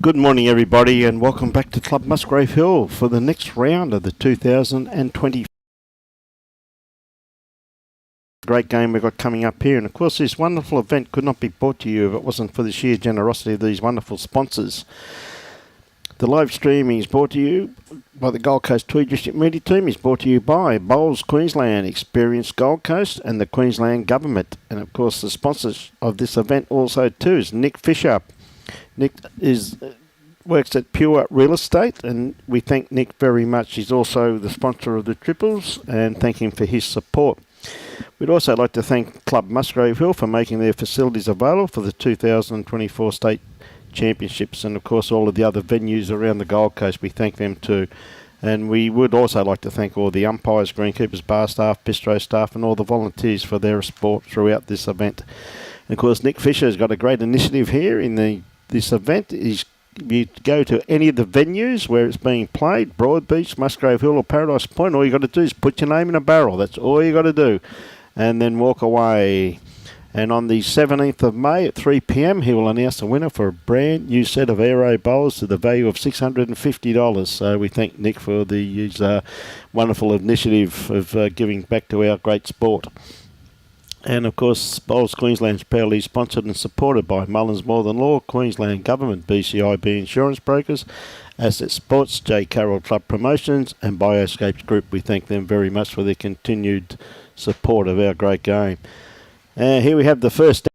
Good morning, everybody, and welcome back to Club Musgrave Hill for the next round of the 2020 great game we've got coming up here. And of course, this wonderful event could not be brought to you if it wasn't for the sheer generosity of these wonderful sponsors. The live streaming is brought to you by the Gold Coast Tweed District Media Team. Is brought to you by Bowls Queensland, Experience Gold Coast, and the Queensland Government. And of course, the sponsors of this event also too is Nick Fisher. Nick works at Pure Real Estate, and we thank Nick very much. He's also the sponsor of the Triples, and thank him for his support. We'd also like to thank Club Musgrave Hill for making their facilities available for the 2024 State Championships, and of course all of the other venues around the Gold Coast. We thank them too. And we would also like to thank all the umpires, greenkeepers, bar staff, bistro staff, and all the volunteers for their support throughout this event. And of course, Nick Fisher has got a great initiative here in this event. You go to any of the venues where it's being played, Broadbeach, Musgrave Hill or Paradise Point, all you got to do is put your name in a barrel. That's all you got to do. And then walk away. And on the 17th of May at 3 p.m, he will announce the winner for a brand new set of aero bowls to the value of $650. So we thank Nick for his wonderful initiative of giving back to our great sport. And of course, Bowls Queensland is proudly sponsored and supported by Mullins More Than Law, Queensland Government, BCIB Insurance Brokers, Asset Sports, J. Carroll Club Promotions, and Bioscapes Group. We thank them very much for their continued support of our great game. Here we have the first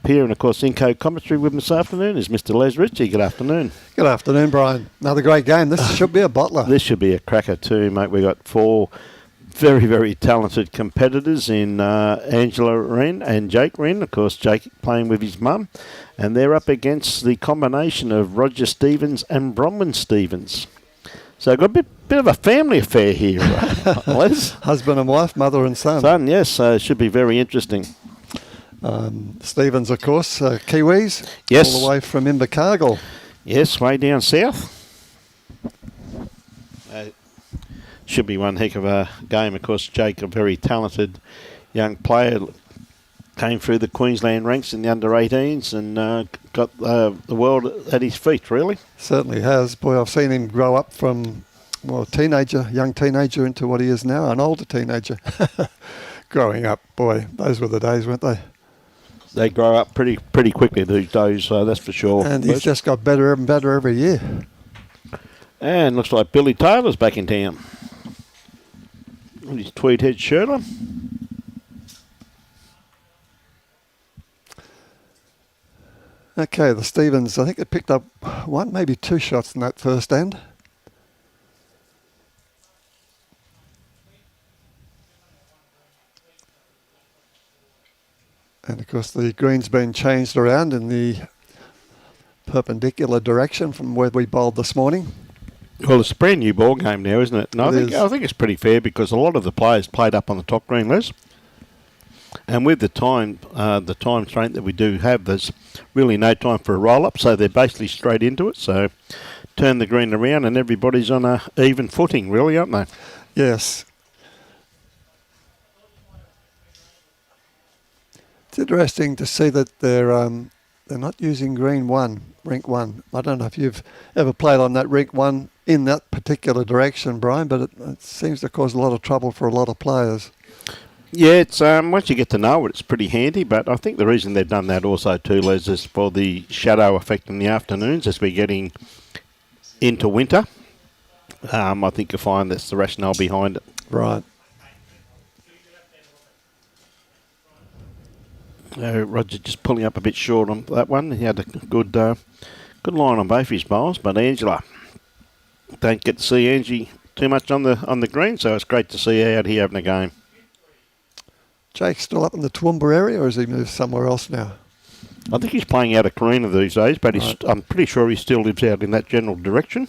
here, and of course, in co-commentary with me this afternoon is Mr. Les Ritchie. Good afternoon. Good afternoon, Brian. Another great game. This should be a bottler. This should be a cracker too, mate. We've got four very, very talented competitors in Angela Rynne and Jake Rynne. Of course, Jake playing with his mum. And they're up against the combination of Roger Stevens and Bronwyn Stevens. So I've got a bit of a family affair here, Les. Husband and wife, mother and son. Son, yes. So it should be very interesting. Stevens, of course, Kiwis. Yes. All the way from Invercargill. Yes, way down south. Should be one heck of a game. Of course, Jake, a very talented young player, came through the Queensland ranks in the under-18s and got the world at his feet, really. Certainly has. Boy, I've seen him grow up from, well, young teenager into what he is now, an older teenager. Growing up, boy, those were the days, weren't they? They grow up pretty quickly these days, that's for sure. And he's just got better and better every year. And looks like Billy Taylor's back in town. With his tweed head shirt on. Okay, the Stevens, I think they picked up one, maybe two shots in that first end. And of course the green's been changed around in the perpendicular direction from where we bowled this morning. Well, it's a brand new ball game now, isn't it? And I think it's pretty fair because a lot of the players played up on the top green, Les. And with the time constraint that we do have, there's really no time for a roll-up, so they're basically straight into it. So turn the green around and everybody's on a even footing, really, aren't they? Yes. It's interesting to see that they're not using green one, rink one. I don't know if you've ever played on that rink one in that particular direction, Brian, but it seems to cause a lot of trouble for a lot of players. Yeah, it's once you get to know it, it's pretty handy. But I think the reason they've done that also too, Les, is for the shadow effect in the afternoons as we're getting into winter. I think you'll find that's the rationale behind it. Right. Roger just pulling up a bit short on that one. He had a good line on both his bowls, but Angela, don't get to see Angie too much on the green, so it's great to see her out here having a game. Jake's still up in the Toowoomba area, or has he moved somewhere else now? I think he's playing out of Carina these days, but I'm pretty sure he still lives out in that general direction.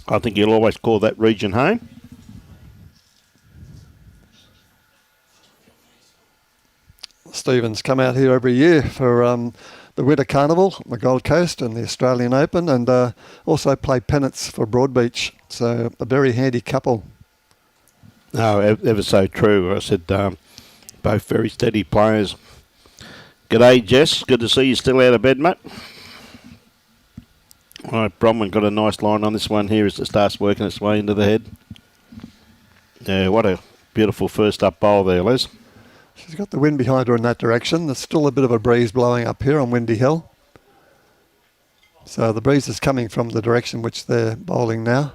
I think he'll always call that region home. Stevens come out here every year for the Winter Carnival, the Gold Coast and the Australian Open, and also play pennants for Broadbeach. So a very handy couple. No, ever so true. I said both very steady players. G'day, Jess. Good to see you still out of bed, mate. All right, Bronwyn got a nice line on this one here as it starts working its way into the head. Yeah, what a beautiful first up bowl there, Les. She's got the wind behind her in that direction. There's still a bit of a breeze blowing up here on Windy Hill. So the breeze is coming from the direction which they're bowling now.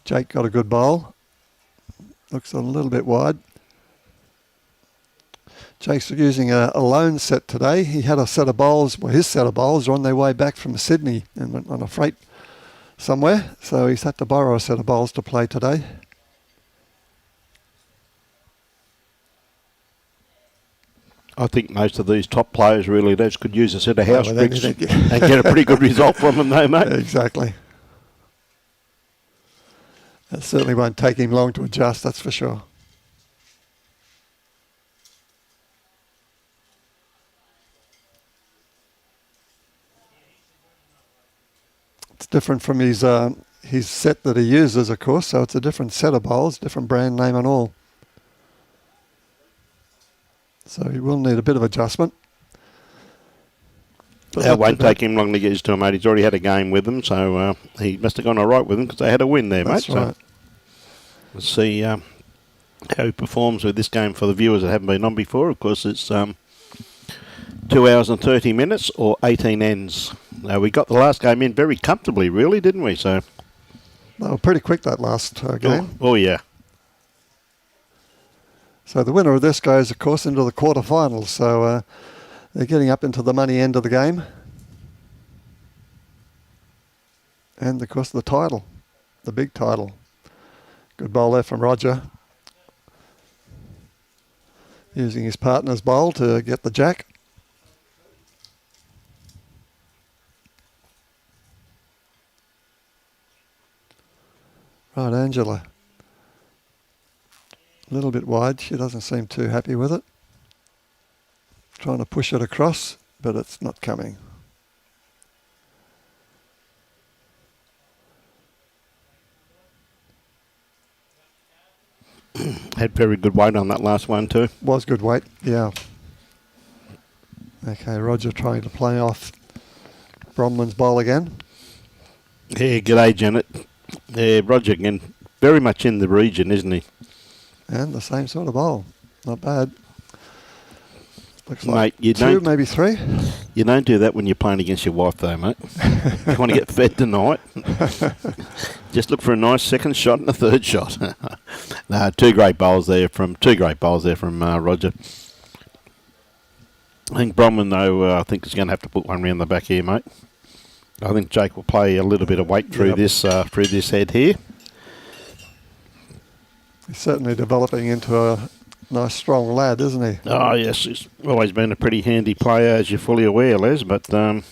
Jake got a good bowl. Looks a little bit wide. Jake's using a loan set today. He had a set of bowls, well, his set of bowls are on their way back from Sydney and went on a freight somewhere. So he's had to borrow a set of bowls to play today. I think most of these top players really could use a set of house Well, bricks and get a pretty good result from them though, mate. Exactly. It certainly won't take him long to adjust, that's for sure. It's different from his set that he uses, of course, so it's a different set of bowls, different brand name and all. So he will need a bit of adjustment. But That won't take him long to get used to him, mate. He's already had a game with them, so he must have gone all right with them because they had a win there, That's mate. right. So let's see how he performs with this game for the viewers that haven't been on before. Of course, it's 2 hours and 30 minutes or 18 ends. Now, we got the last game in very comfortably, really, didn't we? So They were pretty quick that last game. Oh, yeah. So the winner of this goes, of course, into the quarterfinals. So they're getting up into the money end of the game. And, of course, the title, the big title. Good bowl there from Roger. Using his partner's bowl to get the jack. Right, Angela. A little bit wide. She doesn't seem too happy with it. Trying to push it across, but it's not coming. Had very good weight on that last one too. Was good weight, yeah. Okay, Roger trying to play off Bronwyn's bowl again. Yeah, g'day, Janet. Yeah, Roger again. Very much in the region, isn't he? And the same sort of bowl. Not bad. Looks Mate, like you two, don't, maybe three. You don't do that when you're playing against your wife, though, mate. You want to get fed tonight. Just look for a nice second shot and a third shot. No, two great bowls there from Roger. I think Bronwyn, though, I think is going to have to put one round the back here, mate. I think Jake will play a little bit of weight through this head here. He's certainly developing into a nice strong lad, isn't he? Oh, yes, he's always been a pretty handy player, as you're fully aware, Les, but, you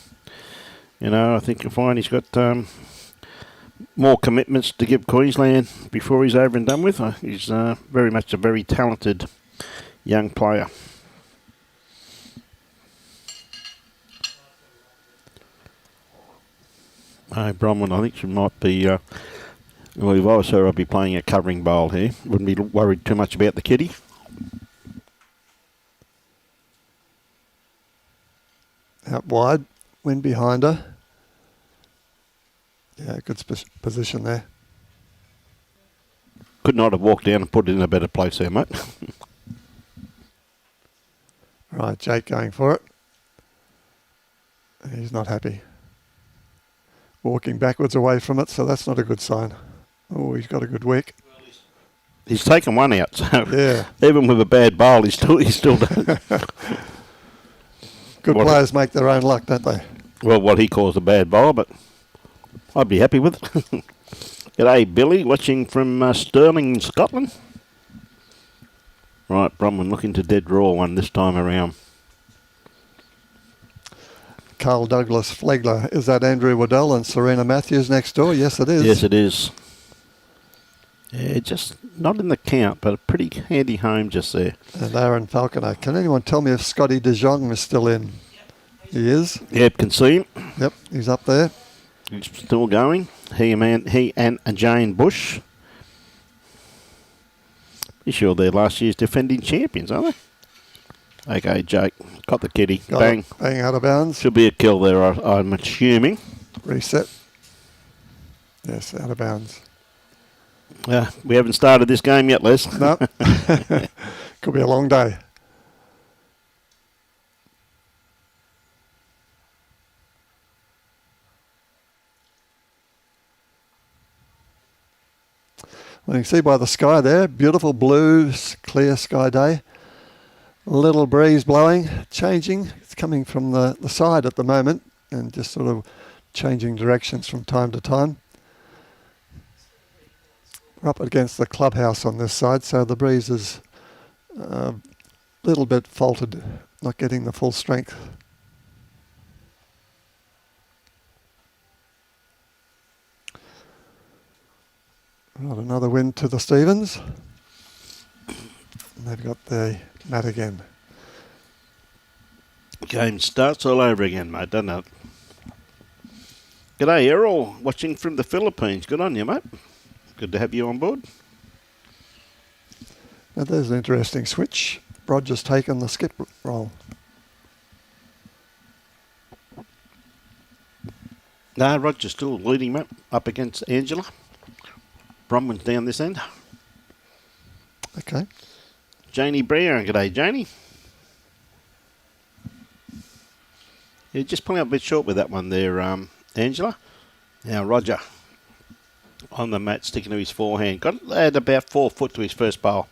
know, I think you'll find he's got more commitments to give Queensland before he's over and done with. He's very much a very talented young player. Bronwyn, I think she might be... well, if I was her, I'd be playing a covering bowl here. Wouldn't be worried too much about the kitty. Out wide, wind behind her. Yeah, good position there. Could not have walked down and put it in a better place there, mate. Right, Jake going for it. He's not happy. Walking backwards away from it, so that's not a good sign. Oh, he's got a good wick. He's taken one out, so yeah. Even with a bad bowl, he's still done. Good players make their own luck, don't they? Well, what he calls a bad bowl, but I'd be happy with it. G'day, Billy, watching from Stirling, Scotland. Right, Bronwyn looking to dead draw one this time around. Carl Douglas Flegler. Is that Andrew Waddell and Serena Matthews next door? Yes, it is. Yes, it is. Yeah, just not in the count, but a pretty handy home just there. And Aaron Falconer. Can anyone tell me if Scotty De Jong is still in? He is. Yep, can see him. Yep, he's up there. He's still going. He and Jane Bush. You sure they're last year's defending champions, aren't they? Okay, Jake. Got the kitty. Got Bang. it. Bang out of bounds. Should be a kill there, I'm assuming. Reset. Yes, out of bounds. We haven't started this game yet, Les. No. Could be a long day. Well, you can see by the sky there, beautiful blue, clear sky day. Little breeze blowing, changing. It's coming from the side at the moment and just sort of changing directions from time to time. We're up against the clubhouse on this side, so the breeze is a little bit faulted, not getting the full strength. Right, another wind to the Stevens. And they've got the mat again. Game starts all over again, mate, doesn't it? G'day, Errol, watching from the Philippines. Good on you, mate. Good to have you on board. Now there's an interesting switch. Roger's taken the skip roll. No, Roger's still leading, mate, up against Angela. Bronwyn's down this end. Okay. Janie Brown, g'day, Janie. Yeah, just pulling up a bit short with that one there, Angela. Now Roger on the mat, sticking to his forehand. Got at about 4 foot to his first bowl.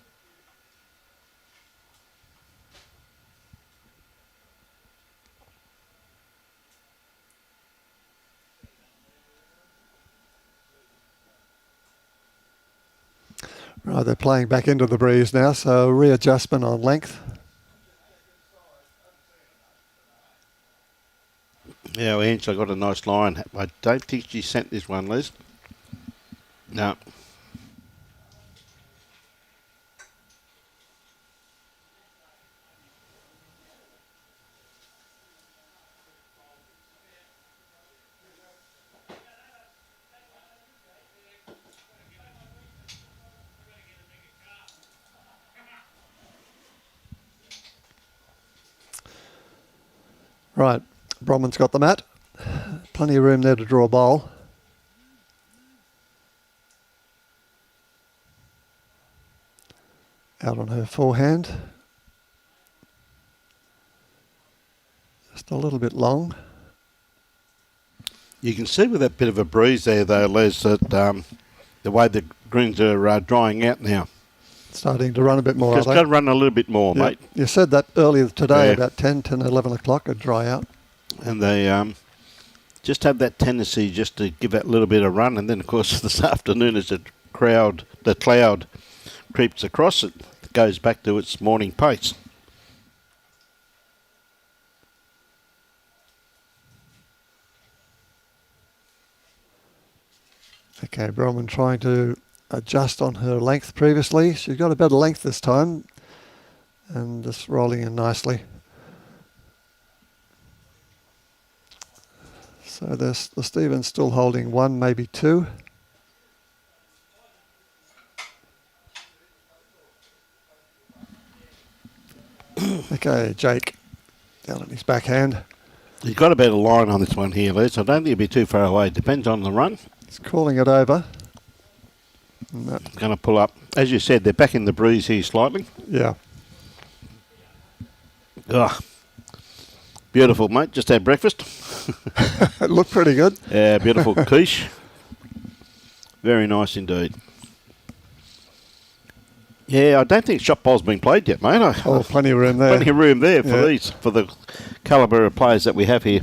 Right, they're playing back into the breeze now, so readjustment on length. Yeah, well, Angela got a nice line. I don't think she sent this one, Liz. No. Right, Bronwyn's got the mat. Plenty of room there to draw a bowl. Out on her forehand. Just a little bit long. You can see with that bit of a breeze there, though, Les, that the way the greens are drying out now. Starting to run a bit more. Just got to run a little bit more, mate. You said that earlier today, about 10, 11 o'clock, it'd dry out. And they just have that tendency just to give that little bit of run. And then, of course, this afternoon as the cloud creeps across, it goes back to its morning pace. Okay, Bronwyn trying to adjust on her length previously. She's got a better length this time and just rolling in nicely. So there's the Stevens still holding 1, maybe 2. Okay, Jake down on his backhand. He's got a better line on this one here, Les. I don't think he'll be too far away. Depends on the run. He's calling it over. Going to pull up. As you said, they're back in the breeze here slightly. Yeah. Oh, beautiful, mate. Just had breakfast. It looked pretty good. Yeah, beautiful quiche. Very nice indeed. Yeah, I don't think shot bowl's been played yet, mate. Oh, plenty of room there. Plenty of room there for the calibre of players that we have here.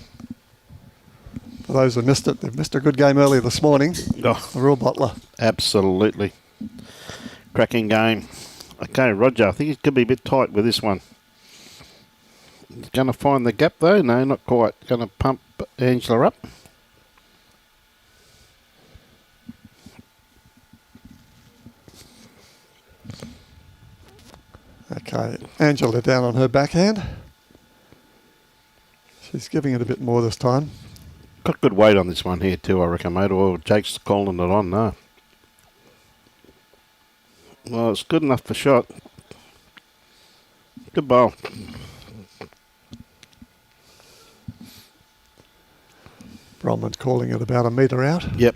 For those who missed it, they've missed a good game earlier this morning. Oh, A real bottler. absolutely. Cracking game. Okay, Roger, I think it could be a bit tight with this one. He's going to find the gap, though. No, not quite. Going to pump Angela up. Okay, Angela down on her backhand. She's giving it a bit more this time. Got good weight on this one here too, I reckon, mate. Or Jake's calling it on, no. Well, it's good enough for shot. Good bowl. Bronwyn calling it about a metre out. Yep.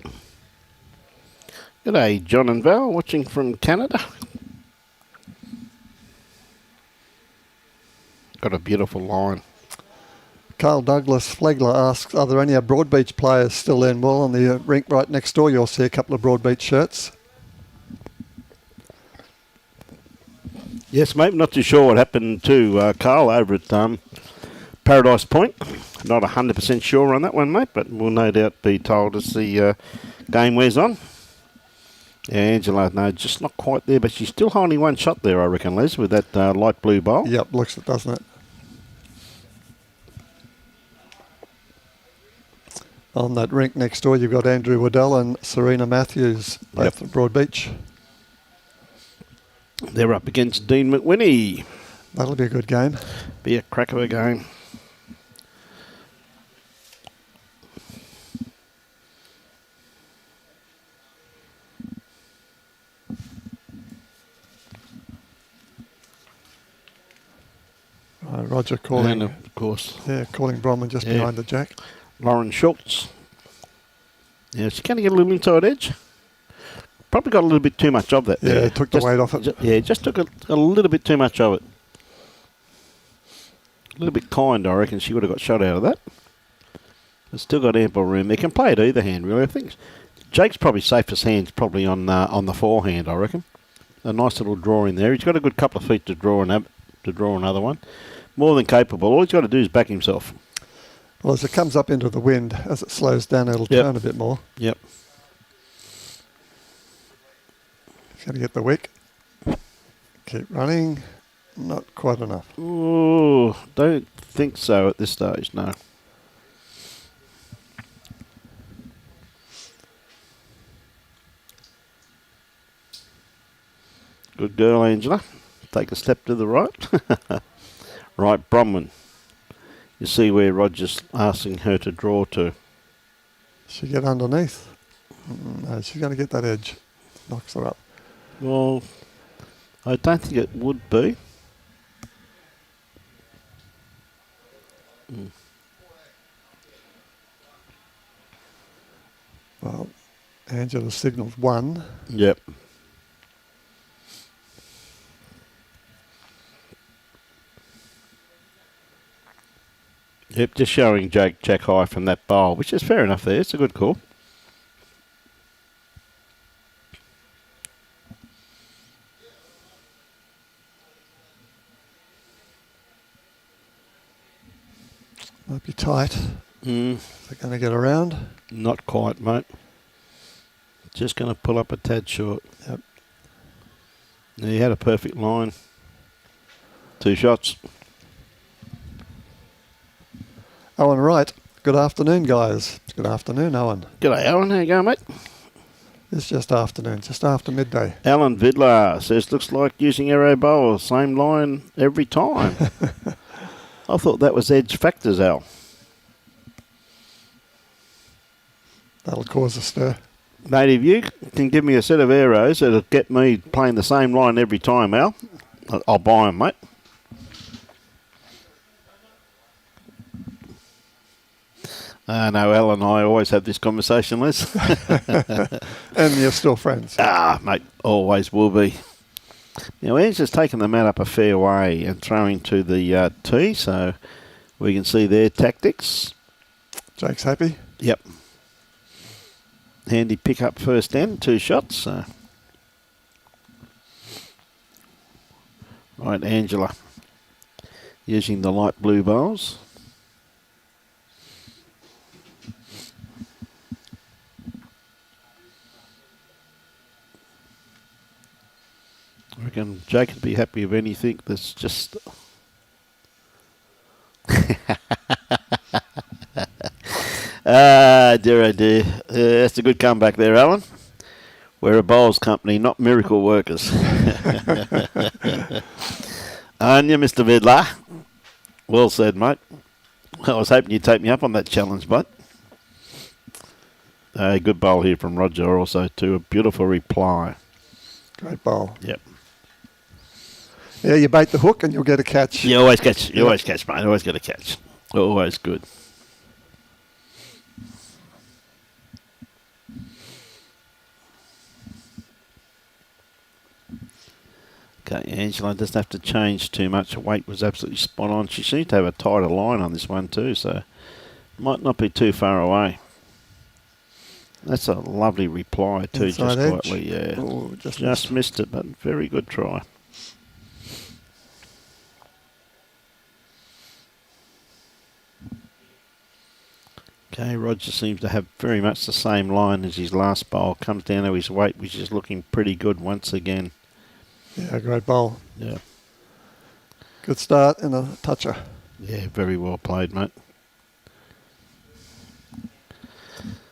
G'day, John and Val, watching from Canada. Got a beautiful line. Carl Douglas Flegler asks, are there any Broadbeach players still in? Well, on the rink right next door, you'll see a couple of Broadbeach shirts. Yes, mate, not too sure what happened to Carl over at Paradise Point. Not 100% sure on that one, mate, but we'll no doubt be told as the game wears on. Yeah, Angela, no, just not quite there, but she's still holding one shot there, I reckon, Les, with that light blue bowl. Yep, looks it, doesn't it? On that rink next door, you've got Andrew Waddell and Serena Matthews, both from Broadbeach. They're up against Dean McWhinney. That'll be a good game. Be a crack of a game. Roger calling. And of course. Yeah, calling Bronwyn just behind the jack. Lauren Schultz. Yeah, she's going to get a little inside edge. Probably got a little bit too much of that there. Yeah, took the weight off it. Yeah, just took a little bit too much of it. A little bit kind, I reckon she would have got shot out of that. But still got ample room. They can play it either hand, really. I think Jake's probably safest hand's probably on the forehand, I reckon. A nice little draw in there. He's got a good couple of feet to draw another one. More than capable. All he's got to do is back himself. Well, as it comes up into the wind, as it slows down, it'll turn a bit more. Yep. Got to get the wick. Keep running. Not quite enough. Oh, don't think so at this stage, no. Good girl, Angela. Take a step to the right. Right, Bronwyn. You see where Roger's asking her to draw to. She get underneath. No, she's going to get that edge. Knocks her up. Well, I don't think it would be. Well, Angela signals 1. Yep. Yep, just showing Jack high from that bowl, which is fair enough there. It's a good call. Might be tight. Mm. Is it going to get around? Not quite, mate. Just going to pull up a tad short. Yep. Now, you had a perfect line. 2 shots. Owen Wright. Good afternoon, guys. Good afternoon, Owen. G'day, Alan. How you going, mate? It's just afternoon, just after midday. Alan Vidler says, looks like using arrow bowl, same line every time. I thought that was edge factors, Al. That'll cause a stir. Mate, if you can give me a set of arrows that'll get me playing the same line every time, Al, I'll buy them, mate. No, Al and I always have this conversation, Les. And you're still friends. Mate, always will be. Now, Angela's taken the mat up a fair way and throwing to the tee, so we can see their tactics. Jake's happy. Yep. Handy pick up first end, 2 shots. So. Right, Angela using the light blue bowls. I reckon Jake would be happy with anything that's just... dear oh dear. That's a good comeback there, Alan. We're a bowls company, not miracle workers. Aren't you, Mr. Vidler? Well said, mate. I was hoping you'd take me up on that challenge, bud. Good bowl here from Roger also, too. A beautiful reply. Great bowl. Yep. Yeah, you bait the hook and you'll get a catch. You always catch. You always catch, mate. Always get a catch. Always good. Okay, Angela doesn't have to change too much. Her weight was absolutely spot on. She seems to have a tighter line on this one too, so might not be too far away. That's a lovely reply too, Inside just edge. quietly, yeah. Oh, just missed it, but very good try. Okay, Roger seems to have very much the same line as his last bowl. Comes down to his weight, which is looking pretty good once again. Yeah, great bowl. Yeah. Good start and a toucher. Yeah, very well played, mate.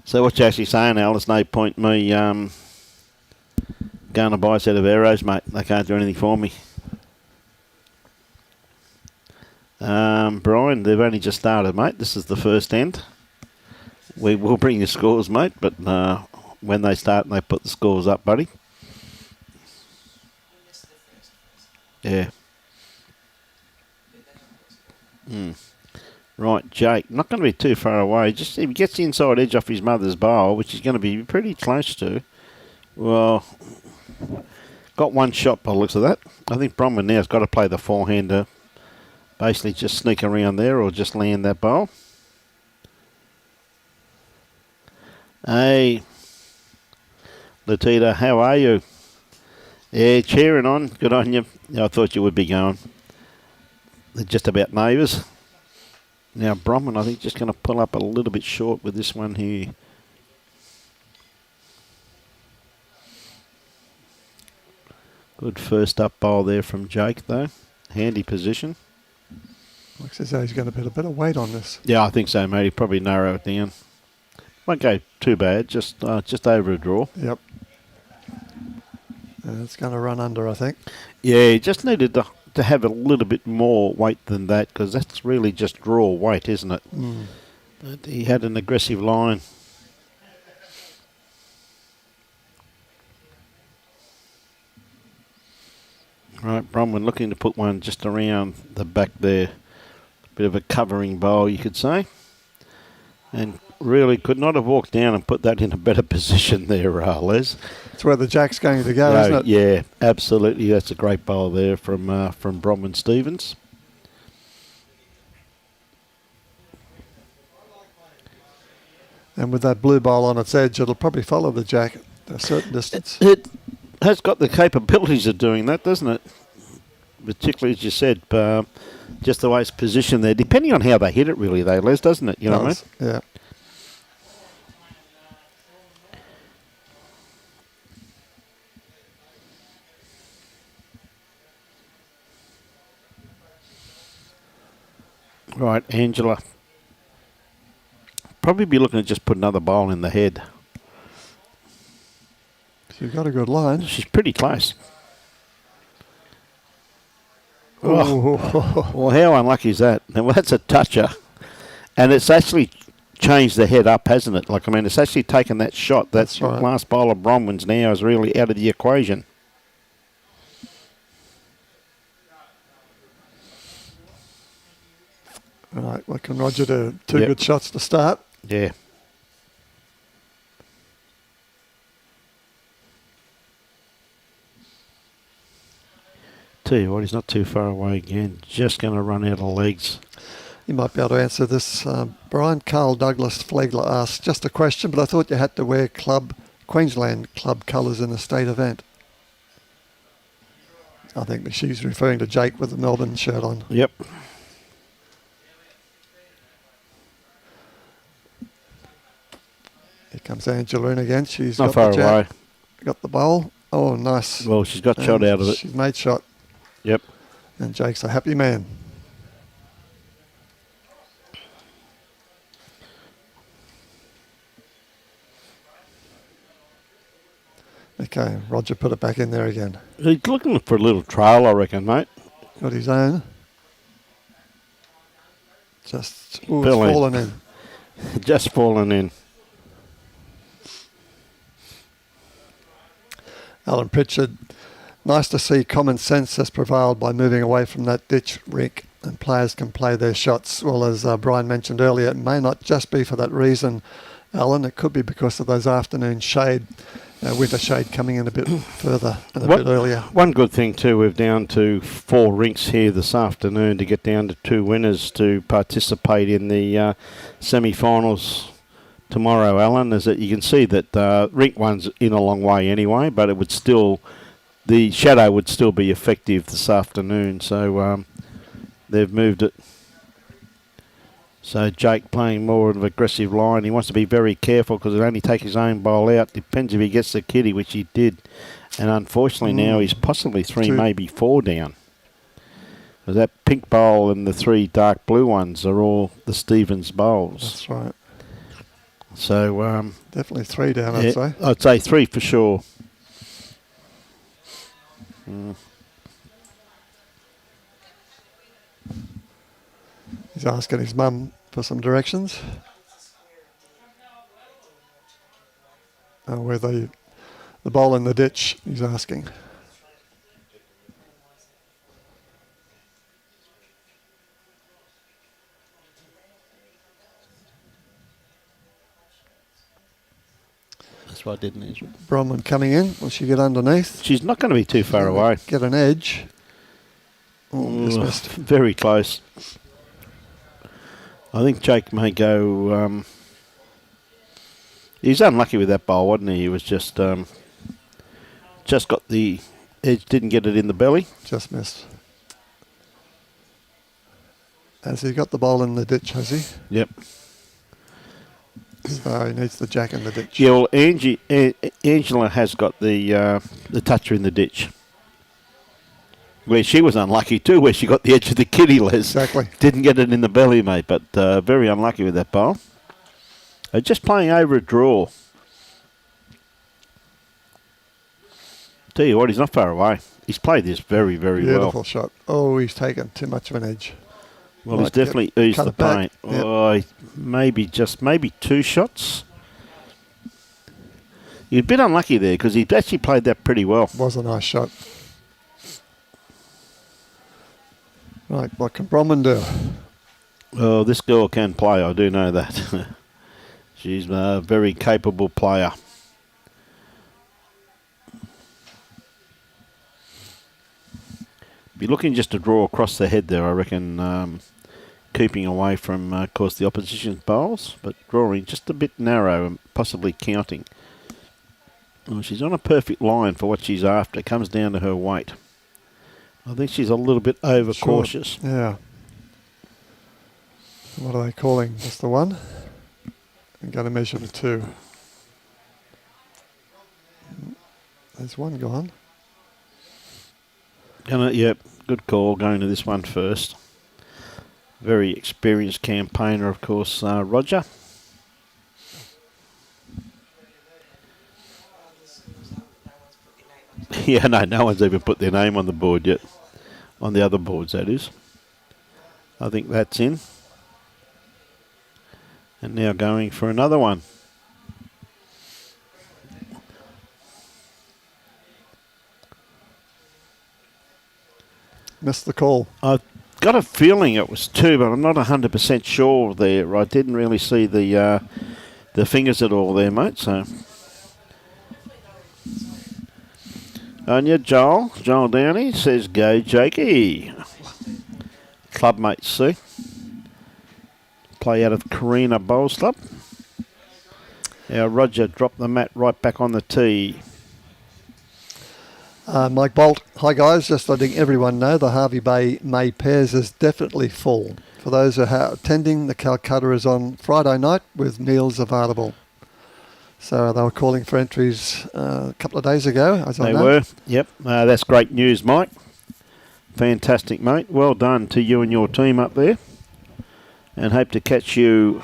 So what you're actually saying, Al, there's no point me going to buy a set of arrows, mate. They can't do anything for me. Brian, they've only just started, mate. This is the first end. We will bring the scores, mate, but when they start and they put the scores up, buddy. Yeah. Right, Jake, not going to be too far away. Just if he gets the inside edge off his mother's bowl, which he's going to be pretty close to, well, got one shot by the looks of that. I think Bronwyn now has got to play the forehander, basically just sneak around there or just land that bowl. Hey, Latita, how are you? Yeah, cheering on. Good on you. Yeah, I thought you would be going. They're just about neighbours. Now, Bronwyn, I think, just going to pull up a little bit short with this one here. Good first up bowl there from Jake, though. Handy position. Looks as though he's going to put a bit of weight on this. Yeah, I think so, mate. He'll probably narrow it down. Won't go too bad, just over a draw. Yep. It's going to run under, I think. Yeah, he just needed to have a little bit more weight than that, because that's really just draw weight, isn't it? But he had an aggressive line. Right, Bronwyn looking to put one just around the back there. Bit of a covering bowl, you could say. And really could not have walked down and put that in a better position there, Les. It's where the jack's going to go, isn't it? Yeah, absolutely. That's a great bowl there from Bronwyn Stevens. And with that blue bowl on its edge, it'll probably follow the jack a certain distance. It has got the capabilities of doing that, doesn't it? Particularly, as you said, just the way it's positioned there. Depending on how they hit it, really, though, Les, doesn't it? You know what I mean? Yeah. Right, Angela. Probably be looking to just put another bowl in the head. She's got a good line. She's pretty close. Oh. Well, how unlucky is that? Now, well, that's a toucher. And it's actually changed the head up, hasn't it? Like, I mean, it's actually taken that shot. That's right. Last bowl of Bronwyn's now is really out of the equation. All right, well, can Roger do two good shots to start? Yeah. Tell you what, he's not too far away again. Just going to run out of legs. You might be able to answer this. Brian Carl Douglas Flegler asked just a question, but I thought you had to wear Queensland club colours in a state event. I think she's referring to Jake with the Melbourne shirt on. Yep. Here comes Angeline again. She's not far away. Got the bowl. Oh, nice. Well, she's got shot out of it. She's made shot. Yep. And Jake's a happy man. Okay, Roger put it back in there again. He's looking for a little trail, I reckon, mate. Got his own. Just it's fallen in. Just fallen in. Alan Pritchard, nice to see common sense has prevailed by moving away from that ditch, Rick, and players can play their shots. Well, as Brian mentioned earlier, it may not just be for that reason, Alan. It could be because of those afternoon shade winter shade coming in a bit further and a bit earlier. One good thing too, we're down to 4 rinks here this afternoon to get down to 2 winners to participate in the semi-finals tomorrow, Alan, is that you can see that rink 1's in a long way anyway, but it would still, the shadow would still be effective this afternoon, so they've moved it. So Jake playing more of an aggressive line. He wants to be very careful because he'll only take his own bowl out. Depends if he gets the kitty, which he did. And unfortunately now he's possibly 3, maybe 4 down. Because that pink bowl and the 3 dark blue ones are all the Stevens bowls. That's right. So definitely 3 down, I'd say. I'd say 3 for sure. He's asking his mum for some directions. Where the bowl in the ditch, he's asking. That's why I didn't answer. Bronwyn coming in. Will she get underneath? She's not going to be too far away. Get an edge. Oh, dismissed. Very close. I think Jake may go. He was unlucky with that bowl, wasn't he? He was just got the edge, didn't get it in the belly. Just missed. Has he got the bowl in the ditch, has he? Yep. So he needs the jack in the ditch. Yeah, well, Angela has got the toucher in the ditch. Where she was unlucky too, where she got the edge of the kitty, Les. Exactly. Didn't get it in the belly, mate, but very unlucky with that bowl. Just playing over a draw. Tell you what, he's not far away. He's played this very, very well. Beautiful shot. Oh, he's taken too much of an edge. Well, he's definitely eased the paint. Yep. Oh, maybe 2 shots. You're a bit unlucky there because he actually played that pretty well. Was a nice shot. Right, what can Bronwyn do? Oh, this girl can play, I do know that. She's a very capable player. Be looking just to draw across the head there, I reckon, keeping away from, of course, the opposition's bowls, but drawing just a bit narrow and possibly counting. Oh, she's on a perfect line for what she's after. It comes down to her weight. I think she's a little bit overcautious. Yeah. What are they calling? Just the 1? I'm going to measure the 2. There's 1 gone. Yep, good call going to this one first. Very experienced campaigner, of course, Roger. Yeah, no one's even put their name on the board yet. On the other boards, that is. I think that's in. And now going for another one. Missed the call. I've got a feeling it was 2, but I'm not 100% sure there. I didn't really see the fingers at all there, mate, so... And yeah, Joel Downey says, go Jakey. Clubmates, see. Play out of Karina Bowls Club. Now Roger dropped the mat right back on the tee. Mike Bolt, hi guys, just letting everyone know the Harvey Bay May Pairs is definitely full. For those who are attending, the Calcutta is on Friday night with meals available. So they were calling for entries a couple of days ago, as I know. They were, yep. That's great news, Mike. Fantastic, mate. Well done to you and your team up there. And hope to catch you.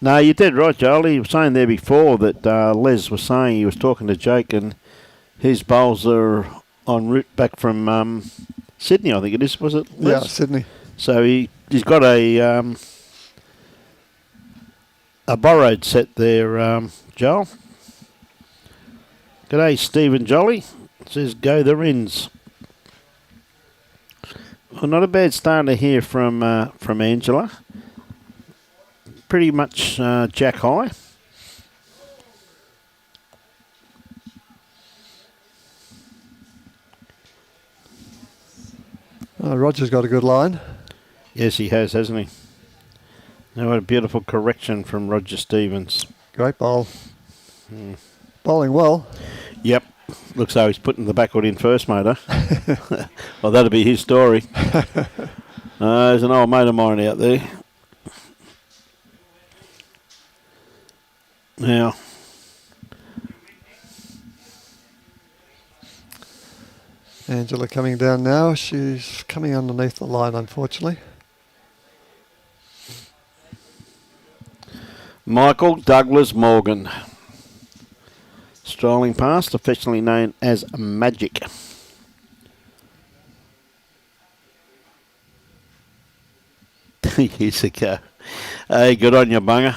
No, you did right, Joel. He was saying there before that Les was saying he was talking to Jake and his bowls are en route back from Sydney, I think it is, was it, Les? Yeah, Sydney. So he's got a borrowed set there, Joel. G'day, Stephen Jolly. Says, go the Rynnes. Well, not a bad start to hear from Angela. Pretty much jack high. Roger's got a good line. Yes, he has, hasn't he? Now, what a beautiful correction from Roger Stevens. Great bowl. Bowling well. Yep. Looks like he's putting the backward in first, mate, huh? Well, that'll be his story. There's an old mate of mine out there. Now, Angela coming down now. She's coming underneath the line, unfortunately. Michael Douglas Morgan. Strolling past, affectionately known as Magic. Years ago. Hey, good on you, bunger.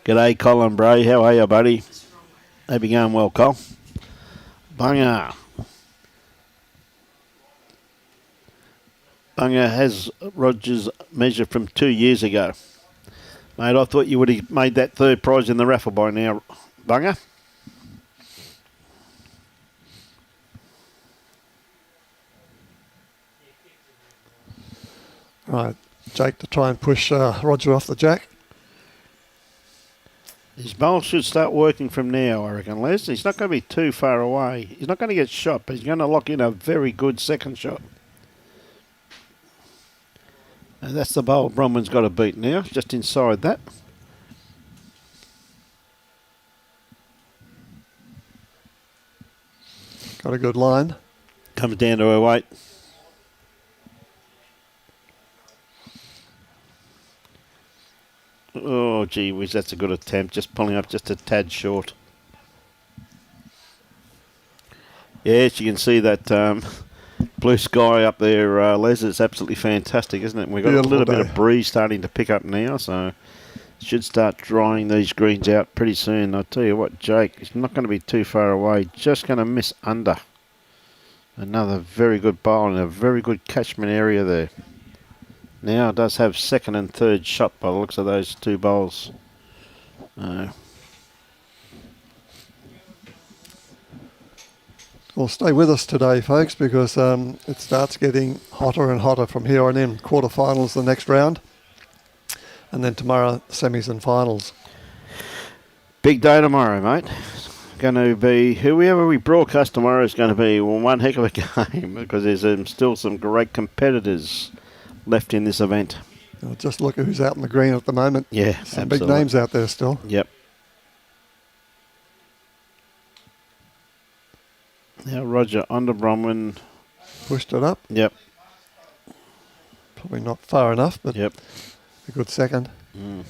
G'day, Colin Bray. How are you, buddy? Hope you're going well, Col. Bunger. Bunger has Roger's measure from 2 years ago. Mate, I thought you would have made that third prize in the raffle by now, Bunger. Right, Jake to try and push Roger off the jack. His bowl should start working from now, I reckon, Les. He's not going to be too far away. He's not going to get shot, but he's going to lock in a very good second shot. And that's the bowl Bronwyn's got to beat now, just inside that. Got a good line. Comes down to her weight. Oh, gee whiz, that's a good attempt. Just pulling up just a tad short. Yes, you can see that blue sky up there, Les. It's absolutely fantastic, isn't it? And we've got Beautiful a little day. bit of breeze starting to pick up now, so should start drying these greens out pretty soon. I'll tell you what, Jake, he's not going to be too far away. Just going to miss under. Another very good bowl in a very good catchment area there. Now it does have second and third shot by the looks of those two bowls. Well, stay with us today, folks, because it starts getting hotter and hotter from here on in. Quarterfinals the next round, and then tomorrow semis and finals. Big day tomorrow, mate. Going to be, whoever we broadcast tomorrow is going to be one heck of a game, because there's still some great competitors left in this event. Now just look at who's out in the green at the moment. Yeah, some absolutely. big names out there still. Yep. Now Roger under Bronwyn. Pushed it up. Yep. Probably not far enough, but Yep. a good second. Mm.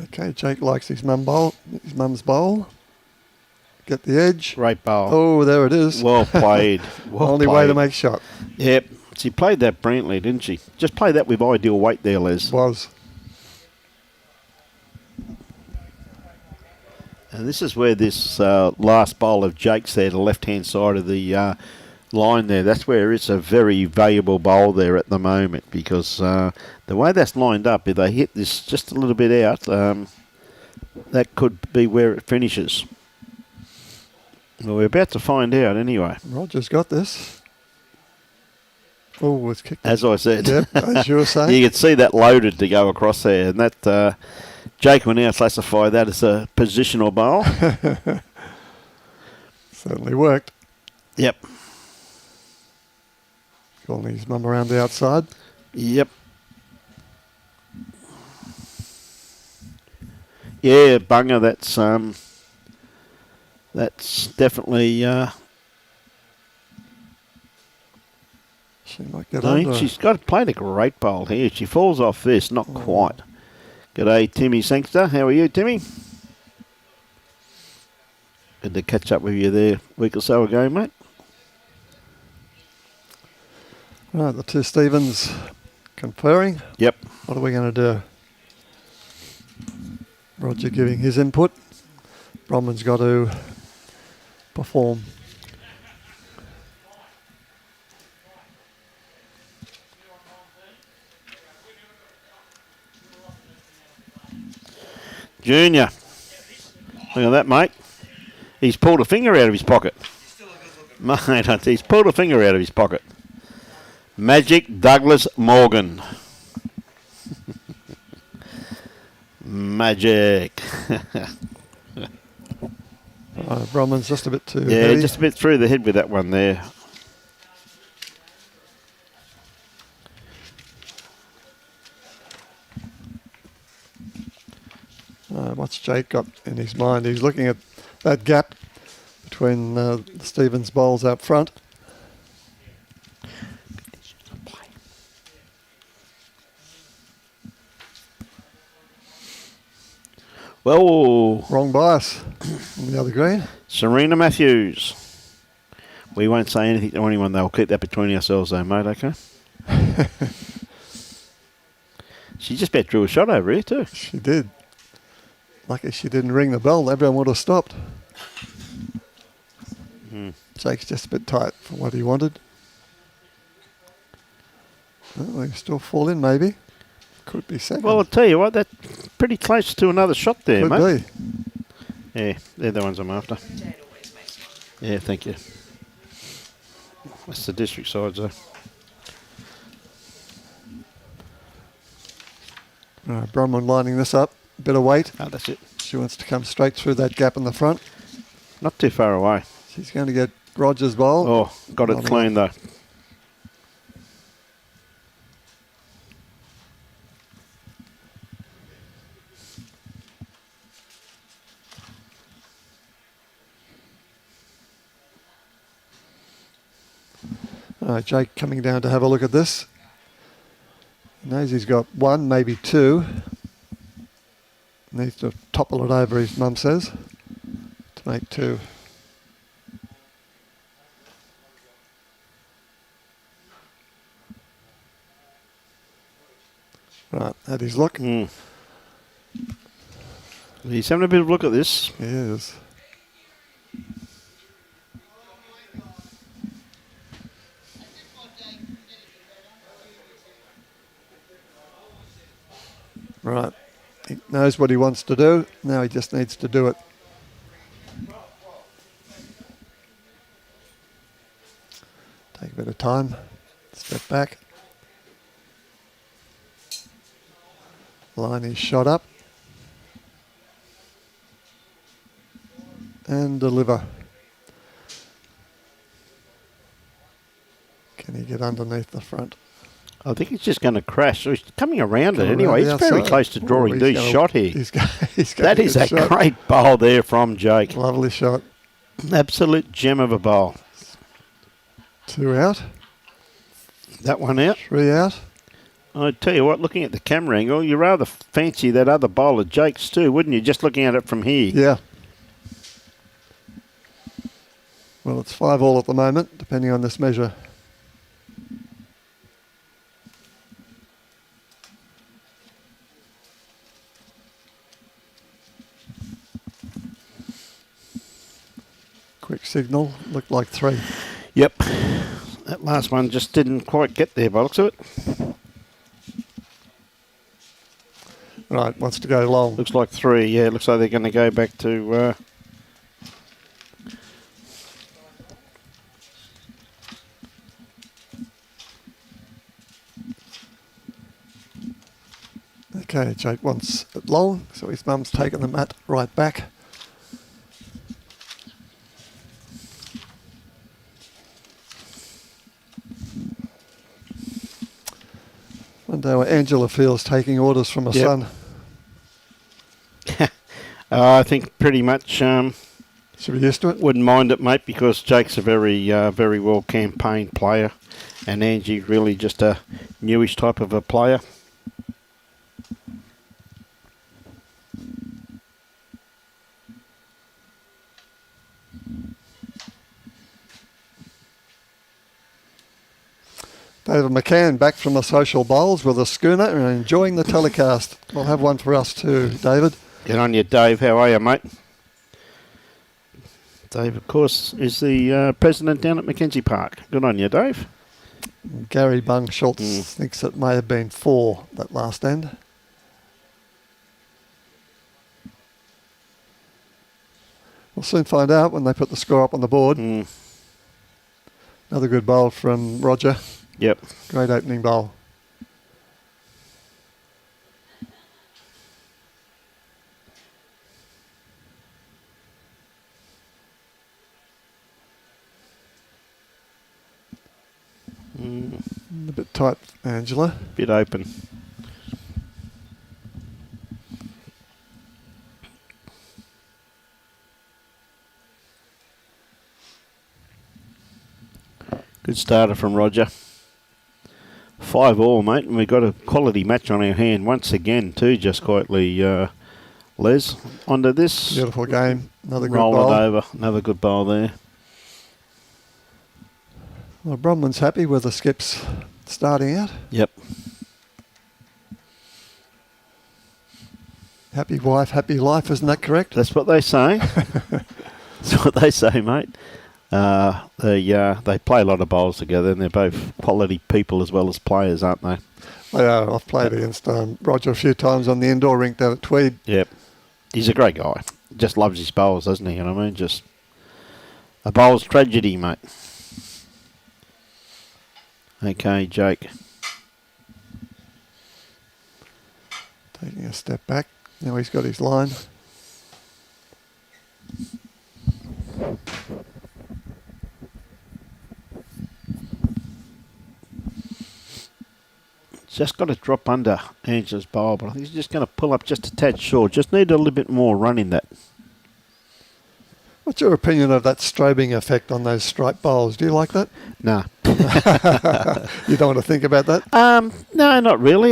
Okay, Jake likes his mum's bowl. Get the edge. Great bowl. Oh, there it is. Well played. Well Only played. way to make shot. Yep. She played that brilliantly, didn't she? Just play that with ideal weight there, Les. Was. And this is where this last bowl of Jake's there, the left-hand side of the line there, that's where it's a very valuable bowl there at the moment, because the way that's lined up, if they hit this just a little bit out, that could be where it finishes. Well, we're about to find out anyway. Roger's got this. Oh, it's kicked. As I said. Yep, as you were saying. You could see that loaded to go across there, and that Jake will now classify that as a positional bowl. Certainly worked. Yep. Calling his mum around the outside. Yep. Yeah, Bunger, that's definitely She might get I think under. she's played a great bowl here. She falls off this, not quite. G'day, Timmy Sangster. How are you, Timmy? Good to catch up with you there a week or so ago, mate. Right, the two Stevens conferring. Yep. What are we going to do? Roger giving his input. Bronwyn's got to perform. Junior. Look at that, mate. He's pulled a finger out of his pocket. Mate, he's pulled a finger out of his pocket. Magic Douglas Morgan. Magic. Bronwyn's just a bit too Yeah, heavy. just a bit through the head with that one there. What's Jake got in his mind? He's looking at that gap between the Stevens bowls up front. Well, Wrong bias on the other green. Serena Matthews. We won't say anything to anyone. They'll keep that between ourselves though, mate, okay? She just about drew a shot over here too. She did. Lucky she didn't ring the bell. Everyone would have stopped. Jake's just a bit tight for what he wanted. Oh, he'll still fall in maybe. Could be second. Well, I'll tell you what, that's pretty close to another shot there, Could mate. be. Yeah, they're the ones I'm after. Yeah, thank you. That's the district sides though. Bronwyn lining this up. Bit of weight. Oh, that's it. She wants to come straight through that gap in the front. Not too far away. She's going to get Roger's bowl. Oh, got it Not clean though. Jake coming down to have a look at this. He knows he's got one, maybe two. Needs to topple it over, his mum says, to make two. Right, had his look. He's having a bit of a look at this. He is. Right. He knows what he wants to do. Now he just needs to do it. Take a bit of time. Step back. Line his shot up. And deliver. Can he get underneath the front? I think he's just going to crash. So he's coming around it Coming anyway. around He's the very outside. close to drawing He's D gonna- shot here. He's gonna That is get a shot. great bowl there from Jake. Lovely shot. Absolute gem of a bowl. 2 out. That one out. 3 out. I tell you what, looking at the camera angle, you rather fancy that other bowl of Jake's too, wouldn't you? Just looking at it from here. Yeah. Well, it's 5 all at the moment, depending on this measure. Quick signal, looked like 3. Yep. That last one just didn't quite get there by the looks of it. Right, wants to go long. Looks like 3. Yeah, it looks like they're going to go back to... Okay, Jake wants it long, so his mum's taken the mat right back. Wonder how Angela feels taking orders from her Yep. son. I think pretty much Should be used to it. wouldn't mind it, mate, because Jake's a very, very well campaigned player, and Angie really just a newish type of a player. David McCann back from the social bowls with a schooner and enjoying the telecast. We'll have one for us too, David. Get on you, Dave. How are you, mate? Dave, of course, is the president down at Mackenzie Park. Good on you, Dave. Gary Bung Schultz thinks it may have been 4, that last end. We'll soon find out when they put the score up on the board. Another good bowl from Roger. Yep. Great opening bowl. A bit tight, Angela. Bit open. Good starter from Roger. 5 all, mate, and we've got a quality match on our hand once again too, just quietly, Les. Onto this. Beautiful game. Another good Roll bowl. it over. Another good bowl there. Well, Bronwyn's happy with the skips starting out. Yep. Happy wife, happy life, isn't that correct? That's what they say. That's what they say, mate. They play a lot of bowls together, and they're both quality people as well as players, aren't they? Yeah, I've played against Roger a few times on the indoor rink down at Tweed. Yep. He's a great guy. Just loves his bowls, doesn't he? You know what I mean? Just a bowl's tragedy, mate. Okay, Jake. Taking a step back. Now he's got his line. Just got to drop under Angela's bowl, but I think he's just going to pull up just a tad short. Just need a little bit more run in that. What's your opinion of that strobing effect on those stripe bowls? Do you like that? Nah. You don't want to think about that? No, not really.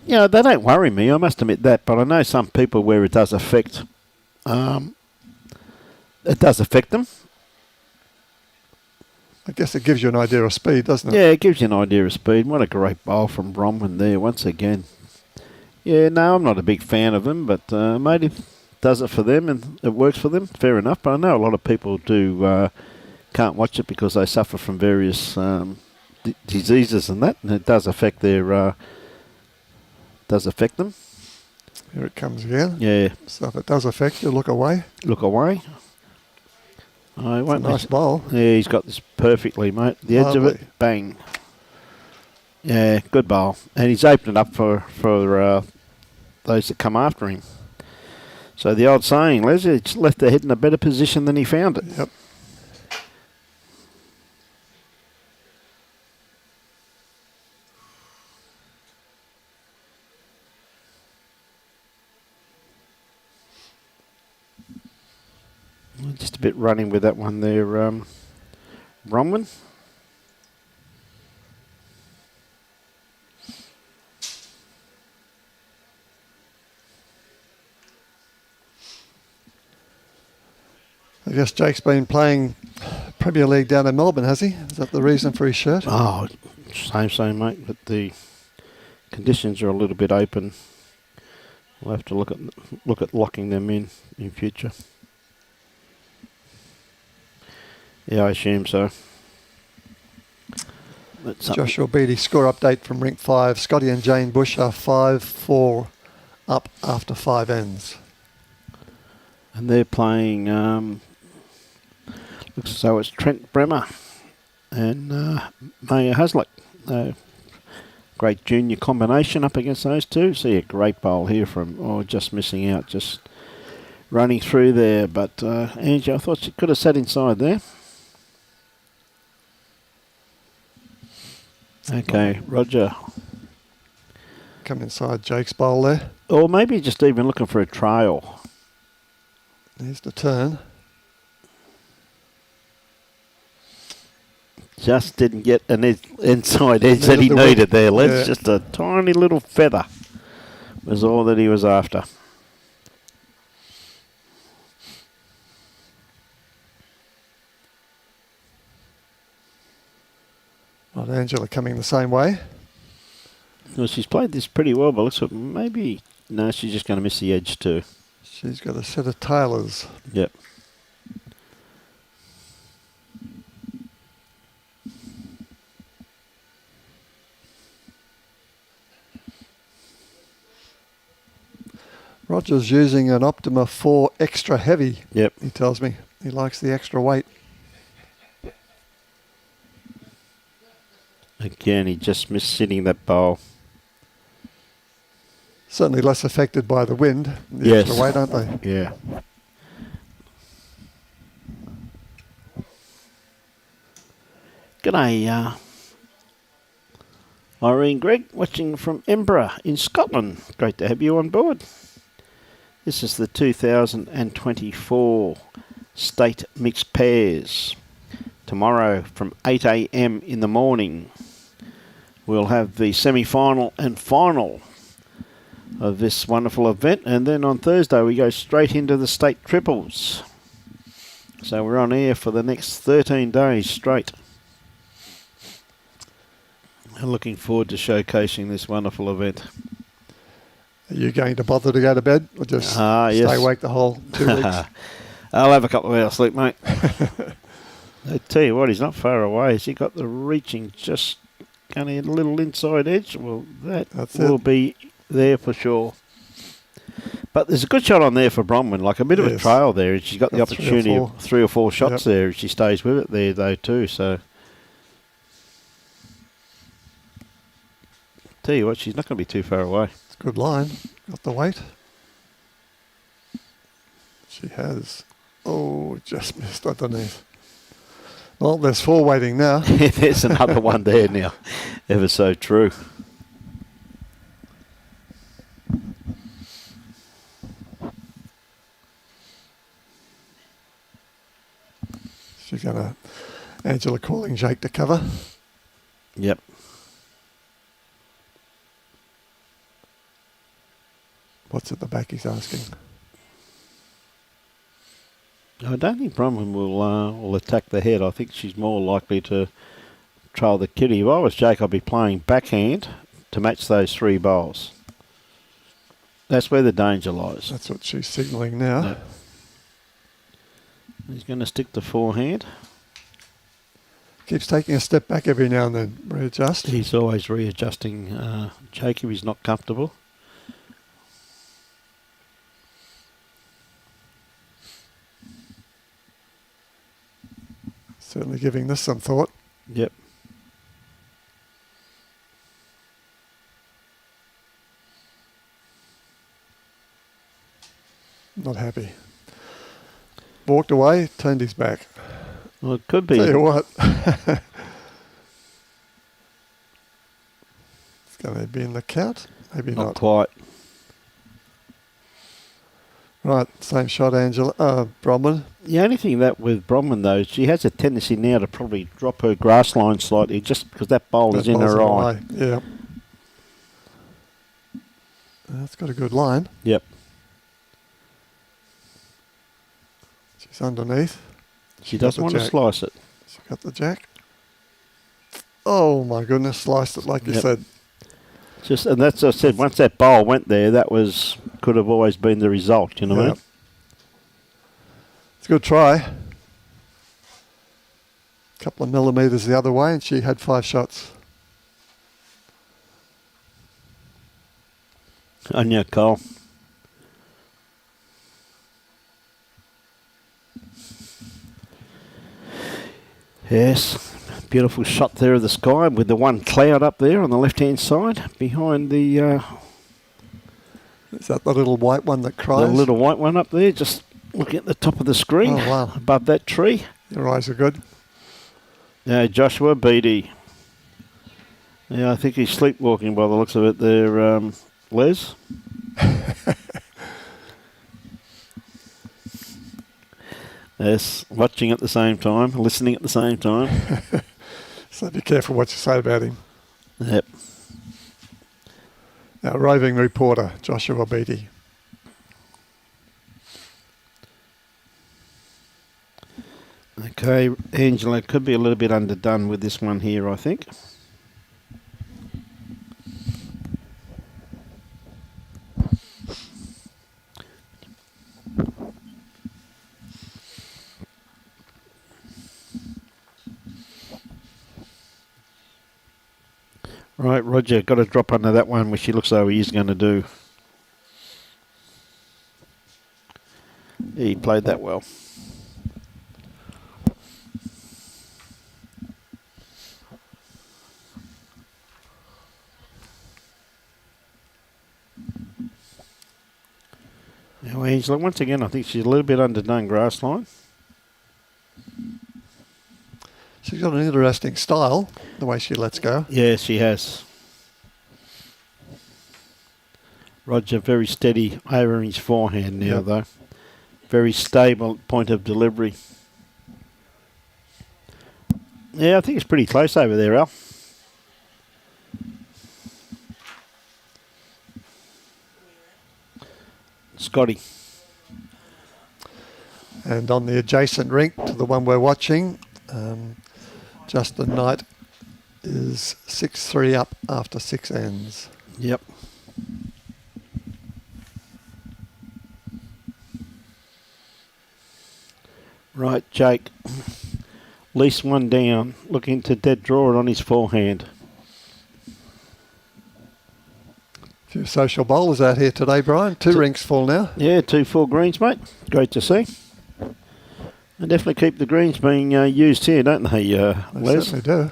They don't worry me, I must admit that, but I know some people where it does affect them. I guess it gives you an idea of speed, doesn't it? Yeah, it gives you an idea of speed. What a great bowl from Bronwyn there once again. Yeah, no, I'm not a big fan of them, but mate, if it does it for them and it works for them, fair enough. But I know a lot of people can't watch it because they suffer from various diseases and that, and it does affect them. Here it comes again. Yeah. So if it does affect you, look away. Look away. I It's a won't nice bowl. Yeah, he's got this perfectly, mate. The edge of Lovely. it, bang. Yeah, good bowl. And he's opened it up for those that come after him. So the old saying, Leslie, it's left their head in a better position than he found it. Yep. Just a bit running with that one there, Bronwyn. I guess Jake's been playing Premier League down in Melbourne, has he? Is that the reason for his shirt? Oh, same, mate. But the conditions are a little bit open. We'll have to look at locking them in future. Yeah, I assume so. Joshua Beattie score update from Rink 5. Scotty and Jane Bush are 5-4 up after 5 ends. And they're playing, looks as though it's Trent Bremer and Maya Hazlitt. Great junior combination up against those two. See a great bowl here from, just missing out, just running through there. But Angie, I thought she could have sat inside there. Okay, Roger. Come inside Jake's bowl there. Or maybe just even looking for a trail. Here's the turn. Just didn't get an inside edge that he needed there, Les. Yeah. Just a tiny little feather was all that he was after. Right, Angela coming the same way. Well, she's played this pretty well, but looks like maybe... No, she's just going to miss the edge too. She's got a set of tailors. Yep. Roger's using an Optima 4 extra heavy. Yep. He tells me he likes the extra weight. Again, he just missed sitting that bowl. Certainly less affected by the wind. The Yes. extra weight, aren't they? Yeah. G'day, Irene Gregg, watching from Edinburgh in Scotland. Great to have you on board. This is the 2024 State Mixed Pairs. Tomorrow from 8 a.m. in the morning, we'll have the semi-final and final of this wonderful event. And then on Thursday, we go straight into the state triples. So we're on air for the next 13 days straight. I'm looking forward to showcasing this wonderful event. Are you going to bother to go to bed or just stay yes. awake the whole 2 weeks? I'll have a couple of hours sleep, mate. I tell you what, he's not far away. Has he got the reaching just only a little inside edge? Well, That's will be there for sure. But there's a good shot on there for Bronwyn, like a bit of a trail there. And she's got the opportunity of 3 or 4 shots there if she stays with it there, though, too. So, tell you what, she's not going to be too far away. It's a good line. Got the weight. She has. Oh, just missed underneath. Well, there's 4 waiting now. There's another one there now. Ever so true. She's going to... Angela calling Jake to cover. Yep. What's at the back, he's asking. I don't think Bronwyn will attack the head. I think she's more likely to trail the kitty. If I was Jake, I'd be playing backhand to match those 3 bowls. That's where the danger lies. That's what she's signalling now. Yep. He's going to stick to forehand. Keeps taking a step back every now and then. Readjust. He's always readjusting Jake if he's not comfortable. Certainly giving this some thought. Yep. Not happy. Walked away, turned his back. Well, it could be. Tell you what. It's going to be in the count. Maybe not. Not quite. Right, same shot, Angela. Bronwyn. The only thing that with Bronwyn, though, she has a tendency now to probably drop her grass line slightly just because that bowl is in her eye. Yeah. That's got a good line. Yep. She's underneath. She doesn't want to slice it. She got the jack. Oh, my goodness, sliced it like you said. And that's what I said, once that bowl went there, could have always been the result, you know what I mean? It's a good try. A couple of millimetres the other way, and she had 5 shots. On your Cole. Yes, beautiful shot there of the sky with the one cloud up there on the left-hand side behind the... Is that the little white one that cries? The little white one up there, just looking at the top of the screen. Oh, wow. Above that tree. Your eyes are good. Joshua Beattie. Yeah, I think he's sleepwalking by the looks of it there, Les. Yes, watching at the same time, listening at the same time. So be careful what you say about him. Yep. Now, roving reporter, Joshua Beattie. Okay, Angela could be a little bit underdone with this one here, I think. Right, Roger, got to drop under that one, which he looks like he is going to do. he played that well. Now Angela, once again, I think she's a little bit underdone grass line. She's got an interesting style, the way she lets go. Yeah, she has. Roger very steady over his forehand now, though. Very stable point of delivery. Yeah, I think it's pretty close over there, Al. Scotty. And on the adjacent rink to the one we're watching, Justin Knight is 6-3 up after 6 ends. Yep. Right, Jake. Least one down. Looking to dead draw it on his forehand. A few social bowlers out here today, Brian. Two rinks full now. Yeah, 2 full greens, mate. Great to see. They definitely keep the greens being used here, don't they, They Les? certainly do.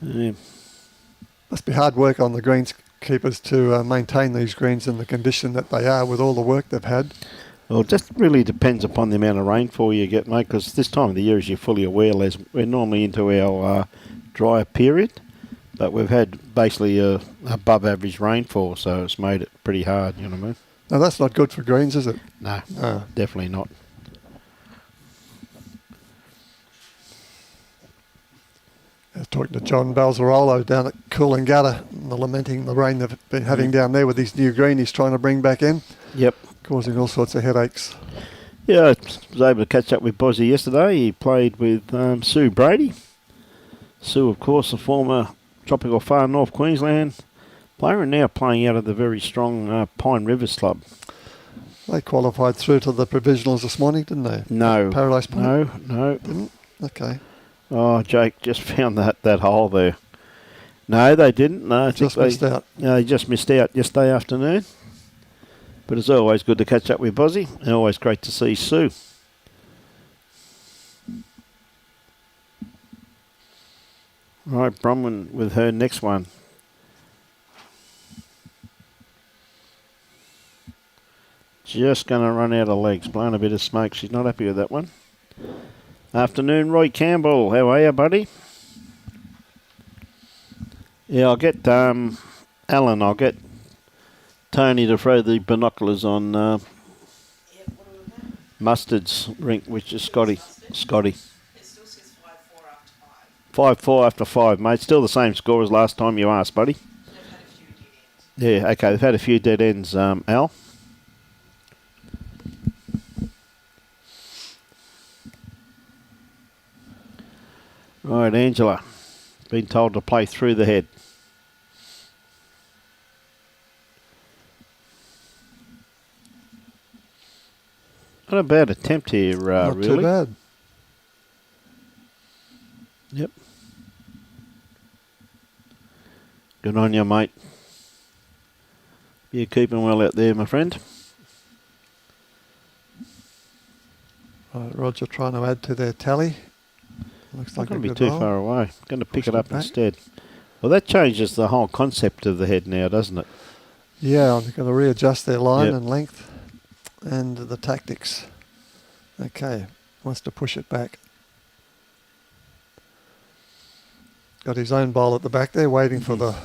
Yeah. Must be hard work on the greenskeepers to maintain these greens in the condition that they are with all the work they've had. Well, it just really depends upon the amount of rainfall you get, mate, because this time of the year, as you're fully aware, Les, we're normally into our drier period, but we've had basically above average rainfall, so it's made it pretty hard, you know what I mean? Now, that's not good for greens, is it? No, No. definitely not. I was talking to John Balzarolo down at Coolangatta, lamenting the rain they've been having down there with these new green he's trying to bring back in. Yep. Causing all sorts of headaches. Yeah, I was able to catch up with Bozzy yesterday. He played with Sue Brady. Sue, of course, a former Tropical Far North Queensland player and now playing out of the very strong Pine Rivers Club. They qualified through to the provisionals this morning, didn't they? No. Paradise Point? No. Didn't? Okay. Oh, Jake just found that hole there. No, they didn't. No, I think Just missed out. No, they just missed out yesterday afternoon. But it's always good to catch up with Bozzy and always great to see Sue. Right, Bronwyn with her next one. Just going to run out of legs, blowing a bit of smoke. She's not happy with that one. Afternoon, Roy Campbell. How are you, buddy? Yeah, I'll get Alan. I'll get Tony to throw the binoculars on Mustard's rink, which is Scotty. It still says 5-4 after 5. 5-4 after 5, mate. Still the same score as last time you asked, buddy. They've had a few dead ends. Yeah, okay. They've had a few dead ends, Al. Right, Angela. Been told to play through the head. Not a bad attempt here, Not really. too bad. Yep. Good on you, mate. You're keeping well out there, my friend. Right, Roger trying to add to their tally. Looks like Not a going to be good too roll. far away. Going to pick Pushed it up it back. instead. Well, that changes the whole concept of the head now, doesn't it? Yeah, they're going to readjust their line Yep. and length and the tactics. Okay, wants to push it back. Got his own bowl at the back there, waiting for the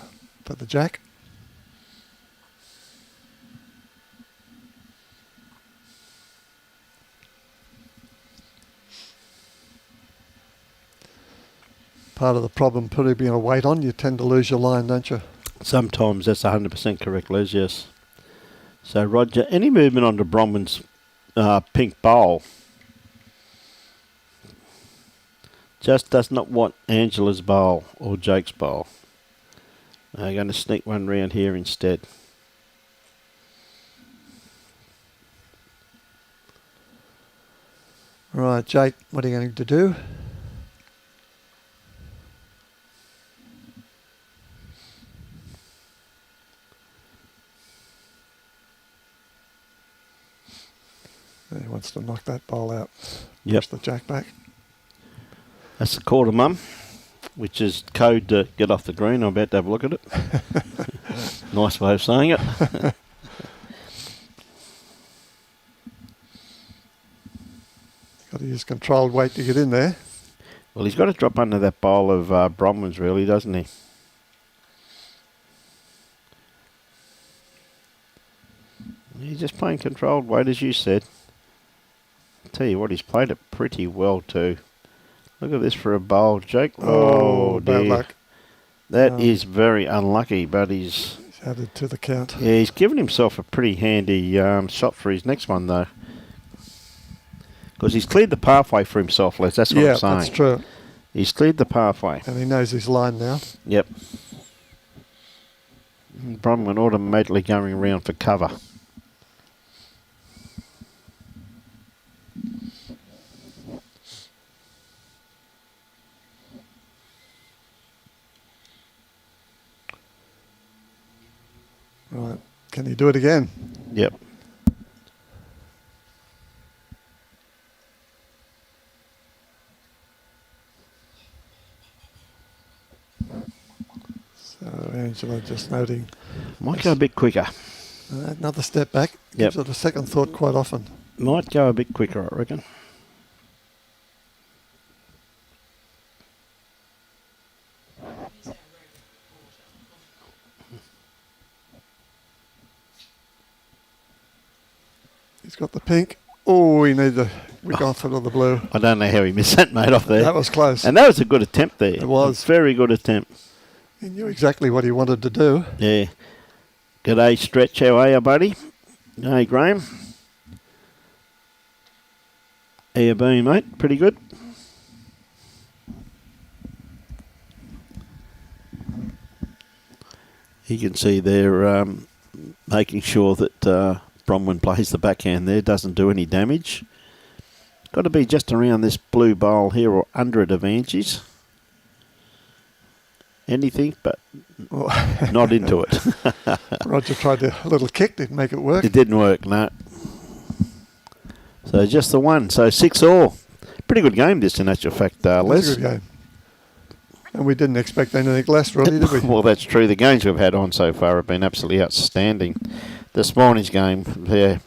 jack. Part of the problem, putting a weight on, you tend to lose your line, don't you? Sometimes that's 100% correct, Les, yes. So, Roger, any movement onto Bronwyn's pink bowl just does not want Angela's bowl or Jake's bowl. I'm going to sneak one round here instead. Right, Jake, what are you going to do? He wants to knock that bowl out. Yep. Push the jack back. That's the quarter, Mum, which is code to get off the green. I'm about to have a look at it. Nice way of saying it. Got to use controlled weight to get in there. Well, he's got to drop under that bowl of Bronwyn's, really, doesn't he? He's just playing controlled weight, as you said. Tell you what, he's played it pretty well too. Look at this for a bowl, Jake. Oh, bad dear. luck. That is very unlucky, but he's added to the count. Yeah, he's given himself a pretty handy shot for his next one, though. Because he's cleared the pathway for himself, Les. That's what I'm saying. Yeah, that's true. He's cleared the pathway. And he knows his line now. Yep. Bronwyn automatically going around for cover. Right. Can he do it again? Yep. So Angela just noting. Might go a bit quicker. Another step back. Yep. Gives it a second thought quite often. Might go a bit quicker, I reckon. He's got the pink. Oh, he needs a wick off it of the blue. I don't know how he missed that, mate, off there. That was close. And that was a good attempt there. It was. A very good attempt. He knew exactly what he wanted to do. Yeah. G'day, Stretch. How are you, buddy? Hey, Graham. How you been, mate? Pretty good? You can see they're making sure that Bronwyn plays the backhand there, doesn't do any damage. Got to be just around this blue bowl here or under it of Angie's. Anything, but not into it. Roger tried a little kick, didn't make it work. It didn't work, no. So just the one. So 6-all. Pretty good game this, in actual fact, Les. It was a good game. And we didn't expect anything less, really, did we? Well, that's true. The games we've had on so far have been absolutely outstanding. This morning's game, yeah,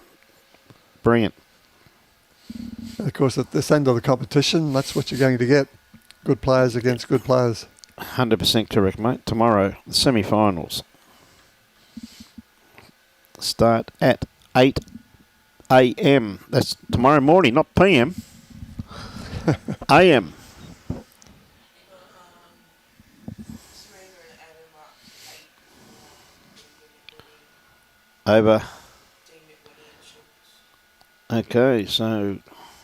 brilliant. And of course, at this end of the competition, that's what you're going to get. Good players against good players. 100% correct, mate. Tomorrow, the semi-finals start at 8 a.m. That's tomorrow morning, not p.m. a.m. Over. Okay, so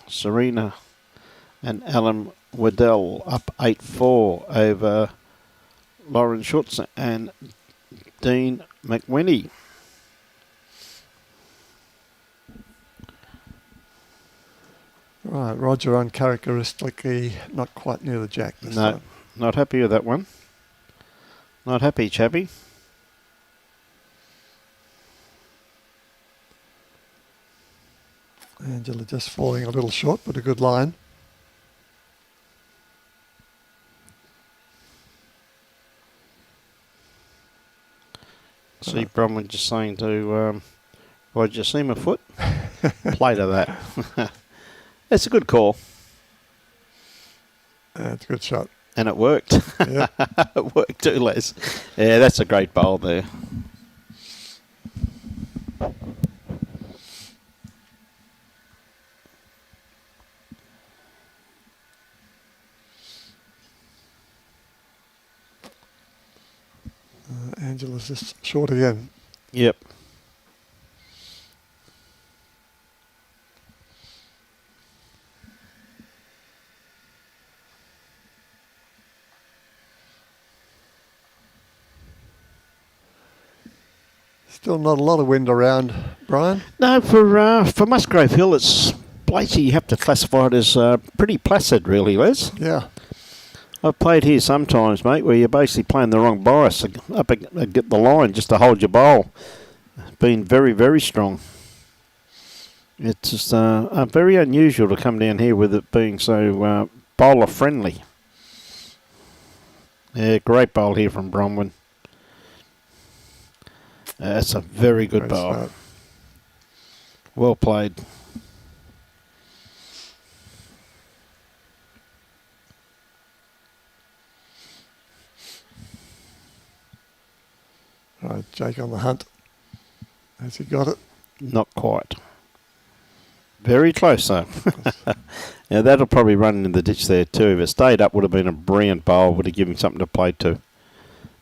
Serena and Alan Waddell up 8-4 over Lauren Schutz and Dean McWhinney. Right, Roger uncharacteristically not quite near the jack this No, time. not happy with that one. Not happy, chappy. Angela just falling a little short, but a good line. See Bronwyn just saying to Roger, see my foot? Play to that. That's a good call. It's a good shot. And it worked. Yeah. It worked too, Les. Yeah, that's a great bowl there. Angela's just short again. Yep. Still not a lot of wind around, Brian. No, for Musgrave Hill, it's basically you have to classify it as pretty placid, really, Les. Yeah. I've played here sometimes, mate, where you're basically playing the wrong bias up get the line just to hold your bowl. It's been very, very strong. It's just very unusual to come down here with it being so bowler friendly. Yeah, great bowl here from Bronwyn. That's a very good Great bowl. start. Well played. Right, Jake on the hunt. Has he got it? Not quite. Very close though. Now that'll probably run in the ditch there too. If it stayed up, would have been a brilliant bowl. Would have given him something to play to.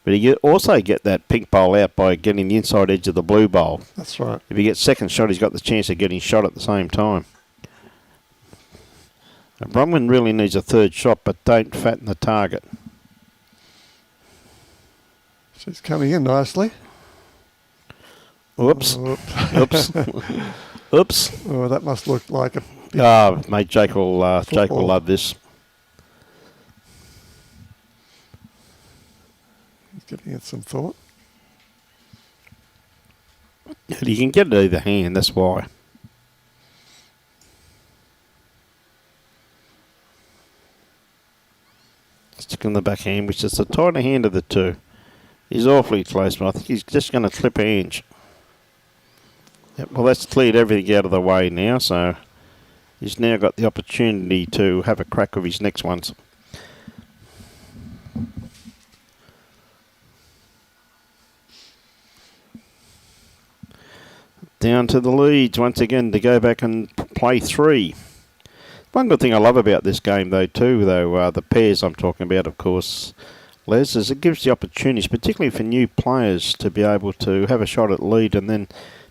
But he also get that pink bowl out by getting the inside edge of the blue bowl. That's right. If he gets second shot, he's got the chance of getting shot at the same time. Now, Bronwyn really needs a third shot, but don't fatten the target. She's coming in nicely. Oops. Oh, Oops. Oops. oh, that must look like a big Ah, mate, Jake will love this. He's giving it some thought. You can get it either hand, that's why. Stick in the backhand, which is the tighter hand of the two. He's awfully close, but I think he's just going to clip an inch. Yep, well, that's cleared everything out of the way now, so he's now got the opportunity to have a crack of his next ones. Down to the leads once again to go back and play three. One good thing I love about this game, though, the pairs I'm talking about, of course, Les, is it gives the opportunities, particularly for new players, to be able to have a shot at lead and then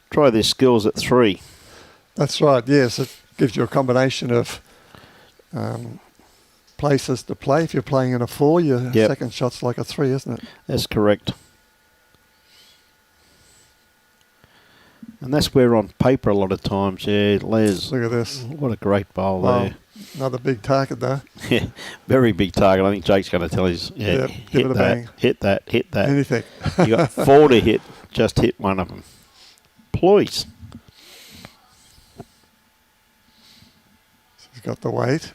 try their skills at three. That's right, yes. It gives you a combination of places to play. If you're playing in a four, your second shot's like a three, isn't it? That's correct. And that's where on paper a lot of times, Les. Look at this. What a great bowl there. Another big target though. Yeah, very big target. I think Jake's going to tell his, Give hit it a that, bang. hit that, hit that. Anything. You got 4 to hit, just hit one of them. Please. She's got the weight.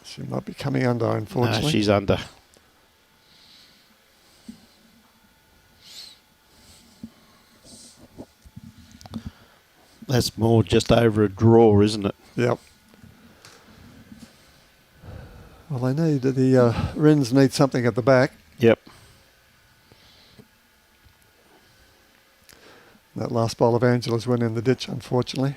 She might be coming under, unfortunately. No, she's under. That's more just over a draw, isn't it? Yep. Well, they need the Rynnes need something at the back. Yep. That last bowl of Angela's went in the ditch, unfortunately.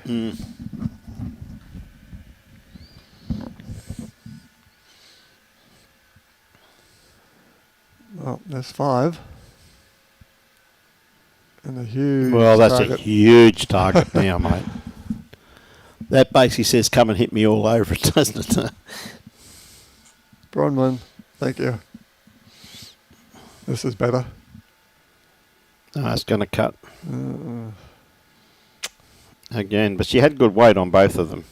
Well, there's 5. And a huge That's target. a huge target now, mate. That basically says, come and hit me all over it, doesn't it? Bronwyn, thank you. This is better. No, it's going to cut. Again, but she had good weight on both of them.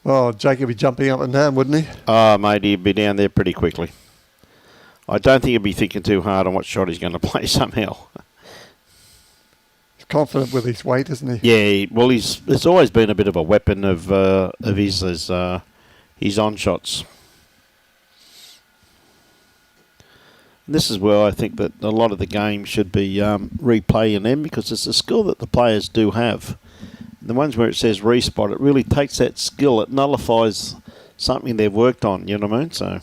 Oh, Jake would be jumping up and down, wouldn't he? Oh, mate, he'd be down there pretty quickly. I don't think he'd be thinking too hard on what shot he's going to play somehow. He's confident with his weight, isn't he? Yeah, well, it's always been a bit of a weapon of his on shots. And this is where I think that a lot of the game should be replaying them, because it's a skill that the players do have. The ones where it says respot, it really takes that skill. It nullifies something they've worked on, you know what I mean? So.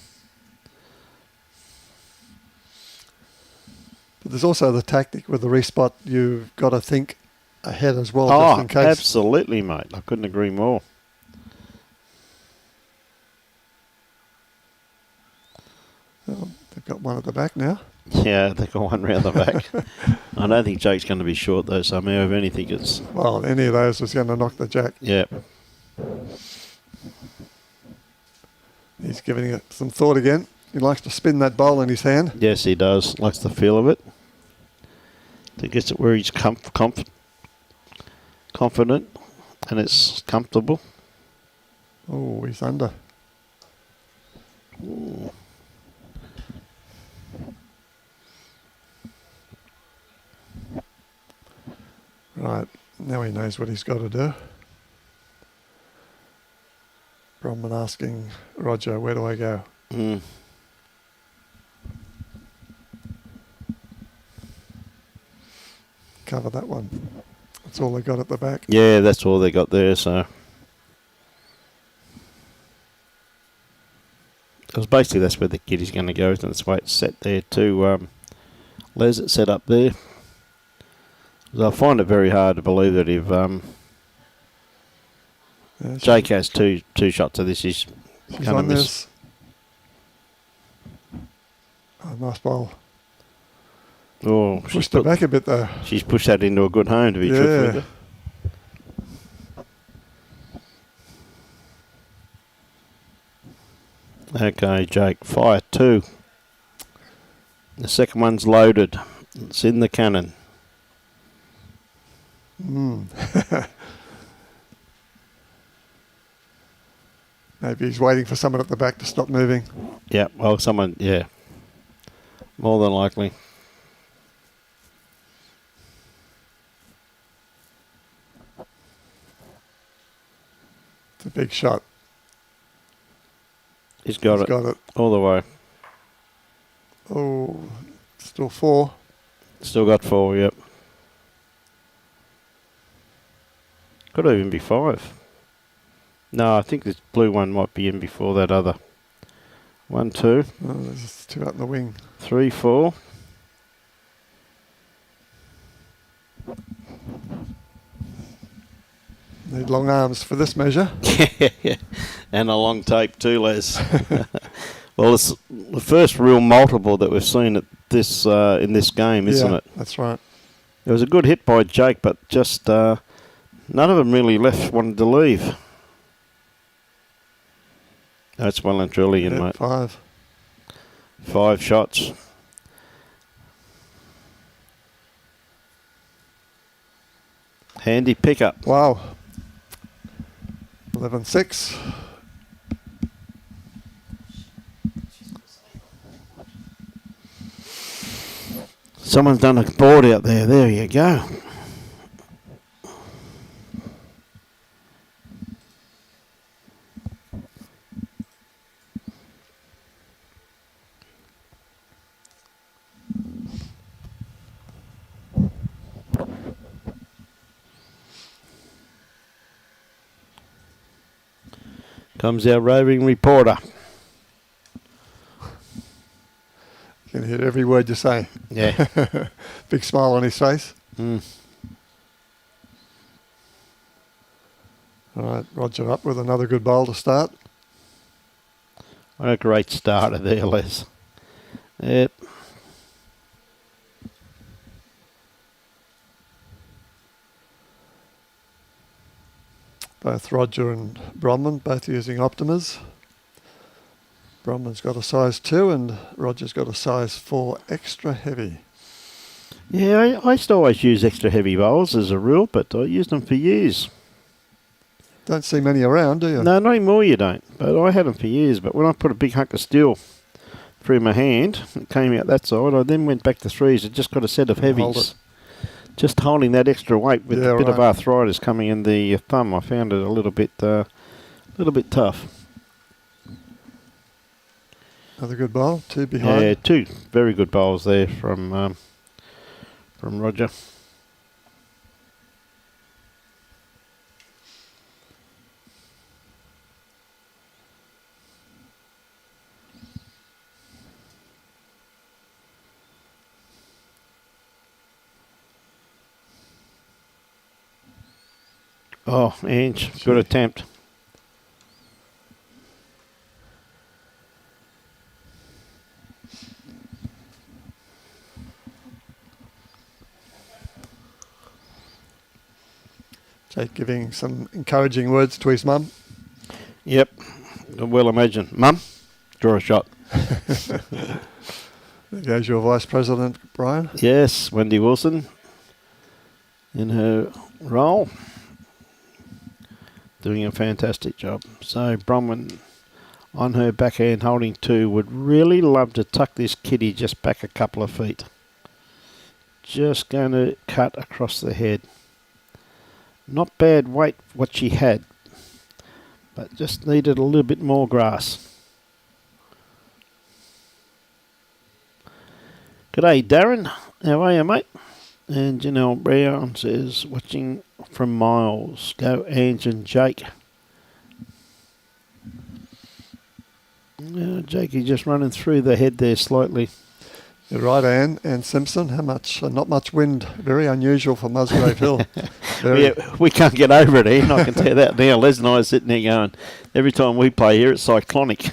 But there's also the tactic with the respot. You've got to think ahead as well, just in case. Absolutely, mate. I couldn't agree more. Oh, they've got one at the back now. Yeah, they've got one round the back. I don't think Jake's going to be short, though, somehow. If anything, it's... Well, any of those was going to knock the Jack. Yeah. He's giving it some thought again. He likes to spin that bowl in his hand. Yes, he does. Likes the feel of it. He gets it where he's confident and it's comfortable. Oh, he's under. Ooh. Right, now he knows what he's got to do. Bronwyn asking Roger, where do I go? Mm. Cover that one. That's all they got at the back. Yeah, that's all they got there, so. Because basically that's where the kiddie's going to go, and that's why it's set there too. Les, it's set up there. 'Cause I find it very hard to believe that if Jake has two shots of this, he's going to on miss. this. Oh, nice ball. Oh, Pushed it back a bit though. She's pushed that into a good home, to be truthful with you. Okay, Jake, fire 2. The second one's loaded. It's in the cannon. Maybe he's waiting for someone at the back to stop moving. Yeah, well, someone, yeah. More than likely. It's a big shot. He's got it all the way. Oh, still 4. Still got 4, yep. Could even be 5. No, I think this blue one might be in before that other. 1, 2. Oh, there's 2 out in the wing. 3, 4. Need long arms for this measure. And a long tape too, Les. Well, it's the first real multiple that we've seen at this in this game, isn't it? That's right. It was a good hit by Jake, but just none of them really wanted to leave. That's well and truly in, mate. 5. 5 shots. Handy pickup. Wow. 11-6. Someone's done a board out there. There you go. Comes our roving reporter. You can hear every word you say. Yeah. Big smile on his face. Mm. All right, Roger up with another good bowl to start. What a great starter there, Les. Yep. Both Roger and Bronwyn, both using Optimas. Bronwyn's got a size 2 and Roger's got a size 4 extra heavy. Yeah, I used to always use extra heavy bowls as a rule, but I used them for years. Don't see many around, do you? No, not anymore you don't. But I had them for years. But when I put a big hunk of steel through my hand, it came out that side. I then went back to 3s. I just got a set of heavies. Just holding that extra weight with a bit of arthritis coming in the thumb, I found it a little bit tough. Another good bowl, 2 behind. Yeah, 2 very good bowls there from Roger. Oh, Ange, good attempt. Jake giving some encouraging words to his mum. Yep, well imagine. Mum, draw a shot. There goes your Vice President, Brian. Yes, Wendy Wilson in her role. Doing a fantastic job. So Bronwyn on her backhand holding 2 would really love to tuck this kiddie just back a couple of feet. Just going to cut across the head. Not bad weight what she had, but just needed a little bit more grass. G'day Darren, how are you mate? And Janelle Brown says, watching from Miles. Go Ange and Jake. Jakey just running through the head there slightly. You're right, Anne. Anne Simpson. How much? Not much wind. Very unusual for Musgrave Hill. We can't get over it, Ian. I can tell you that now. Les and I are sitting there going, every time we play here, it's cyclonic.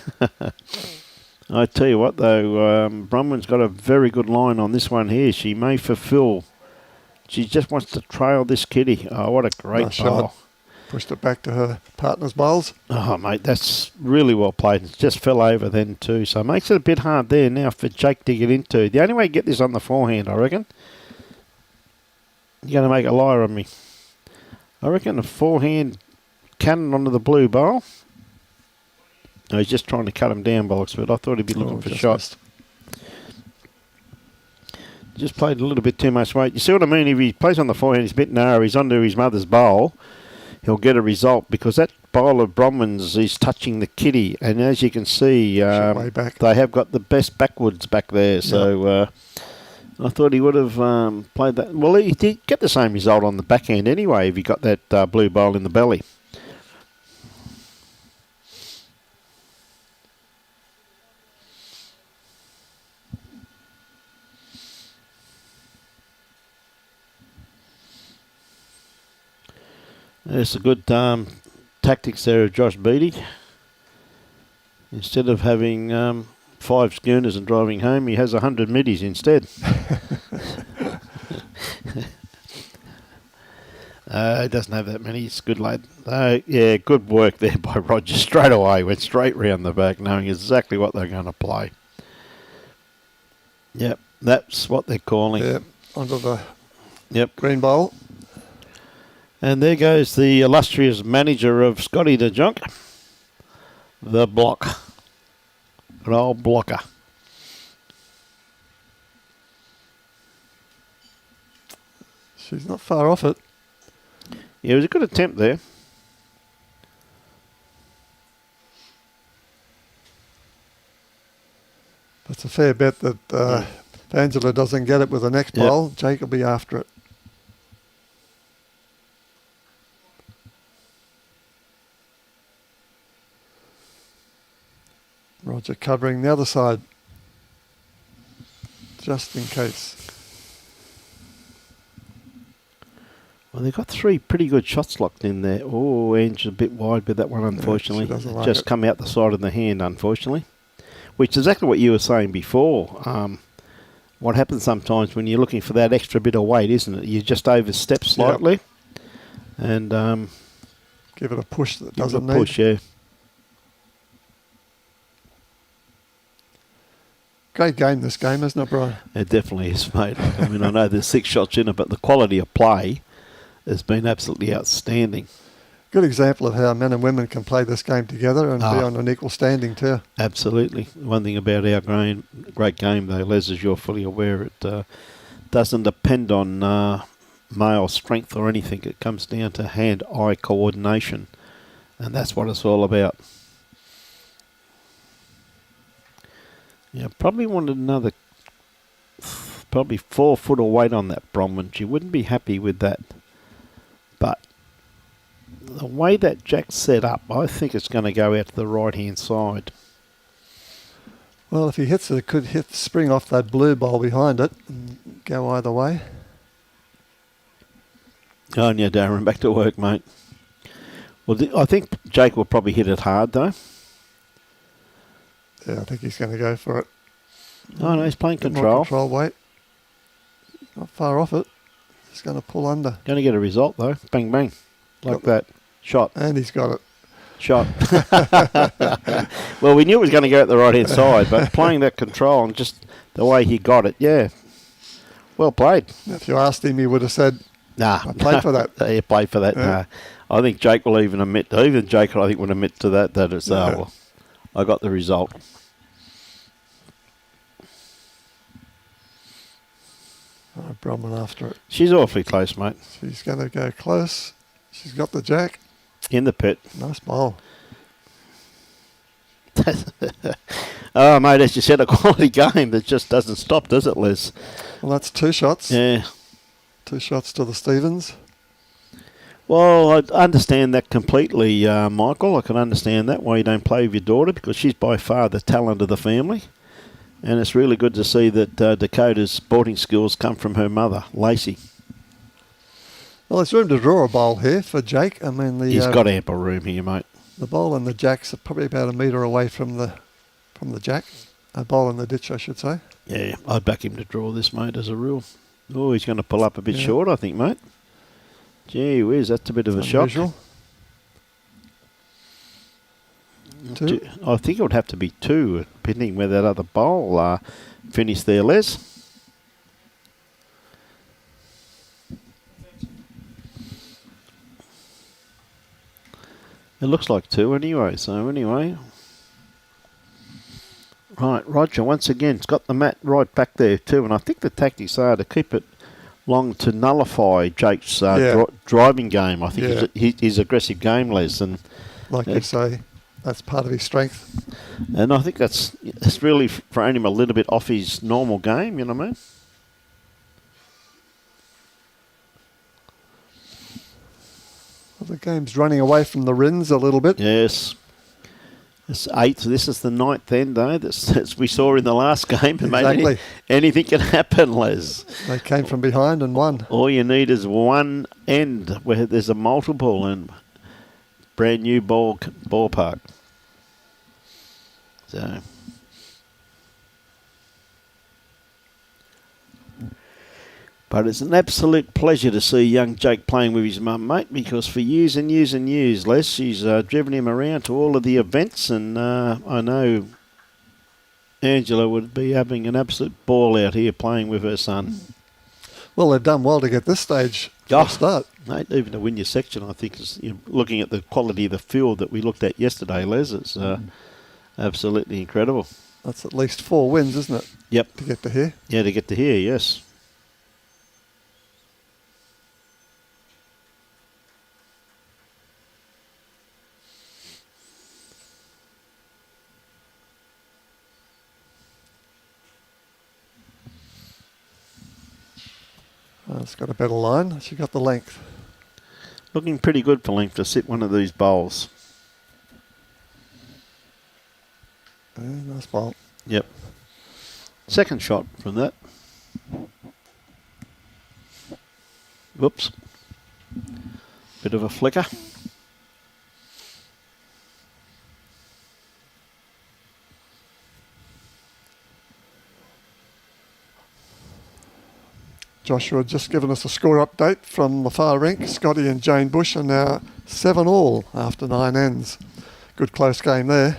I tell you what, though, Bronwyn's got a very good line on this one here. She may fulfill. She just wants to trail this kitty. Oh, what a great Nice bowl. shot. Pushed it back to her partner's bowls. Oh, mate, that's really well played. It just fell over then too. So it makes it a bit hard there now for Jake to get into. The only way to get this on the forehand, I reckon, you're going to make a liar of me. I reckon a forehand cannon onto the blue bowl. No, he's just trying to cut him down, bollocks, but I thought he'd be looking for shots. Just played a little bit too much weight. You see what I mean? If he plays on the forehand, he's a bit narrow. He's onto his mother's bowl. He'll get a result because that bowl of Bronwyn's is touching the kitty, and as you can see, Way back. they have got the best backwoods back there. So I thought he would have played that. Well, he did get the same result on the backhand anyway if he got that blue bowl in the belly. There's a good tactics there of Josh Beattie. Instead of having 5 schooners and driving home, he has 100 middies instead. He doesn't have that many. It's good lad. Yeah, good work there by Roger. Straight away, went straight round the back, knowing exactly what they're going to play. Yep, that's what they're calling. Yep, onto the green bowl. And there goes the illustrious manager of Scotty the Junk, the block. An old blocker. She's not far off it. Yeah, it was a good attempt there. It's a fair bet that if Angela doesn't get it with the next bowl, Jake will be after it. Roger covering the other side, just in case. Well, they've got 3 pretty good shots locked in there. Oh, Ange a bit wide with that one, unfortunately. She doesn't like just it. come out the side of the hand, unfortunately. Which is exactly what you were saying before. What happens sometimes when you're looking for that extra bit of weight, isn't it? You just overstep slightly. And give it a push that give it doesn't a push, yeah. Great game, this game, isn't it, Brian? It definitely is, mate. I mean, I know there's 6 shots in it, but the quality of play has been absolutely outstanding. Good example of how men and women can play this game together and be on an equal standing too. Absolutely. One thing about our great game, though, Les, as you're fully aware, it doesn't depend on male strength or anything. It comes down to hand-eye coordination, and that's what it's all about. Yeah, probably wanted another, probably 4 foot of weight on that Bronwyn. She wouldn't be happy with that. But the way that Jack's set up, I think it's going to go out to the right-hand side. Well, if he hits it, it could hit spring off that blue bowl behind it and go either way. Oh, yeah, Darren, back to work, mate. Well, I think Jake will probably hit it hard, though. Yeah, I think he's going to go for it. Oh, no, he's playing Bit more control. Control weight. Not far off it. He's going to pull under. Going to get a result, though. Bang, bang. Like that. Shot. And he's got it. Shot. Well, we knew it was going to go at the right-hand side, but playing that control and just the way he got it, yeah. Well played. If you asked him, he would have said, nah. I played for that. He played for that. Yeah. Nah. I think Jake will even admit, Jake, I think, would admit to that it's, well, I got the result. Bronwyn after it. She's awfully close, mate. She's going to go close. She's got the jack. In the pit. Nice bowl. Oh, mate, as you said, a quality game that just doesn't stop, does it, Les? Well, that's 2 shots. Yeah. 2 shots to the Stevens. Well, I understand that completely, Michael. I can understand that, why you don't play with your daughter, because she's by far the talent of the family. And it's really good to see that Dakota's sporting skills come from her mother, Lacey. Well, there's room to draw a bowl here for Jake. I mean, He's got ample room here, mate. The bowl and the jacks are probably about a metre away from the jack. A bowl in the ditch, I should say. Yeah, I'd back him to draw this, mate, as a rule. Oh, he's going to pull up a bit Yeah. short, I think, mate. Gee whiz, that's a bit of a shock. Unusual. 2. I think it would have to be 2, depending where that other bowl finished there, Les. It looks like 2 anyway, so anyway. Right, Roger, once again, it's got the mat right back there too, and I think the tactics are to keep it long to nullify Jake's driving game. I think his aggressive game, Les. And like you say, that's part of his strength. And I think it's really throwing him a little bit off his normal game, you know what I mean? Well, the game's running away from the Rynnes a little bit. Yes. It's 8th. This is the 9th end, though. That's we saw in the last game. Exactly. Anything can happen, Les. They came from behind and won. All you need is one end where there's a multiple and brand new ballpark. So, but it's an absolute pleasure to see young Jake playing with his mum, mate, because for years and years and years, Les, she's driven him around to all of the events, and I know Angela would be having an absolute ball out here playing with her son. Well, they've done well to get this stage to start. Mate, even to win your section, I think, is, looking at the quality of the field that we looked at yesterday, Les, it's absolutely incredible. That's at least 4 wins, isn't it? Yep. To get to here. Yeah, to get to here, yes. It's got a better line. She got the length. Looking pretty good for length to sit one of these bowls. Nice bowl. Yep. Second shot from that. Whoops. Bit of a flicker. Joshua just given us a score update from the far rink. Scotty and Jane Bush are now 7-all after 9 ends. Good close game there.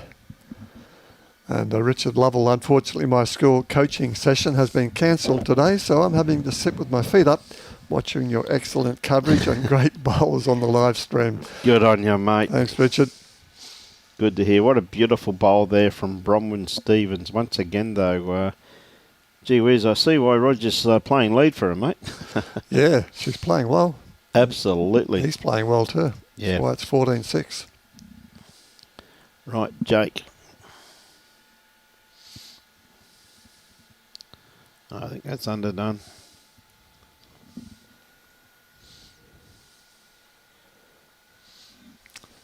And Richard Lovell, unfortunately my school coaching session has been cancelled today, so I'm having to sit with my feet up watching your excellent coverage and great bowls on the live stream. Good on you, mate. Thanks, Richard. Good to hear. What a beautiful bowl there from Bronwyn Stevens. Once again, though, gee whiz, I see why Roger's playing lead for him, mate. Yeah, she's playing well. Absolutely. He's playing well too. Yeah. That's why it's 14-6. Right, Jake. I think that's underdone.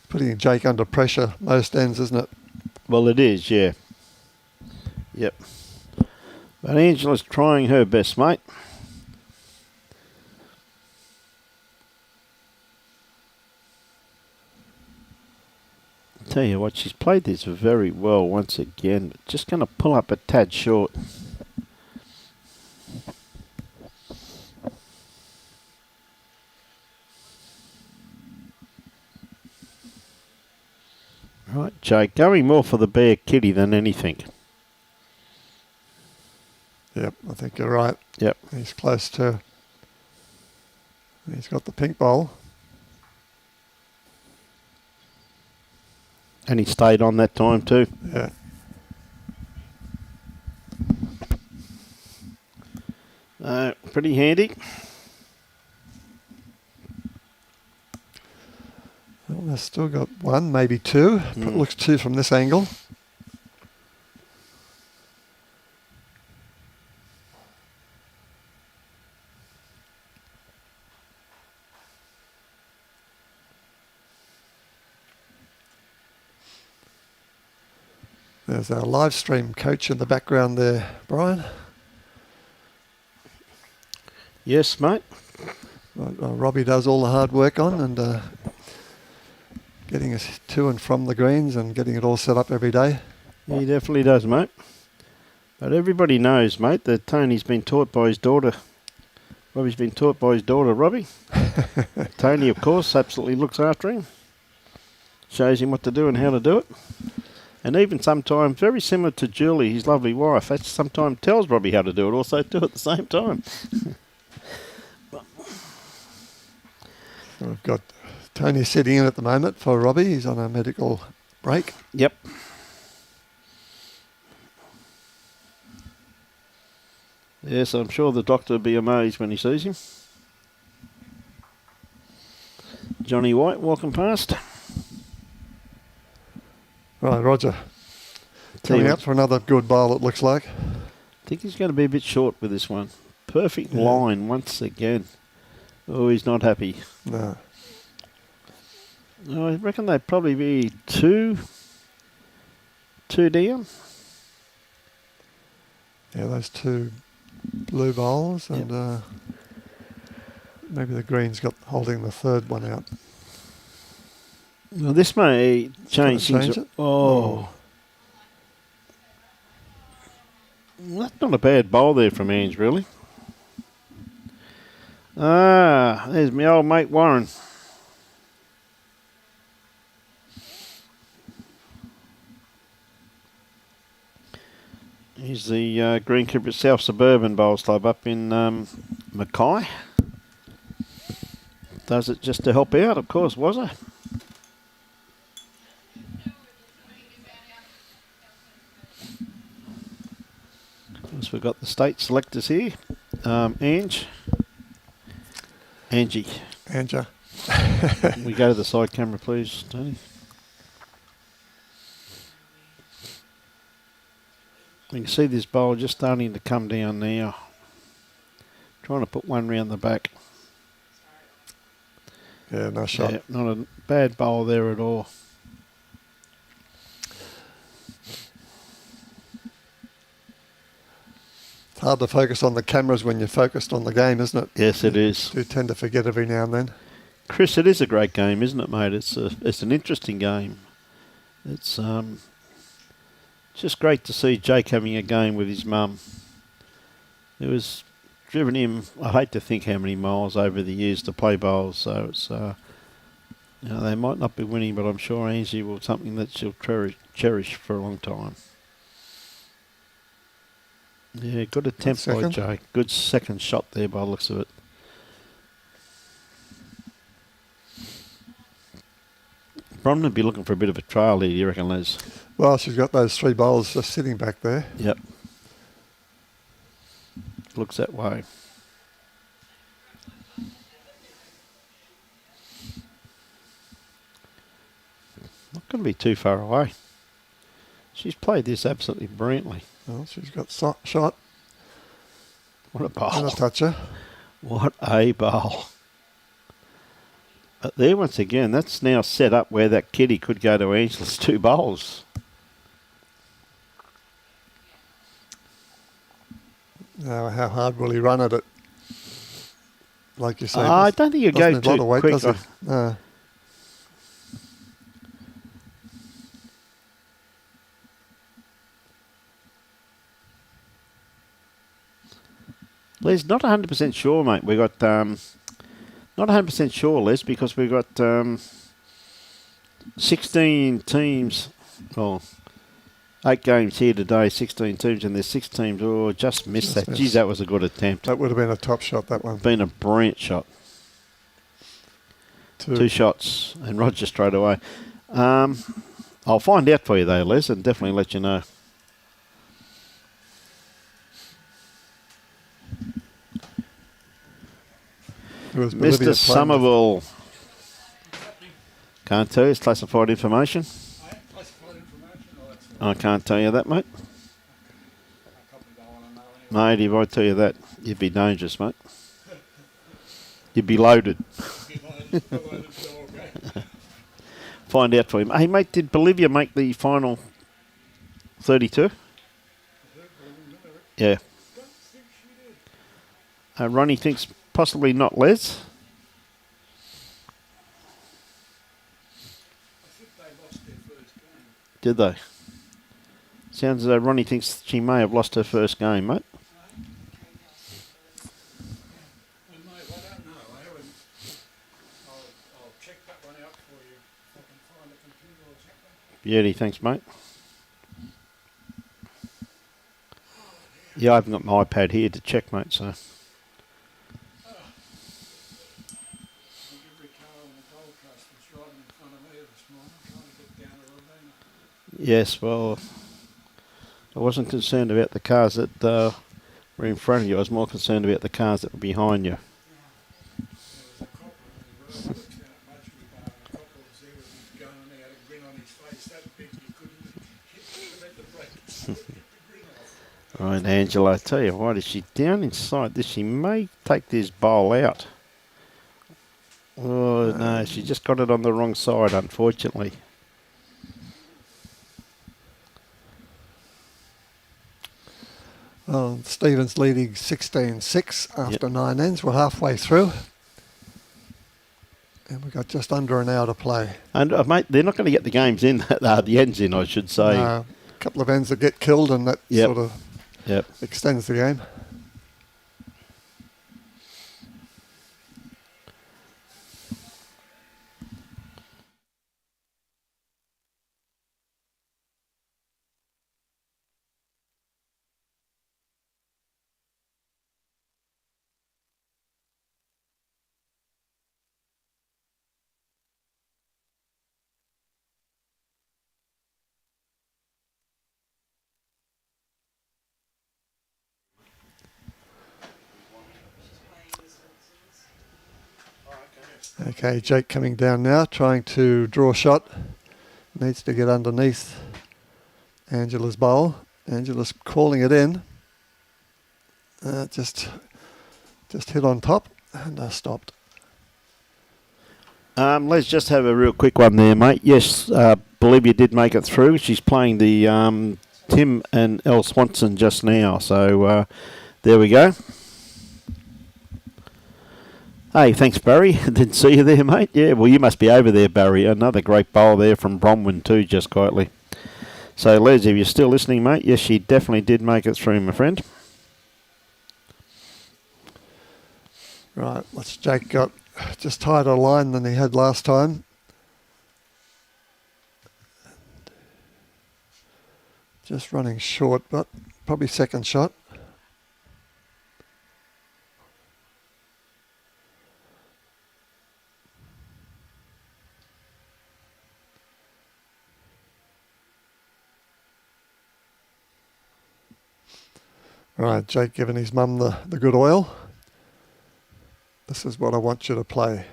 Putting Jake under pressure most ends, isn't it? Well, it is, yeah. Yep. But Angela's trying her best, mate. Tell you what, she's played this very well once again, but just going to pull up a tad short. Right, Jake, going more for the bare kitty than anything. Yep, I think you're right. Yep. He's close to... He's got the pink bowl. And he stayed on that time too. Yeah. Pretty handy. Well, they've still got one, maybe two. It looks two from this angle. There's our live stream coach in the background there, Brian. Yes, mate. Robbie does all the hard work on and getting us to and from the greens and getting it all set up every day. He definitely does, mate. But everybody knows, mate, that Tony's been taught by his daughter. Robbie's been taught by his daughter, Robbie. Tony, of course, absolutely looks after him. Shows him what to do and how to do it. And even sometimes, very similar to Julie, his lovely wife, that sometimes tells Robbie how to do it also too at the same time. We've got Tony sitting in at the moment for Robbie. He's on a medical break. Yep. Yes, I'm sure the doctor will be amazed when he sees him. Johnny White walking past. Right, Roger. Coming up for another good bowl, it looks like. I think he's going to be a bit short with this one. Perfect line once again. Oh, he's not happy. No. I reckon they'd probably be two down. Yeah, those two blue bowls and maybe the green's got holding the third one out. Well, this may change things. Change it? Oh. Well, that's not a bad bowl there from Ange, really. Ah, there's my old mate Warren. He's the Greenkeeper South Suburban Bowls Club up in Mackay. Does it just to help out, of course, was it? Of course, we've got the state selectors here. Angie. Anja. We go to the side camera, please, Tony. You can see this bowl just starting to come down now. Trying to put one round the back. Yeah, no shot. Yeah, not a bad bowl there at all. It's hard to focus on the cameras when you're focused on the game, isn't it? Yes, it is. You do tend to forget every now and then. Chris, it is a great game, isn't it, mate? It's an interesting game. It's just great to see Jake having a game with his mum. It was driven him, I hate to think how many miles over the years to play bowls, so it's they might not be winning, but I'm sure Angie will something that she'll cherish for a long time. Yeah, good attempt by Jake. Good second shot there by the looks of it. Bronwyn would be looking for a bit of a trail here, you reckon, Les? Well, she's got those three bowls just sitting back there. Yep. Looks that way. Not going to be too far away. She's played this absolutely brilliantly. Well, she's got shot. What a bowl. And a toucher. What a bowl. But there, once again, that's now set up where that kitty could go to Angela's two bowls. Now, how hard will he run at it? Like you say, I don't think he'll go doesn't need a lot too of weight, quick. does he? No. Les, not 100% sure, mate. We got not 100% sure, Les, because we've got 16 teams. Well, 8 games here today, 16 teams, and there's 6 teams. Oh, just missed that. Geez, that was a good attempt. That would have been a top shot, that one. Been a brilliant shot. Two shots, and Roger straight away. I'll find out for you, though, Les, and definitely let you know. Mr. Somerville. Can't tell you. It's classified information. Classified information? Oh, that's I can't tell you that, mate. I probably don't want to know anyway. Mate, if I tell you that, you'd be dangerous, mate. You'd be loaded. Find out for him. Hey, mate, did Bolivia make the final 32? Yeah. Ronnie thinks possibly not Les. Did they? Sounds as though Ronnie thinks she may have lost her first game, mate. Beauty, thanks, mate. Yeah, I haven't got my iPad here to check, mate, so. Yes, well, I wasn't concerned about the cars that were in front of you. I was more concerned about the cars that were behind you. Right, Angela, I tell you what, is she down inside this? She may take this bowl out. Oh, no, she just got it on the wrong side, unfortunately. Well, Stevens leading 16-6 after 9 ends. We're halfway through. And we've got just under an hour to play. And, mate, they're not going to get the games in, the ends in, I should say. A couple of ends that get killed and that sort of Yep. extends the game. Okay, Jake coming down now, trying to draw a shot. Needs to get underneath Angela's bowl. Angela's calling it in. Just hit on top and stopped. Let's just have a real quick one there, mate. Yes, Bolivia did make it through. She's playing the Tim and Elle Swanson just now. So there we go. Hey, thanks, Barry. Didn't see you there, mate. Yeah, well, you must be over there, Barry. Another great bowl there from Bronwyn too, just quietly. So, Les, if you're still listening, mate, yes, she definitely did make it through, my friend. Right, what's Jake got? Just tighter line than he had last time. Just running short, but probably second shot. Right, Jake giving his mum the good oil. This is what I want you to play.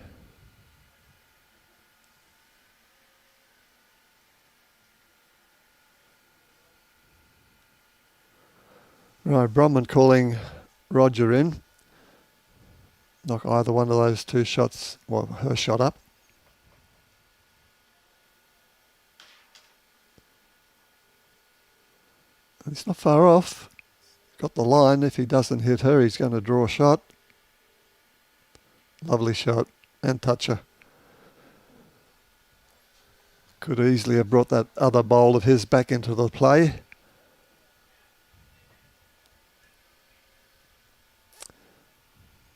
Right, Bronwyn calling Roger in. Knock either one of those two shots, well, her shot up. And it's not far off. Got the line. If he doesn't hit her, he's going to draw a shot. Lovely shot and toucher. Could easily have brought that other bowl of his back into the play.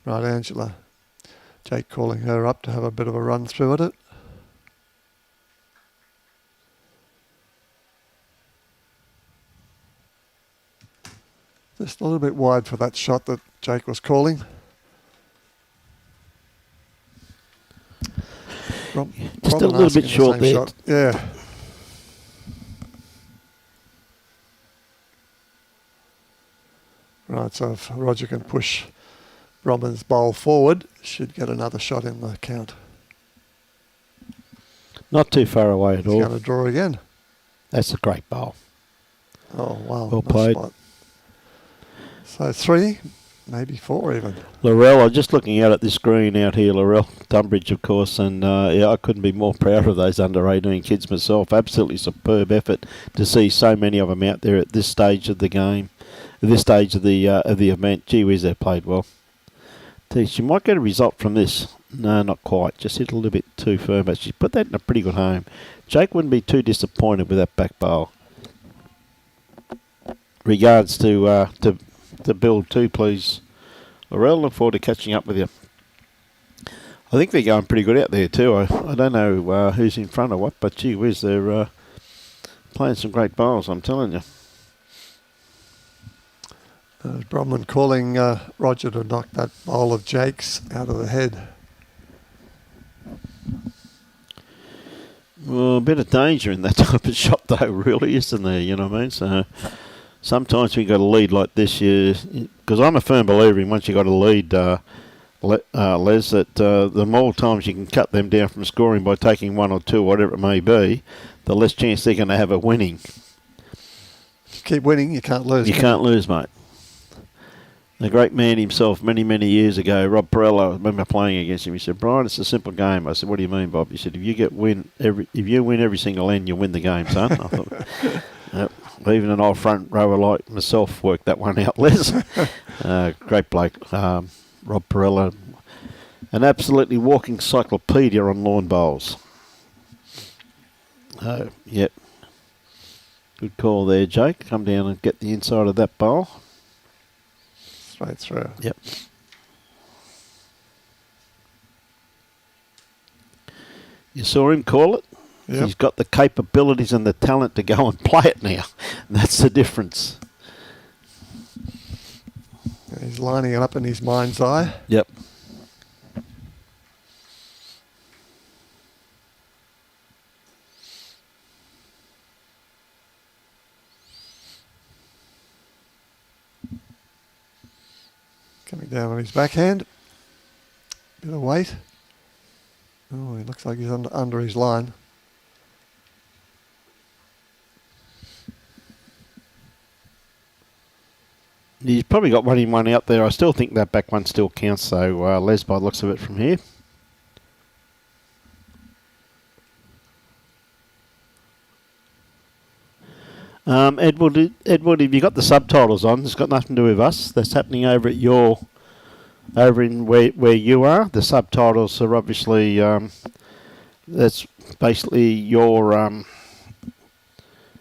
Right, Angela. Jake calling her up to have a bit of a run through at it. Just a little bit wide for that shot that Jake was calling. Just a little bit short there. Shot. Yeah. Right, so if Roger can push Bronwyn's bowl forward, should get another shot in the count. Not too far away at He's all. going to draw again. That's a great bowl. Oh, wow. Well nice played. spot. So 3, maybe 4 even. Laurel, I'm just looking out at this green out here, Laurel, Tunbridge, of course, and yeah, I couldn't be more proud of those under-18 kids myself. Absolutely superb effort to see so many of them out there at this stage of the game, at this stage of the event. Gee whiz, they played well. She might get a result from this. No, not quite. Just hit a little bit too firm, but she put that in a pretty good home. Jake wouldn't be too disappointed with that back bowl. Regards to build 2, please. Laurel, look forward to catching up with you. I think they're going pretty good out there too. I don't know who's in front or what, but gee whiz, they're playing some great bowls, I'm telling you. Bronwyn calling Roger to knock that bowl of Jake's out of the head. Well, a bit of danger in that type of shot though, really, isn't there? You know what I mean? So sometimes we got a lead like this, because I'm a firm believer in once you got a lead, Les, that the more times you can cut them down from scoring by taking 1 or 2, whatever it may be, the less chance they're going to have of winning. Keep winning, you can't lose. You can't lose, mate. The great man himself, many, many years ago, Rob Perella, I remember playing against him. He said, "Brian, it's a simple game." I said, "What do you mean, Bob?" He said, if you win every single end, you win the game, son." I thought, yep. Even an old front rower like myself worked that one out, Les. Great bloke, Rob Perella. An absolutely walking encyclopedia on lawn bowls. Yep. Good call there, Jake. Come down and get the inside of that bowl. Straight through. Yep. You saw him call it? Yep. He's got the capabilities and the talent to go and play it now. That's the difference. He's lining it up in his mind's eye. Yep. Coming down on his backhand. Bit of weight. Oh, he looks like he's under his line. He's probably got 1 in 1 out there. I still think that back one still counts, so Les, by the looks of it from here. Edward, have you got the subtitles on? It's got nothing to do with us. That's happening over in where you are. The subtitles are obviously that's basically your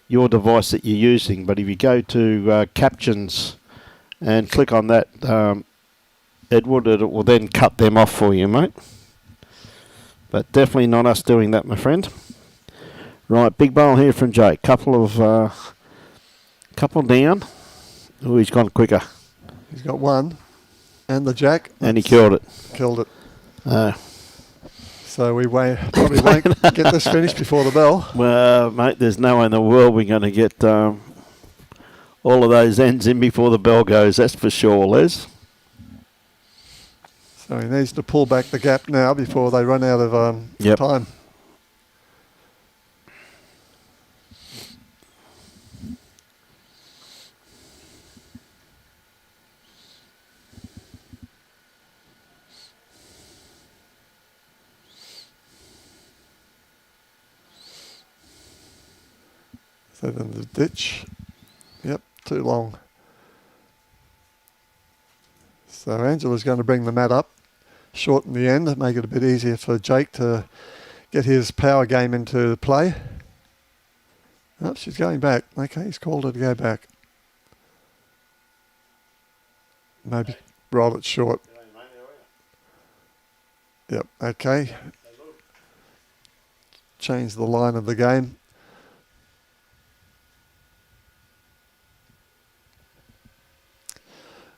device that you're using. But if you go to captions and click on that, Edward, it will then cut them off for you, mate. But definitely not us doing that, my friend. Right, big bowl here from Jake. Couple down. Oh, he's gone quicker. He's got 1. And the jack. And he killed it. Killed it. So we probably won't get this finished before the bell. Well, mate, there's no way in the world we're going to get all of those ends in before the bell goes. That's for sure, Les. So he needs to pull back the gap now before they run out of time. So then the ditch. Yep, too long. So Angela's going to bring the mat up, shorten the end, make it a bit easier for Jake to get his power game into play. Oh, she's going back. Okay, he's called her to go back. Maybe roll it short. Yep, okay. Change the line of the game.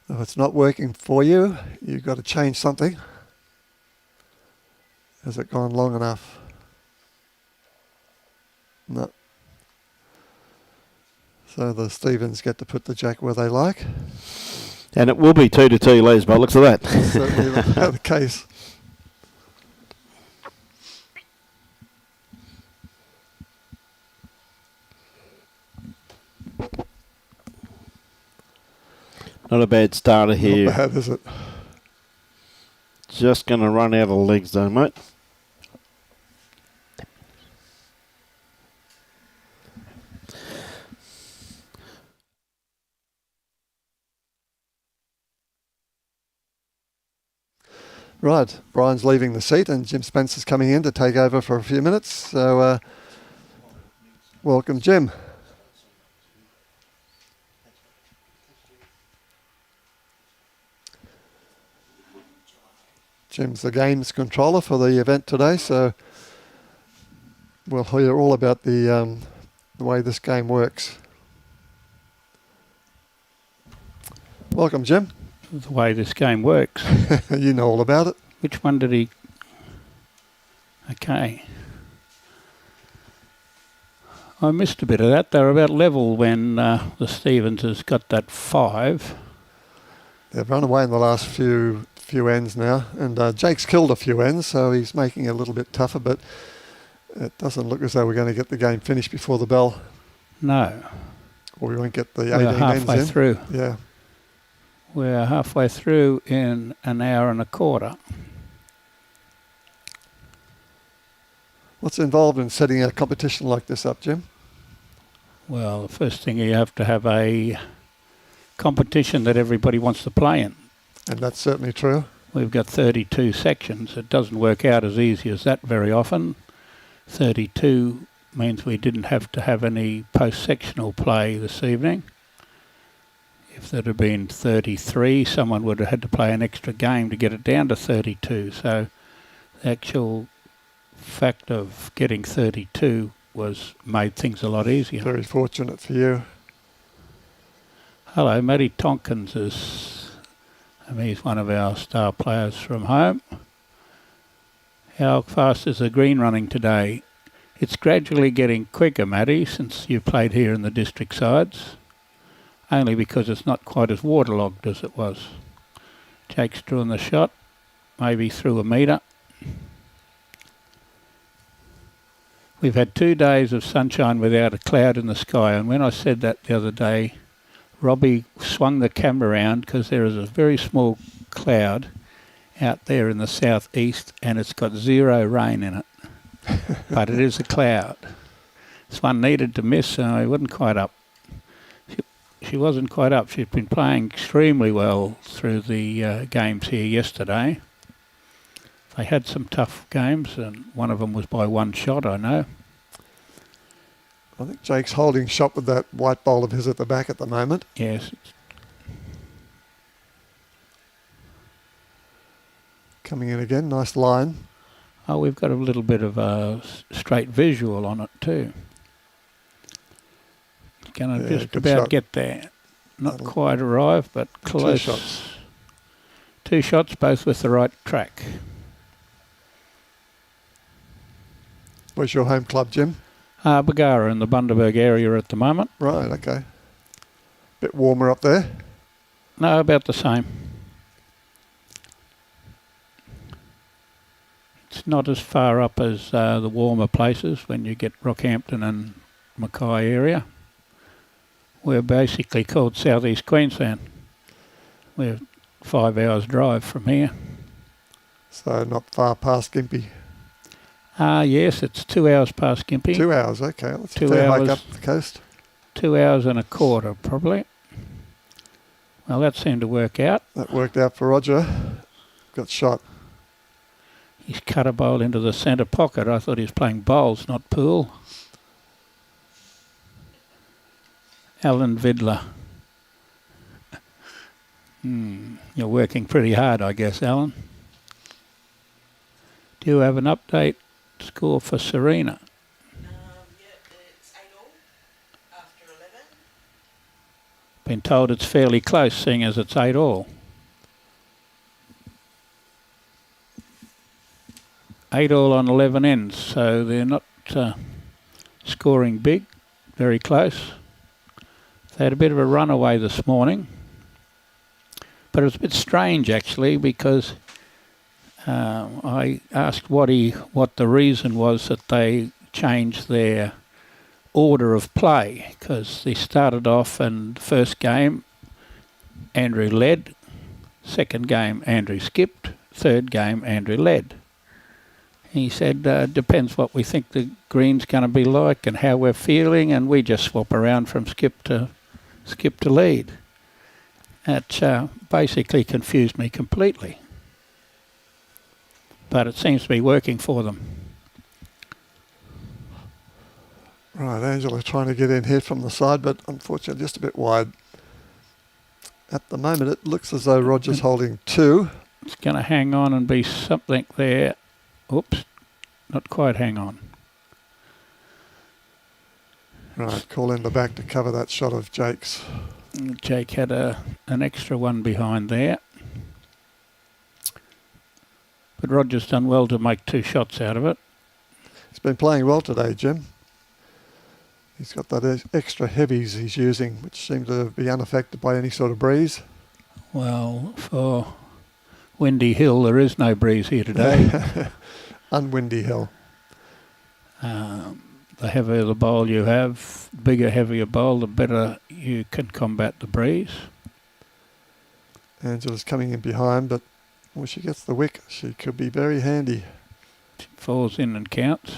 If it's not working for you, you've got to change something. Has it gone long enough? No. So the Stevens get to put the jack where they like. And it will be 2-2, Les, by the looks of that. Certainly the case. Not a bad starter here. Not bad, is it? Just going to run out of legs though, mate. Right, Brian's leaving the seat and Jim Spencer's coming in to take over for a few minutes. So, welcome, Jim. Jim's the games controller for the event today, so we'll hear all about the way this game works. Welcome, Jim. The way this game works. You know all about it. Which one did he... Okay. I missed a bit of that. They were about level when the Stevenses got that 5. They've run away in the last few ends now, and Jake's killed a few ends, so he's making it a little bit tougher, but it doesn't look as though we're going to get the game finished before the bell. No. Or we won't get the 18 We're ends halfway in. through. Yeah. We're halfway through in an hour and a quarter. What's involved in setting a competition like this up, Jim? Well, the first thing you have to have a competition that everybody wants to play in. And that's certainly true. We've got 32 sections. It doesn't work out as easy as that very often. 32 means we didn't have to have any post-sectional play this evening. If there had been 33, someone would have had to play an extra game to get it down to 32. So the actual fact of getting 32 made things a lot easier. Very fortunate for you. Hello, Matty Tompkins he's one of our star players from home. How fast is the green running today? It's gradually getting quicker, Matty, since you played here in the district sides. Only because it's not quite as waterlogged as it was. Jake's drawing the shot, maybe through a metre. We've had 2 days of sunshine without a cloud in the sky, and when I said that the other day, Robbie swung the camera around because there is a very small cloud out there in the southeast and it's got 0 rain in it. But it is a cloud. This one needed to miss, so I wasn't quite up. She wasn't quite up. She'd been playing extremely well through the games here yesterday. They had some tough games, and one of them was by 1 shot, I know. I think Jake's holding shot with that white bowl of his at the back at the moment. Yes. Coming in again, nice line. Oh, we've got a little bit of a straight visual on it too. Can I just about shot. get there? Not quite arrive, but close. 2 shots. 2 shots, both with the right track. Where's your home club, Jim? Bagara in the Bundaberg area at the moment. Right, okay. Bit warmer up there. No, about the same. It's not as far up as the warmer places when you get Rockhampton and Mackay area. We're basically called Southeast Queensland. We're 5 hours drive from here. So not far past Gympie. Yes, it's 2 hours past Gympie. 2 hours, okay. That's 2 a fair hike hours. up the coast. 2 hours and a quarter, probably. Well, that seemed to work out. That worked out for Roger. Got shot. He's cut a bowl into the centre pocket. I thought he was playing bowls, not pool. Alan Vidler. You're working pretty hard, I guess, Alan. Do you have an update score for Serena? Yeah, it's 8-all after 11. Been told it's fairly close, seeing as it's 8-all. 8-all on 11 ends, so they're not scoring big, very close. They had a bit of a runaway this morning, but it was a bit strange actually because I asked what the reason was that they changed their order of play, because they started off in the first game Andrew led. Second game, Andrew skipped. Third game, Andrew led. He said, depends what we think the green's going to be like and how we're feeling, and we just swap around from skip to lead. That basically confused me completely. But it seems to be working for them. Right, Angela trying to get in here from the side, but unfortunately just a bit wide. At the moment, it looks as though Roger's holding 2. It's going to hang on and be something there. Oops, not quite hang on. Right, call in the back to cover that shot of Jake's. Jake had an extra one behind there. But Roger's done well to make 2 shots out of it. He's been playing well today, Jim. He's got that extra heavies he's using, which seem to be unaffected by any sort of breeze. Well, for Windy Hill, there is no breeze here today. Unwindy hill. The heavier the bowl you have, bigger, heavier bowl, the better you can combat the breeze. Angela's coming in behind, but when she gets the wick, she could be very handy. She falls in and counts.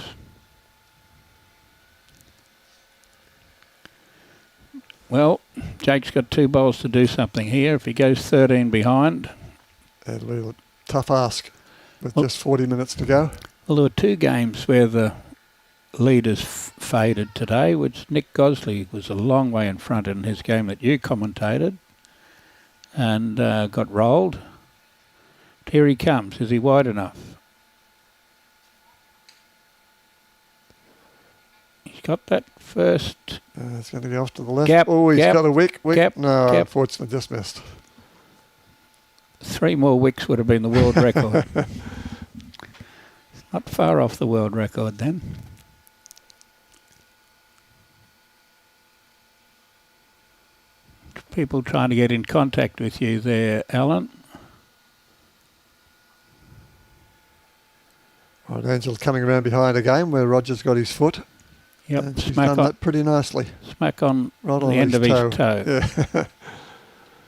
Well, Jake's got 2 bowls to do something here. If he goes 13 behind... It'll be a tough ask with just 40 minutes to go. Well, there were 2 games where the leaders faded today, which Nick Gosley was a long way in front in his game that you commentated and got rolled. Here he comes. Is he wide enough? He's got that first... it's going to go off to the left. Gap, oh, he's gap, got a wick. gap, no, gap. Unfortunately, just missed. 3 more wicks would have been the world record. Not far off the world record then. People trying to get in contact with you there, Alan. Right, Angela coming around behind again where Roger's got his foot. Yep, And she's smack done on, that pretty nicely. smack on Right the on end of his his toe. Yeah.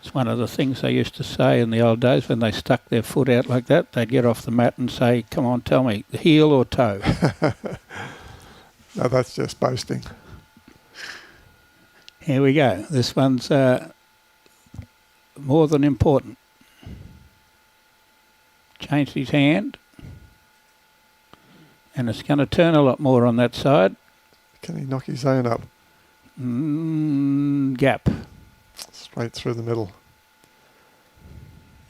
It's one of the things they used to say in the old days when they stuck their foot out like that. They'd get off the mat and say, come on, tell me, heel or toe? No, that's just boasting. Here we go. This one's more than important. Changed his hand. And it's going to turn a lot more on that side. Can he knock his own up? Gap. Straight through the middle.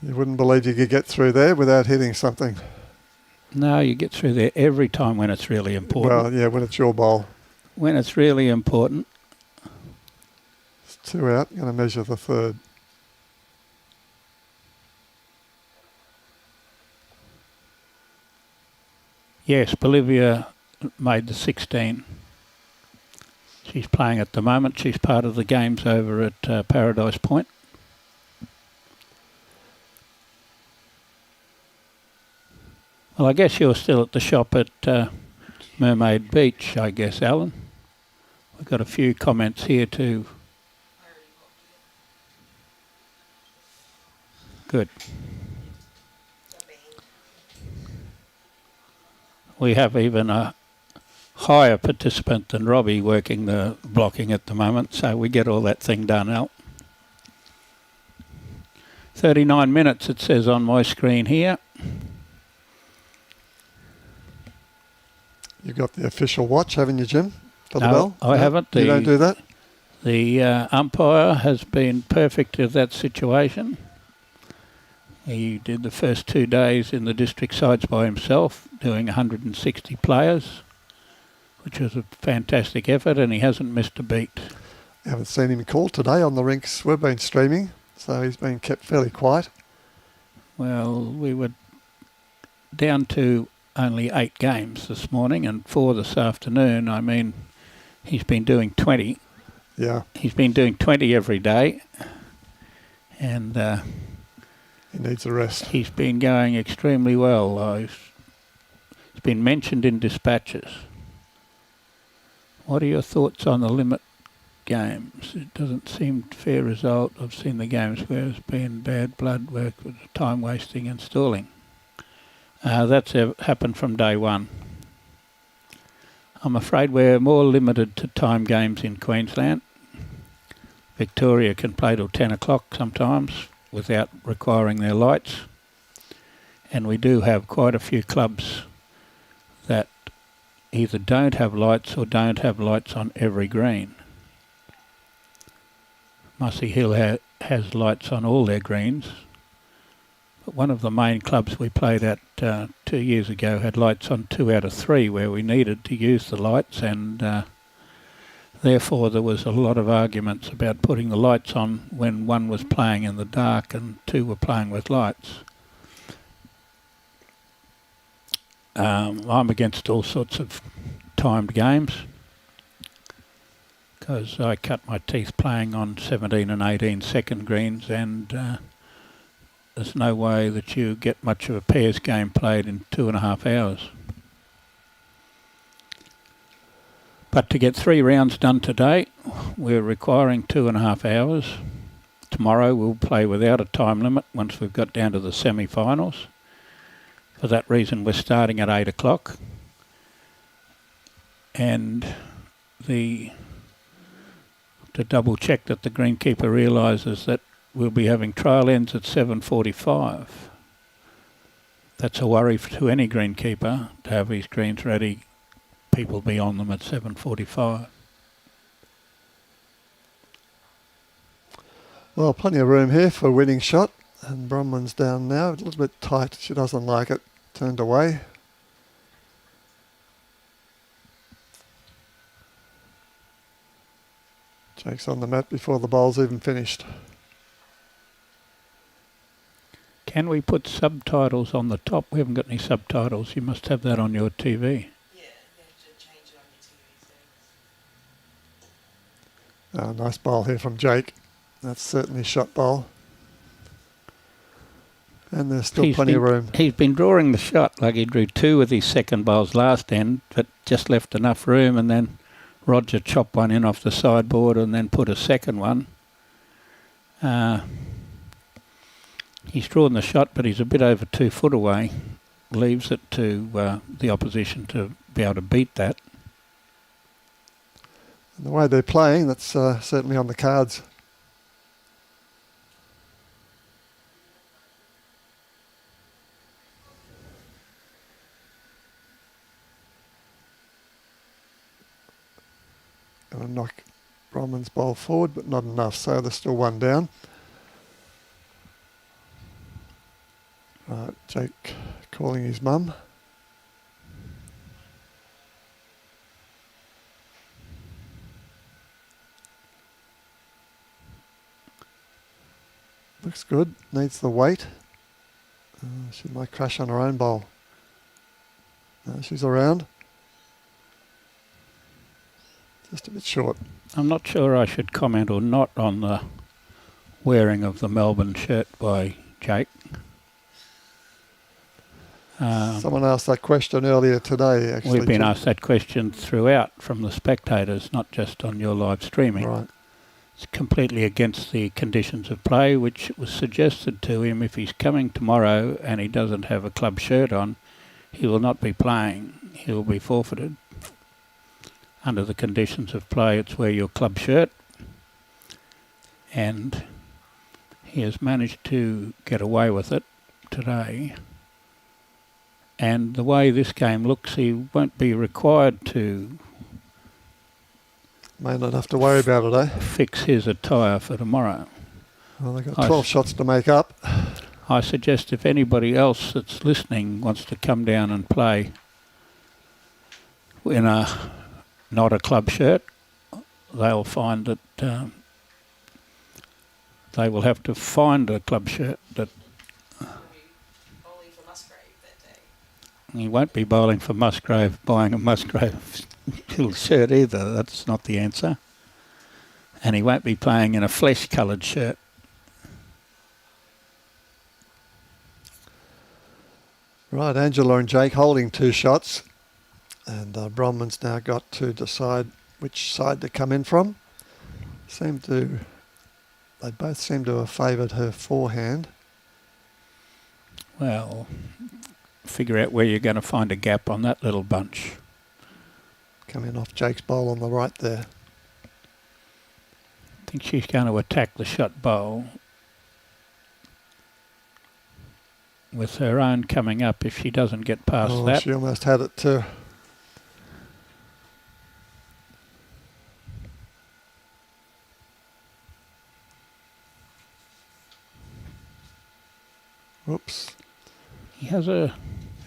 You wouldn't believe you could get through there without hitting something. No, you get through there every time when it's really important. Well, yeah, when it's your bowl. When it's really important. It's 2 out. Going to measure the 3rd. Yes, Bolivia made the 16. She's playing at the moment. She's part of the games over at Paradise Point. Well, I guess you're still at the shop at Mermaid Beach, I guess, Alan. We've got a few comments here too. Good. We have even a higher participant than Robbie working the blocking at the moment, so we get all that thing done, Al. 39 minutes it says on my screen here. You've got the official watch, haven't you, Jim? For the No, bell? I haven't. You don't do that? The umpire has been perfect in that situation. He did the first 2 days in the district sides by himself, doing 160 players, which was a fantastic effort, and he hasn't missed a beat. I haven't seen him call today on the rinks. We've been streaming, so he's been kept fairly quiet. Well, we were down to only 8 games this morning and 4 this afternoon. I mean, he's been doing 20. Yeah. He's been doing 20 every day, and he needs a rest. he's been going extremely well. It's been mentioned in dispatches. What are your thoughts on the limit games. It doesn't seem a fair result. I've seen the games where it's been bad blood work with time wasting and stalling. That's happened from day one. I'm afraid we're more limited to time games in Queensland. Victoria can play till 10 o'clock sometimes without requiring their lights. And we do have quite a few clubs that either don't have lights or don't have lights on every green. Mussey Hill has lights on all their greens. But one of the main clubs we played at 2 years ago had lights on 2 out of 3 where we needed to use the lights, and therefore there was a lot of arguments about putting the lights on when one was playing in the dark and 2 were playing with lights. I'm against all sorts of timed games because I cut my teeth playing on 17 and 18 second greens, and there's no way that you get much of a pairs game played in 2.5 hours. But to get 3 rounds done today, we're requiring 2.5 hours. Tomorrow we'll play without a time limit once we've got down to the semi-finals. For that reason, we're starting at 8 o'clock. And to double check that the greenkeeper realises that we'll be having trial ends at 7:45. That's a worry to any greenkeeper to have his greens ready. People be on them at 7:45. Well, plenty of room here for a winning shot. And Bronwyn's down now, a little bit tight. She doesn't like it. Turned away. Jake's on the mat before the bowl's even finished. Can we put subtitles on the top? We haven't got any subtitles. You must have that on your TV. Yeah, you have to change it on your TV. So. Nice bowl here from Jake. That's certainly shot bowl. And there's still plenty of room. He's been drawing the shot, like he drew 2 with his second bowls last end, but just left enough room, and then Roger chopped one in off the sideboard and then put a second one. He's drawn the shot, but he's a bit over 2 foot away. Leaves it to the opposition to be able to beat that. And the way they're playing, that's certainly on the cards. Going to knock Bronwyn's bowl forward, but not enough, so there's still 1 down. Right, Jake calling his mum. Looks good, needs the weight. She might crash on her own bowl. No, she's around. Just a bit short. I'm not sure I should comment or not on the wearing of the Melbourne shirt by Jake. Someone asked that question earlier today, actually. We've been asked that question throughout from the spectators, not just on your live streaming. Right. It's completely against the conditions of play, which was suggested to him if he's coming tomorrow and he doesn't have a club shirt on, he will not be playing. He will be forfeited. Under the conditions of play, it's wear your club shirt. And he has managed to get away with it today. And the way this game looks, he won't be required to May not have to worry about it, eh? fix his attire for tomorrow. Well, they've got 12 shots to make up. I suggest if anybody else that's listening wants to come down and play in not a club shirt, they'll find that they will have to find a club shirt that Bowling for Musgrave that day. he won't be bowling for Musgrave, buying a Musgrave shirt either. That's not the answer. And he won't be playing in a flesh-coloured shirt. Right, Angela and Jake holding 2 shots. And Bronwyn's now got to decide which side to come in from. They both seem to have favoured her forehand. Well, figure out where you're going to find a gap on that little bunch. Coming off Jake's bowl on the right there. I think she's going to attack the shot bowl with her own coming up if she doesn't get past that. She almost had it too. Whoops. He has a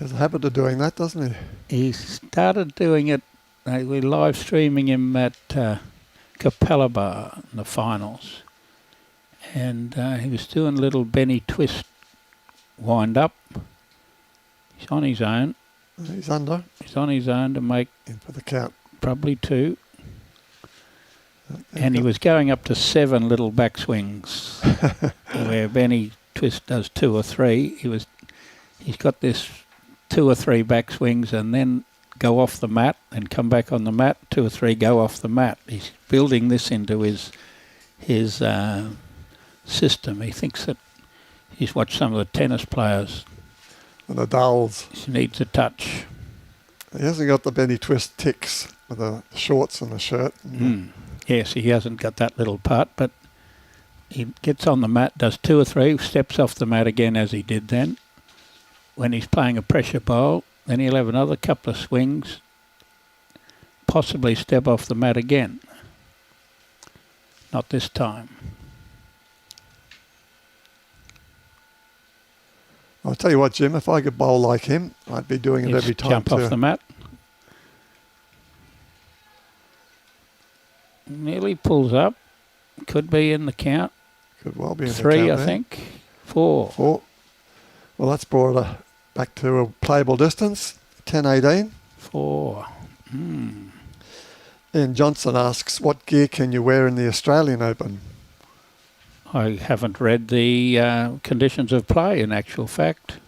habit of doing that, doesn't he? He started doing it. We're live streaming him at Capella Bar in the finals, and he was doing a little Benny twist wind up. He's on his own. He's under. He's on his own to make in for the count. Probably 2. And he was going up to 7 little backswings, where Benny twist does 2 or 3. He's got this 2 or 3 backswings and then go off the mat and come back on the mat. 2 or 3 go off the mat. He's building this into his system. He thinks that he's watched some of the tennis players. And the Nadal's. He needs a touch. He hasn't got the Benny twist ticks with the shorts and the shirt. Yes, he hasn't got that little part, but he gets on the mat, does 2 or 3, steps off the mat again as he did then. When he's playing a pressure bowl, then he'll have another couple of swings, possibly step off the mat again. Not this time. I'll tell you what, Jim, if I could bowl like him, I'd be doing it every time. Jump off the mat. Nearly pulls up. Could be in the count. Could well be in 3, the count. I think. 4. 4. Well, that's brought her back to a playable distance. 10-18. 4. Ian Johnson asks, what gear can you wear in the Australian Open? I haven't read the conditions of play, in actual fact.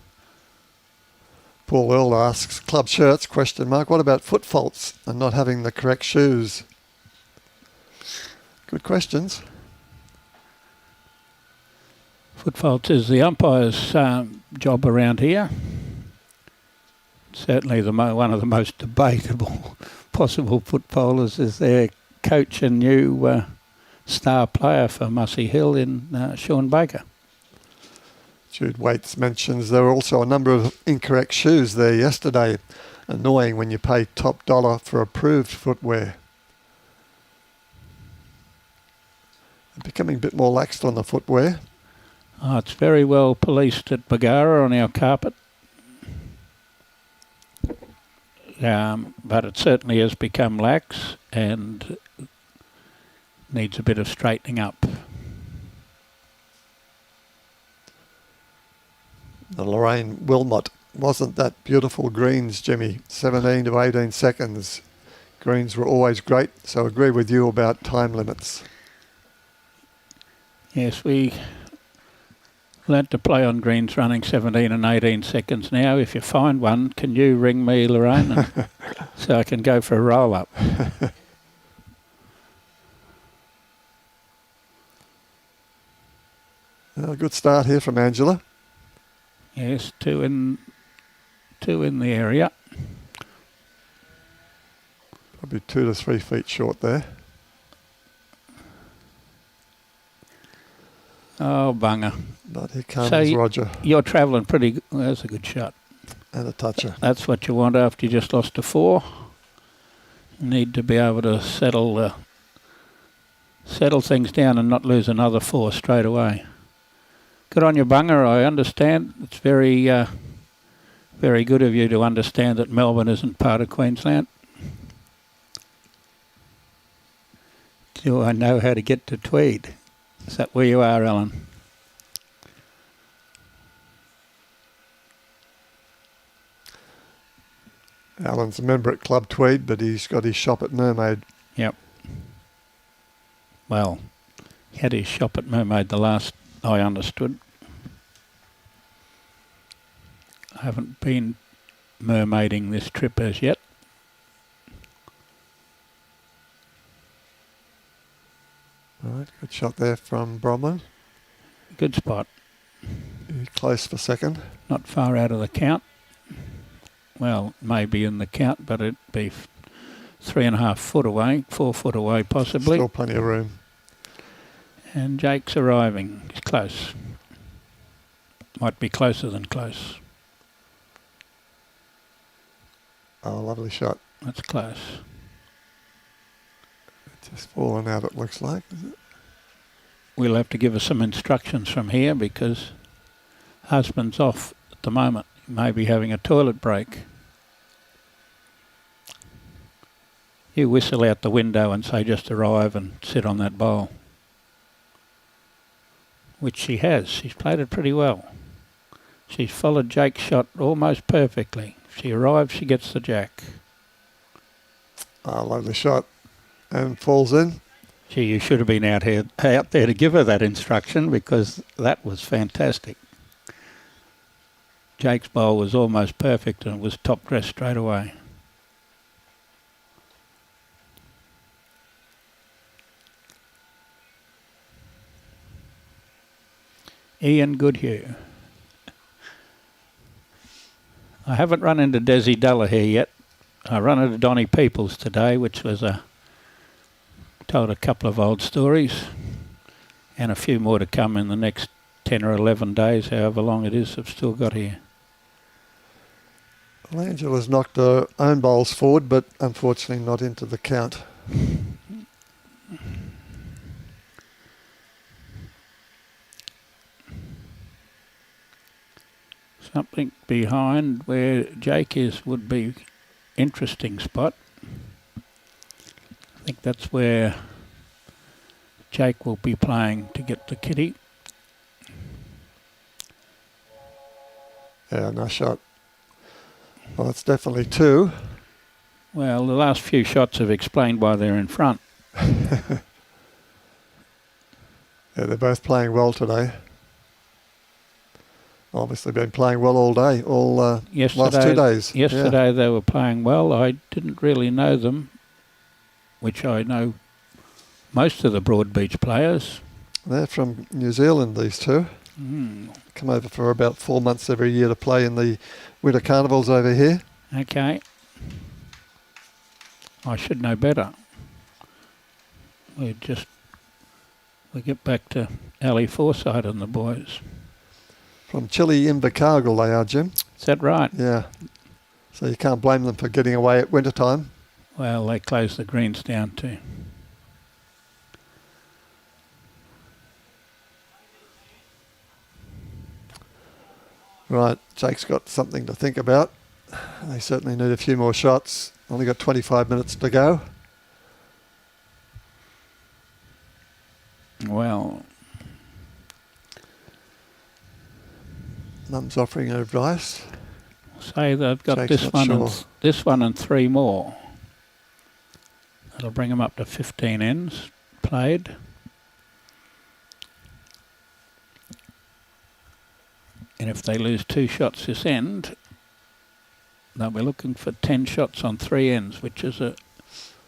Paul Earl asks, club shirts, ? What about foot faults and not having the correct shoes? Good questions. Foot faults is the umpire's job around here. Certainly one of the most debatable possible foot bowlers is their coach and new star player for Mussey Hill in Sean Baker. Jude Waits mentions there were also a number of incorrect shoes there yesterday. Annoying when you pay top dollar for approved footwear. Becoming a bit more lax on the footwear. Oh, it's very well policed at Bagara on our carpet. But it certainly has become lax and needs a bit of straightening up. The Lorraine Wilmot, wasn't that beautiful greens, Jimmy? 17 to 18 seconds. Greens were always great, so I agree with you about time limits. Yes, we learnt to play on greens running 17 and 18 seconds now. If you find one, can you ring me, Lorraine, so I can go for a roll-up? A good start here from Angela. Yes, two in the area. Probably 2 to 3 feet short there. Oh, bunger. But here comes Roger. You're travelling pretty good. Well, that's a good shot. And a toucher. That's what you want after you just lost to 4. You need to be able to settle things down and not lose another 4 straight away. Good on you, bunger. I understand. It's very, very good of you to understand that Melbourne isn't part of Queensland. Do I know how to get to Tweed? Is that where you are, Alan? Alan's a member at Club Tweed, but he's got his shop at Mermaid. Yep. Well, he had his shop at Mermaid the last I understood. I haven't been mermaiding this trip as yet. Right, good shot there from Bronwyn. Good spot. Close for second. Not far out of the count. Well, maybe in the count, but it'd be 3.5 foot away, 4 foot away possibly. Still plenty of room. And Jake's arriving. He's close. Might be closer than close. Oh, lovely shot. That's close. Just fallen out, it looks like. Is it? We'll have to give her some instructions from here because husband's off at the moment. He may be having a toilet break. You whistle out the window and say just arrive and sit on that bowl. Which she has. She's played it pretty well. She's followed Jake's shot almost perfectly. If she arrives, she gets the jack. Oh, lovely shot. And falls in. Gee, you should have been out there to give her that instruction because that was fantastic. Jake's bowl was almost perfect and was top dressed straight away. Ian Goodhue. I haven't run into Desi Duller here yet. I run into Donnie Peoples today, which was told a couple of old stories and a few more to come in the next 10 or 11 days, however long it is I've still got here. Well, Angela's knocked her own bowls forward, but unfortunately not into the count. Something behind where Jake is would be interesting spot. I think that's where Jake will be playing to get the kitty. Yeah, nice shot. Well, it's definitely two. Well, the last few shots have explained why they're in front. Yeah, they're both playing well today. Obviously been playing well all day, last 2 days. Yesterday they were playing well. I didn't really know them, which I know most of the Broadbeach players. They're from New Zealand, these two. Come over for about 4 months every year to play in the winter carnivals over here. Okay. I should know better. We get back to Ali Forsyth and the boys. From Chile, Invercargill they are, Jim. Is that right? Yeah. So you can't blame them for getting away at winter time. Well, they close the greens down too. Right, Jake's got something to think about. They certainly need a few more shots. Only got 25 minutes to go. Well, Mum's offering her advice. say they've got Jake's this one and 3 more. That'll bring them up to 15 ends played. And if they lose 2 shots this end, they'll be looking for 10 shots on 3 ends, which is a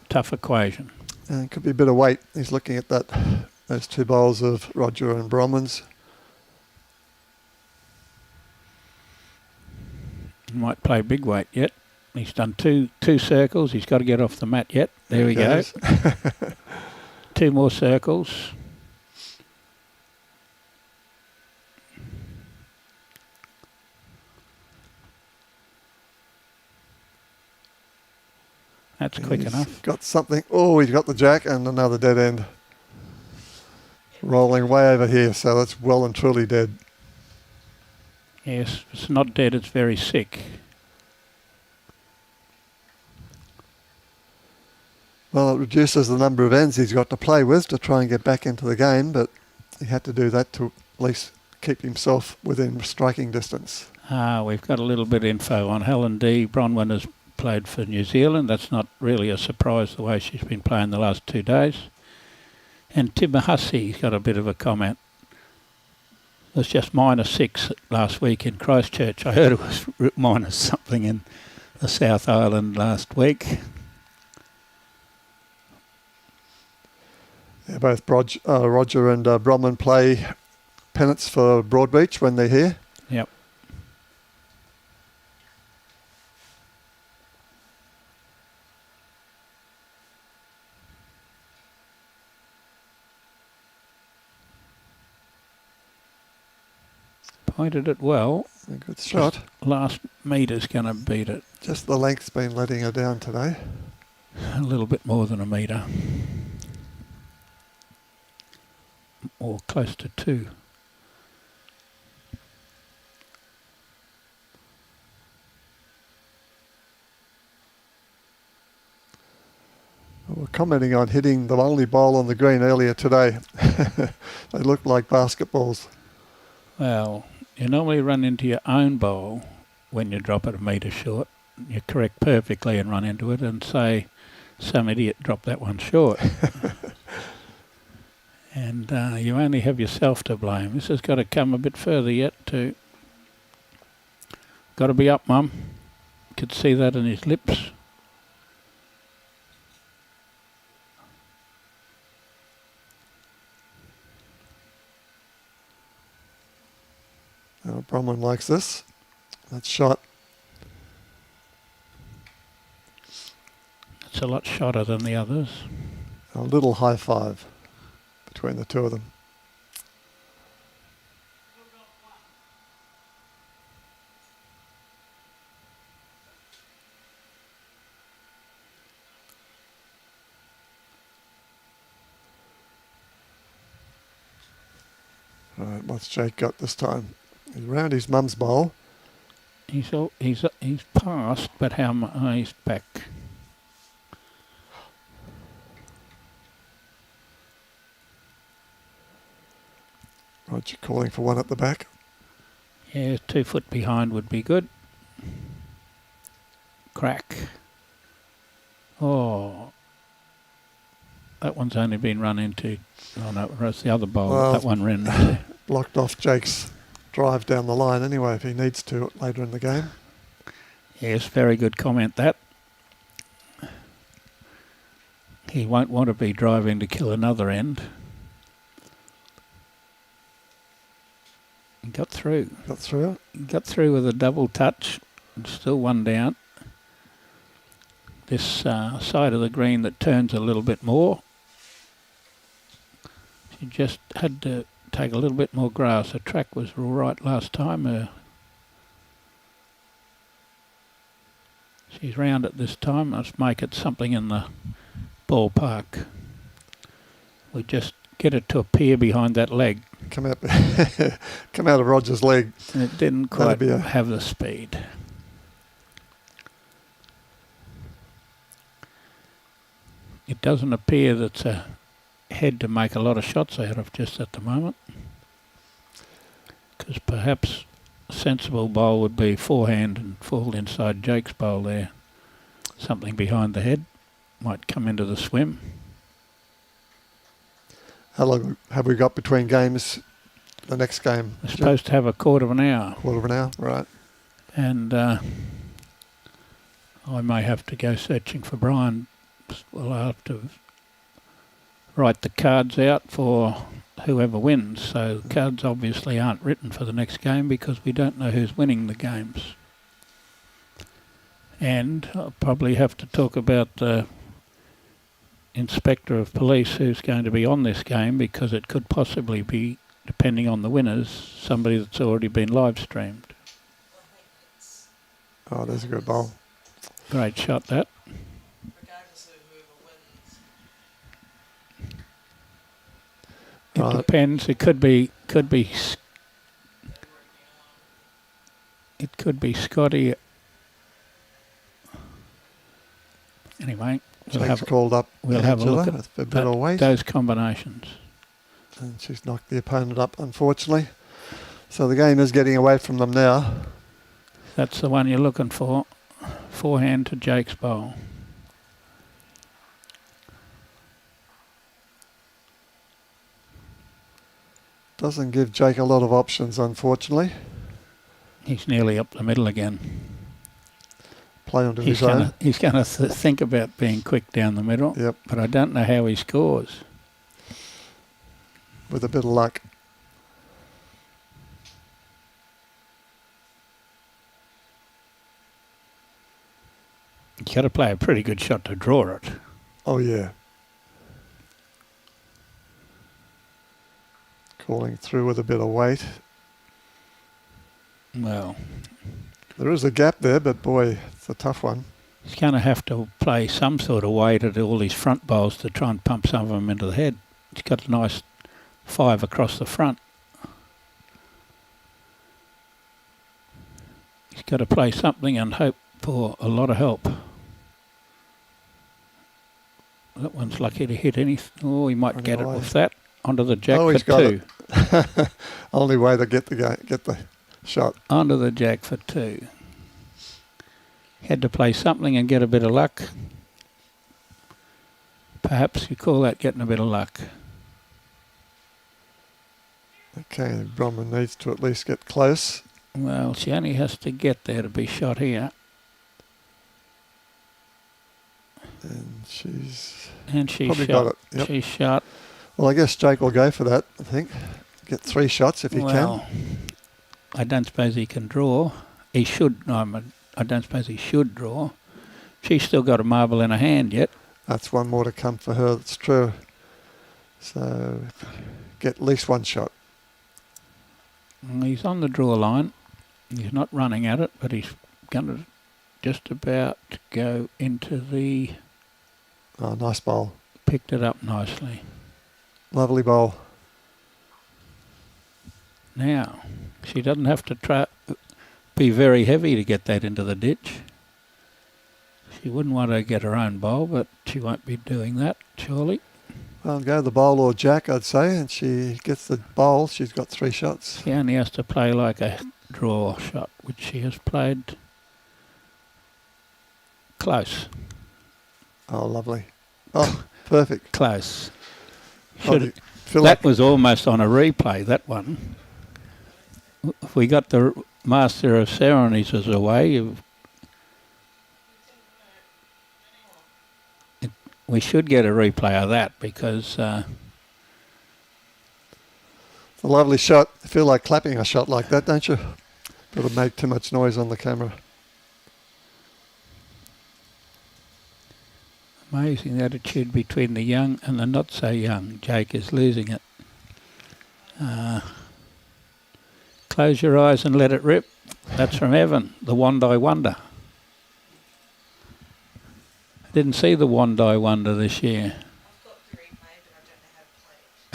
tough equation. And it could be a bit of weight. He's looking at those 2 bowls of Roger and Bronwyn's. He might play big weight yet. He's done two circles. He's got to get off the mat yet. There we go. 2 more circles. That's quick enough. Got something. Oh, he's got the jack and another dead end. Rolling way over here, so that's well and truly dead. Yes, it's not dead, it's very sick. Well, it reduces the number of ends he's got to play with to try and get back into the game, but he had to do that to at least keep himself within striking distance. We've got a little bit of info on Helen D. Bronwyn has played for New Zealand. That's not really a surprise the way she's been playing the last 2 days. And Timahussi's got a bit of a comment. It was just -6 last week in Christchurch. I heard it was minus something in the South Island last week. Yeah, Both Roger and Bronwyn play pennants for Broadbeach when they're here. Yep. Pointed it well. A good shot. Last meter's going to beat it. Just the length's been letting her down today. A little bit more than a metre. Or close to 2. We were commenting on hitting the only bowl on the green earlier today. They looked like basketballs. Well, you normally run into your own bowl when you drop it a metre short. You correct perfectly and run into it and say, some idiot dropped that one short. And you only have yourself to blame. This has got to come a bit further yet too. Got to be up, Mum. Could see that in his lips. Bronwyn likes this. That shot. It's a lot shorter than the others. A little high five between the two of them. All right, what's Jake got this time? He's round his mum's bowl. He's passed, but he's back. Roger calling for one at the back. Yeah, 2 foot behind would be good. Crack. Oh. That one's only been run into. Oh no, it's the other bowl. Well, that one ran into. Blocked off Jake's drive down the line anyway if he needs to later in the game. Yes, very good comment that. He won't want to be driving to kill another end. He got through. Got through it. He got through with a double touch. And still one down. This side of the green that turns a little bit more. She just had to take a little bit more grass. The track was all right last time. She's round it this time. Let's make it something in the ballpark. We just get it to appear behind that leg. Come out of Roger's leg. And it didn't quite have the speed. It doesn't appear that's a head to make a lot of shots out of just at the moment. Because perhaps a sensible bowl would be forehand and fall inside Jake's bowl there. Something behind the head might come into the swim. How long have we got between games? The next game? We're supposed to have a quarter of an hour. Quarter of an hour, right. And I may have to go searching for Brian. We'll have to write the cards out for whoever wins. So the cards obviously aren't written for the next game because we don't know who's winning the games. And I'll probably have to talk about the Inspector of Police who's going to be on this game because it could possibly be, depending on the winners, somebody that's already been live streamed. Oh, there's a good bowl. Great shot that. It depends. It could be Scotty. Anyway, called up. We'll have a look at those combinations. And she's knocked the opponent up, unfortunately. So the game is getting away from them now. That's the one you're looking for. Forehand to Jake's bowl. Doesn't give Jake a lot of options, unfortunately. He's nearly up the middle again. Play onto his own. He's going to think about being quick down the middle. Yep. But I don't know how he scores. with a bit of luck. You got to play a pretty good shot to draw it. Oh, yeah. Calling through with a bit of weight. Well, There is a gap there, but boy, it's a tough one. he's going to have to play some sort of weight at all these front bowls to try and pump some of them into the head. He's got a nice 5 across the front. He's got to play something and hope for a lot of help. That one's lucky to hit anything. Oh, he might get it away. with that. Onto the jack Oh, for he's got 2. it. Only way to get the shot. Onto the jack for 2. Had to play something and get a bit of luck. Perhaps you call that getting a bit of luck. Okay, Bronwyn needs to at least get close. Well, she only has to get there to be shot here. And she's shot. probably got it. Yep. She's shot. Well, I guess Jake will go for that, I think. Get 3 shots if he Well, can. I don't suppose he can draw. He should. No, I don't suppose he should draw. She's still got a marble in her hand yet. That's one more to come for her, that's true. So, get at least 1 shot. He's on the draw line. He's not running at it, but he's going to just about go into the... Oh, nice bowl. Picked it up nicely. Lovely bowl. Now, she doesn't have to try be very heavy to get that into the ditch. She wouldn't want to get her own bowl, but she won't be doing that, surely. Well, go the bowl or jack, I'd say, and she gets the bowl. She's got 3 shots. She only has to play like a draw shot, which she has played close. Oh, lovely. Oh, perfect. Close. Oh, Should you feel that like was almost on a replay, that one. If we got the Master of Ceremonies as away, we should get a replay of that because a lovely shot. I feel like clapping a shot like that, don't you? But it'll make too much noise on the camera. amazing attitude between the young and the not so young. Jake is losing it. Close your eyes and let it rip. That's from Evan, the Wandai Wonder. I didn't see the Wandai Wonder this year. I've got the replay, but I don't know how to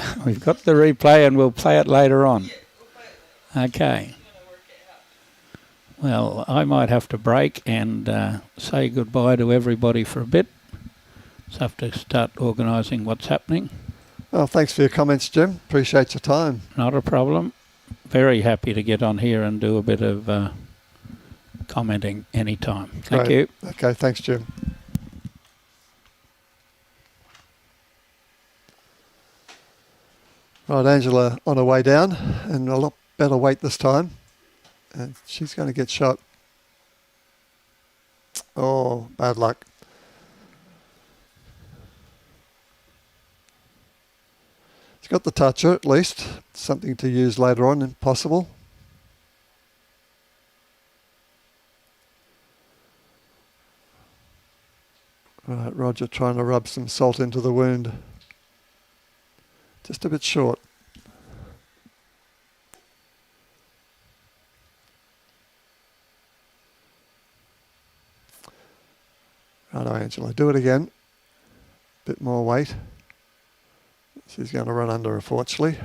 play it. We've got the replay and we'll play it later on. Yeah, we'll play it later. Okay. I'm gonna work it out. Well, I might have to break and say goodbye to everybody for a bit. So I have to start organising what's happening. Well, thanks for your comments, Jim. Appreciate your time. Not a problem. Very happy to get on here and do a bit of commenting anytime. Thank Great. you. Okay, thanks, Jim. Right, Angela on her way down, and a lot better weight this time. And she's going to get shot. Oh, bad luck. She's got the toucher at least. Something to use later on if possible. Right, Roger trying to rub some salt into the wound. Just a bit short. Righto, Angela, do it again. Bit more weight. She's going to run under, unfortunately.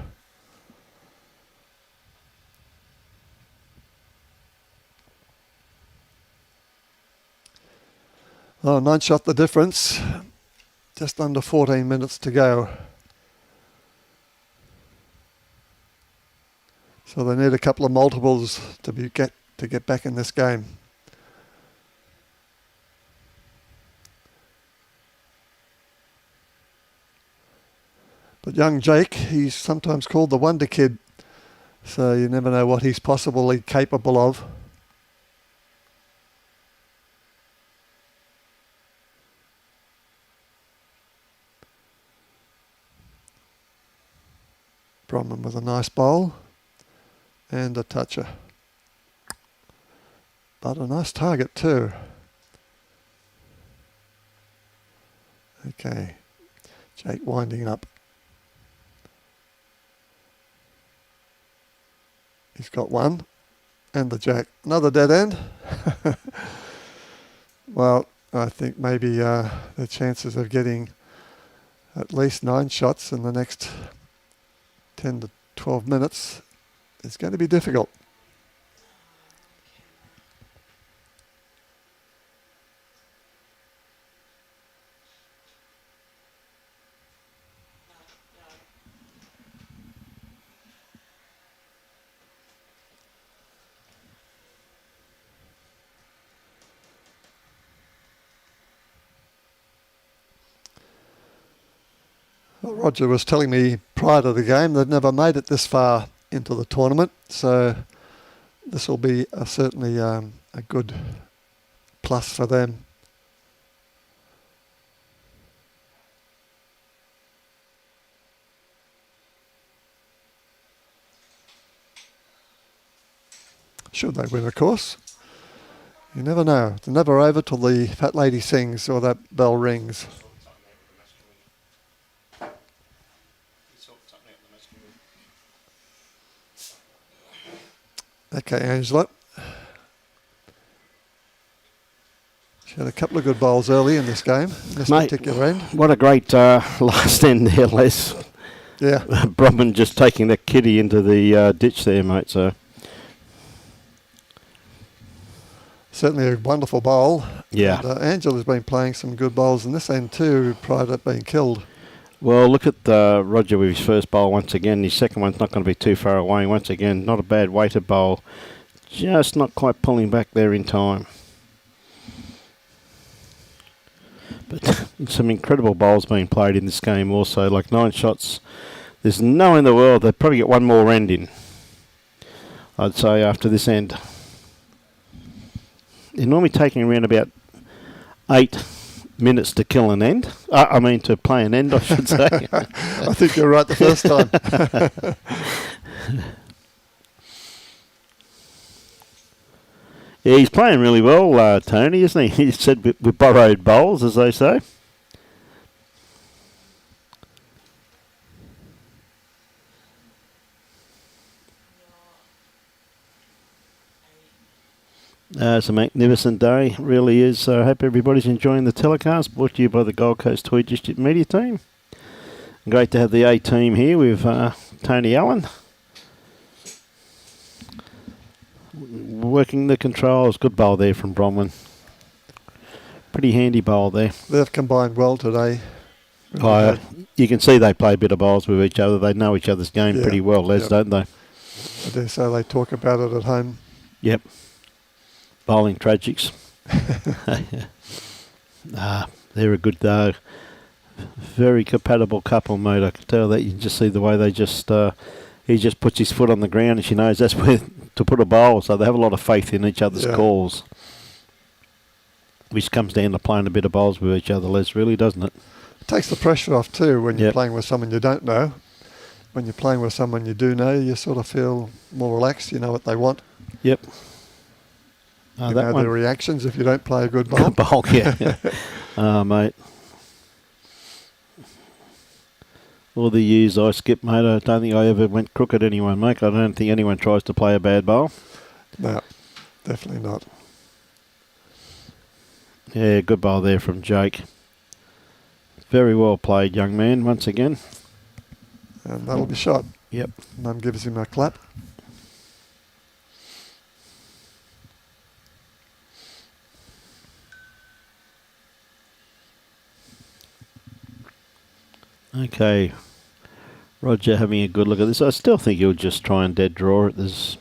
Oh, 9 shot the difference. Just under 14 minutes to go. So they need a couple of multiples to get back in this game. But young Jake, he's sometimes called the Wonder Kid, so you never know what he's possibly capable of. Bronwyn with a nice bowl and a toucher. But a nice target too. Okay, Jake winding up. He's got one and the jack. Another dead end. Well, I think maybe the chances of getting at least 9 shots in the next 10 to 12 minutes is going to be difficult. Well, Roger was telling me prior to the game they've never made it this far into the tournament, so this will be certainly a good plus for them. Should they win, of course. You never know. It's never over till the fat lady sings or that bell rings. Okay, Angela. She had a couple of good bowls early in this game, this particular end. What a great last end there, Les. Yeah. Bronwyn just taking that kitty into the ditch there, mate. So certainly a wonderful bowl. Yeah. And, Angela's been playing some good bowls in this end too, prior to being killed. Well, look at Roger with his first bowl once again. His second one's not going to be too far away. Once again, not a bad weighted bowl. Just not quite pulling back there in time. But some incredible bowls being played in this game also. Like 9 shots. There's no in the world. They'd probably get one more end in, I'd say, after this end. They're normally taking around about 8 minutes to kill an end. To play an end, I should say. I think you're right the first time. Yeah, he's playing really well, Tony, isn't he? He said with borrowed bowls, as they say. It's a magnificent day, really is. So I hope everybody's enjoying the telecast, brought to you by the Gold Coast Tweed District Media Team. Great to have the A team here with Tony Allen. Working the controls. Good bowl there from Bronwyn. Pretty handy bowl there. They've combined well today. You can see they play a bit of bowls with each other. They know each other's game pretty well, Les, don't they? I dare say they talk about it at home. Yep. Bowling tragics. They're a good, very compatible couple, mate. I can tell that. You can just see the way they just, he just puts his foot on the ground and she knows that's where to put a bowl. So they have a lot of faith in each other's calls. Which comes down to playing a bit of bowls with each other, Les, really, doesn't it? It takes the pressure off too when you're playing with someone you don't know. When you're playing with someone you do know, you sort of feel more relaxed. You know what they want. Yep. You know their reactions if you don't play a good bowl. Good bowl, yeah. Mate. All the years I skipped, mate, I don't think I ever went crooked anyone, mate. I don't think anyone tries to play a bad bowl. No, definitely not. Yeah, good bowl there from Jake. Very well played, young man, once again. And that'll be shot. Yep. Mum gives him a clap. Okay, Roger having a good look at this. I still think he'll just try and dead draw it. There's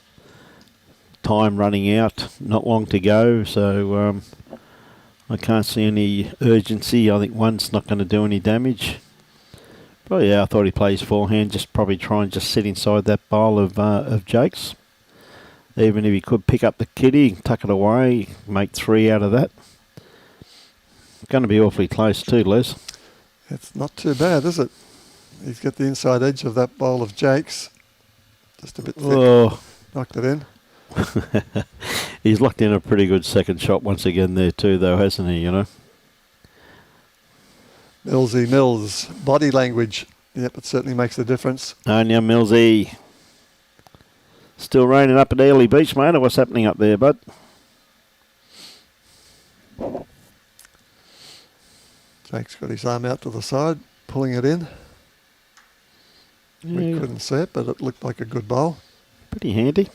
time running out, not long to go, so I can't see any urgency. I think one's not going to do any damage. But yeah, I thought he plays forehand, just probably try and just sit inside that bowl of Jake's. Even if he could pick up the kitty, tuck it away, make 3 out of that. Going to be awfully close too, Les. It's not too bad, is it? He's got the inside edge of that bowl of Jake's. Just a bit thick. Oh, Knocked it in. he's locked in a pretty good second shot once again there too, though, hasn't he? You know. Millsy Mills. Body language. Yep, it certainly makes a difference. Anya Millsy. Still raining up at Early Beach, mate. What's happening up there, bud? Jake's got his arm out to the side, pulling it in. We Yeah, couldn't see it, but it looked like a good bowl. pretty handy.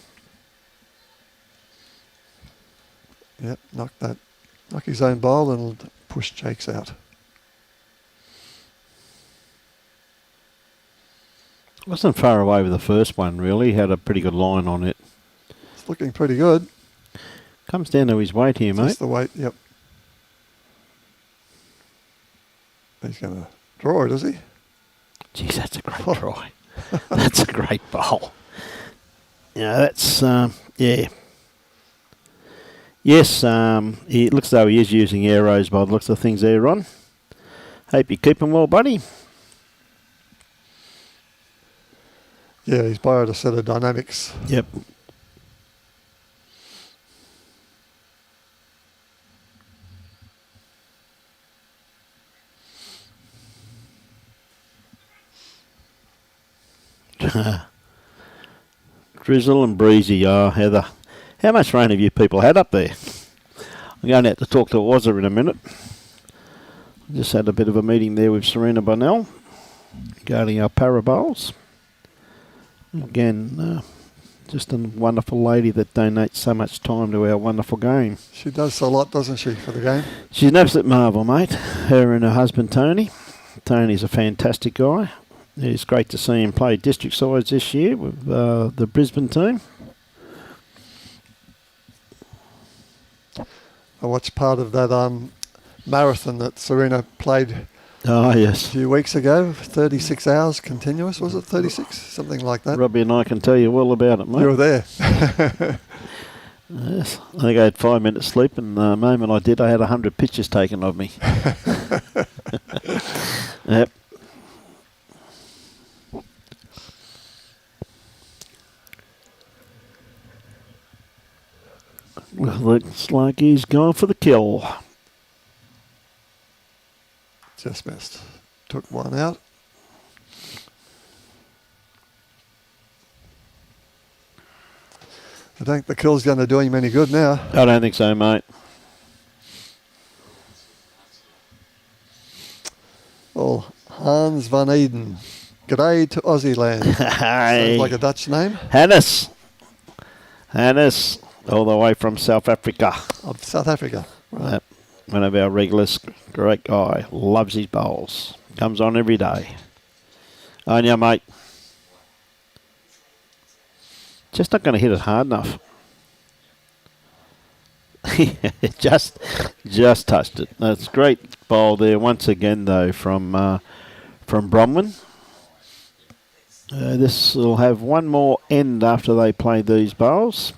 Yep, knock his own bowl and push Jake's out. Wasn't far away with the first one, really. Had a pretty good line on it. It's looking pretty good. Comes down to his weight here, mate. Just the weight, yep. He's going to draw it, is he? Jeez, that's a great try. That's a great bowl. Yeah, that's, yeah. Yes, it looks as though he is using arrows by the looks of things there, Ron. Hope you keep him well, buddy. Yeah, he's borrowed a set of dynamics. Yep. Drizzle and breezy, Heather. How much rain have you people had up there? I'm going out to talk to Wazza in a minute. Just had a bit of a meeting there with Serena Bonnell regarding our parabols. Again, just a wonderful lady that donates so much time to our wonderful game. She does a lot, doesn't she, for the game? She's an absolute marvel, mate. Her and her husband, Tony. Tony's a fantastic guy. It's great to see him play district sides this year with the Brisbane team. I watched part of that marathon that Serena played Oh, a yes. few weeks ago. 36 hours continuous, was it? 36? Something like that. Robbie and I can tell you all about it, mate. You were there. Yes. I think I had 5 minutes sleep, and the moment I did, I had 100 pictures taken of me. Yep. Well, looks like he's going for the kill. Just missed. Took one out. I don't think the kill's going to do him any good now. I don't think so, mate. Oh, Hans van Eden. G'day to Aussie land. Hey. Sounds like a Dutch name. Hannes, all the way from South Africa. Of South Africa. Right. Yep. One of our regulars, great guy, loves his bowls. Comes on every day. On ya, mate. Just not going to hit it hard enough. just touched it. That's great bowl there once again, though, from Bronwyn. This will have one more end after they play these bowls.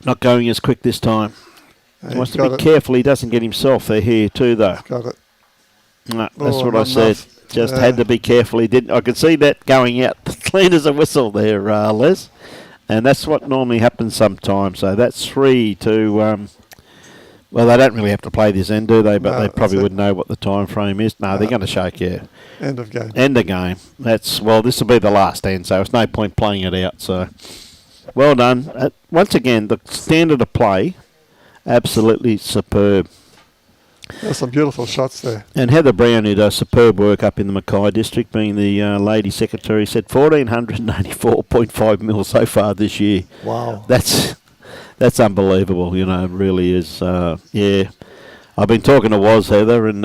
Not going as quick this time. He wants to be careful he doesn't get himself there here too, though. Got it. No, that's Oh, what I not said. enough. Just had to be careful. He didn't. I could see that going out clean as a whistle there, Les. And that's what normally happens sometimes. So that's 3 to. Well, they don't really have to play this end, do they? But No, they probably that's it. would know what the time frame is. No, they're going to shake, yeah. End of game. End of game. This will be the last end, so it's no point playing it out. So, well done. Once again, the standard of play, absolutely superb. There's some beautiful shots there. And Heather Brown, who does superb work up in the Mackay district, being the lady secretary, said 1,484.5 mil so far this year. Wow. That's unbelievable, it really is. Yeah. I've been talking to Heather and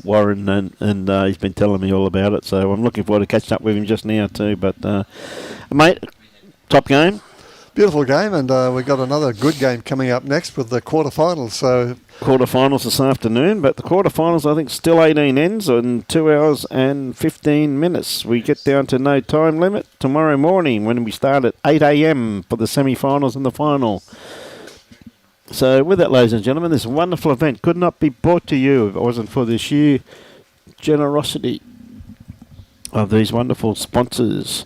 Warren, and he's been telling me all about it, so I'm looking forward to catching up with him just now too. But, mate, top game? Beautiful game, and we've got another good game coming up next with the quarterfinals. So Quarterfinals this afternoon, but the quarterfinals I think still 18 ends in 2 hours and 15 minutes. We get down to no time limit tomorrow morning when we start at 8 a.m. for the semi-finals and the final. So with that, ladies and gentlemen, this wonderful event could not be brought to you if it wasn't for the sheer generosity of these wonderful sponsors.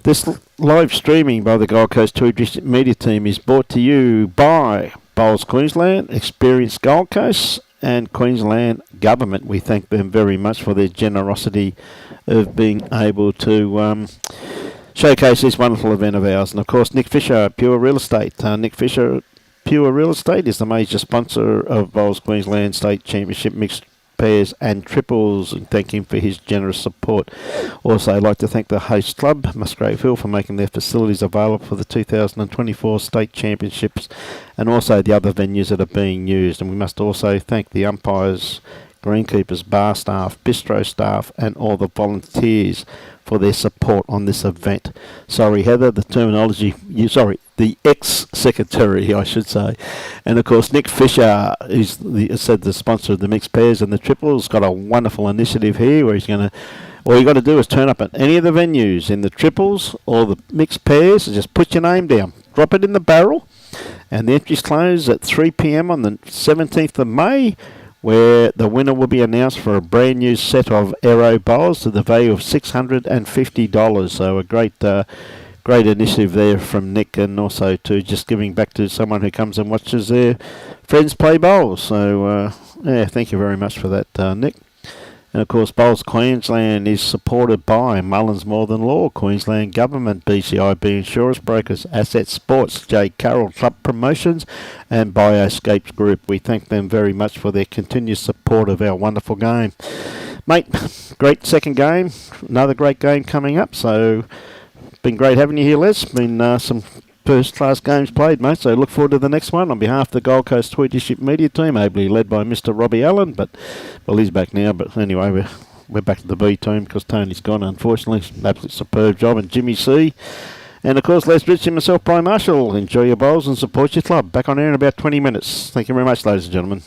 This live streaming by the Gold Coast Tweed District Media Team is brought to you by Bowls Queensland, Experience Gold Coast and Queensland Government. We thank them very much for their generosity of being able to showcase this wonderful event of ours. And of course, Nick Fisher, Pure Real Estate. Nick Fisher, Pure Real Estate is the major sponsor of Bowls Queensland State Championship Mixed Pairs and Triples, and thank him for his generous support. Also, I'd like to thank the host club, Musgrave Hill, for making their facilities available for the 2024 State Championships and also the other venues that are being used. And we must also thank the umpires, greenkeepers, bar staff, bistro staff and all the volunteers for their support on this event. Sorry, Heather, the terminology, the ex-secretary, I should say. And of course, Nick Fisher is the sponsor of the mixed pairs and the triples. Got a wonderful initiative here where he's going to, all you got to do is turn up at any of the venues in the triples or the mixed pairs and just put your name down, drop it in the barrel, and the entries close at 3 p.m. on the 17th of May, where the winner will be announced for a brand new set of aero bowls to the value of $650. So a great initiative there from Nick, and also to just giving back to someone who comes and watches their friends play bowls. So thank you very much for that, Nick. And of course, Bowls Queensland is supported by Mullins More Than Law, Queensland Government, BCIB Insurance Brokers, Asset Sports, J. Carroll Club Promotions and Bioscapes Group. We thank them very much for their continued support of our wonderful game. Mate, great second game, another great game coming up. So been great having you here, Les. Been some first-class games played, mate, so look forward to the next one on behalf of the Gold Coast Tweed District Media Team, ably led by Mr. Robbie Allen, but, well, he's back now, but anyway, we're back to the B team because Tony's gone, unfortunately. Absolute superb job, and Jimmy C. And, of course, Les Rich and myself, Brian Marshall. Enjoy your bowls and support your club. Back on air in about 20 minutes. Thank you very much, ladies and gentlemen.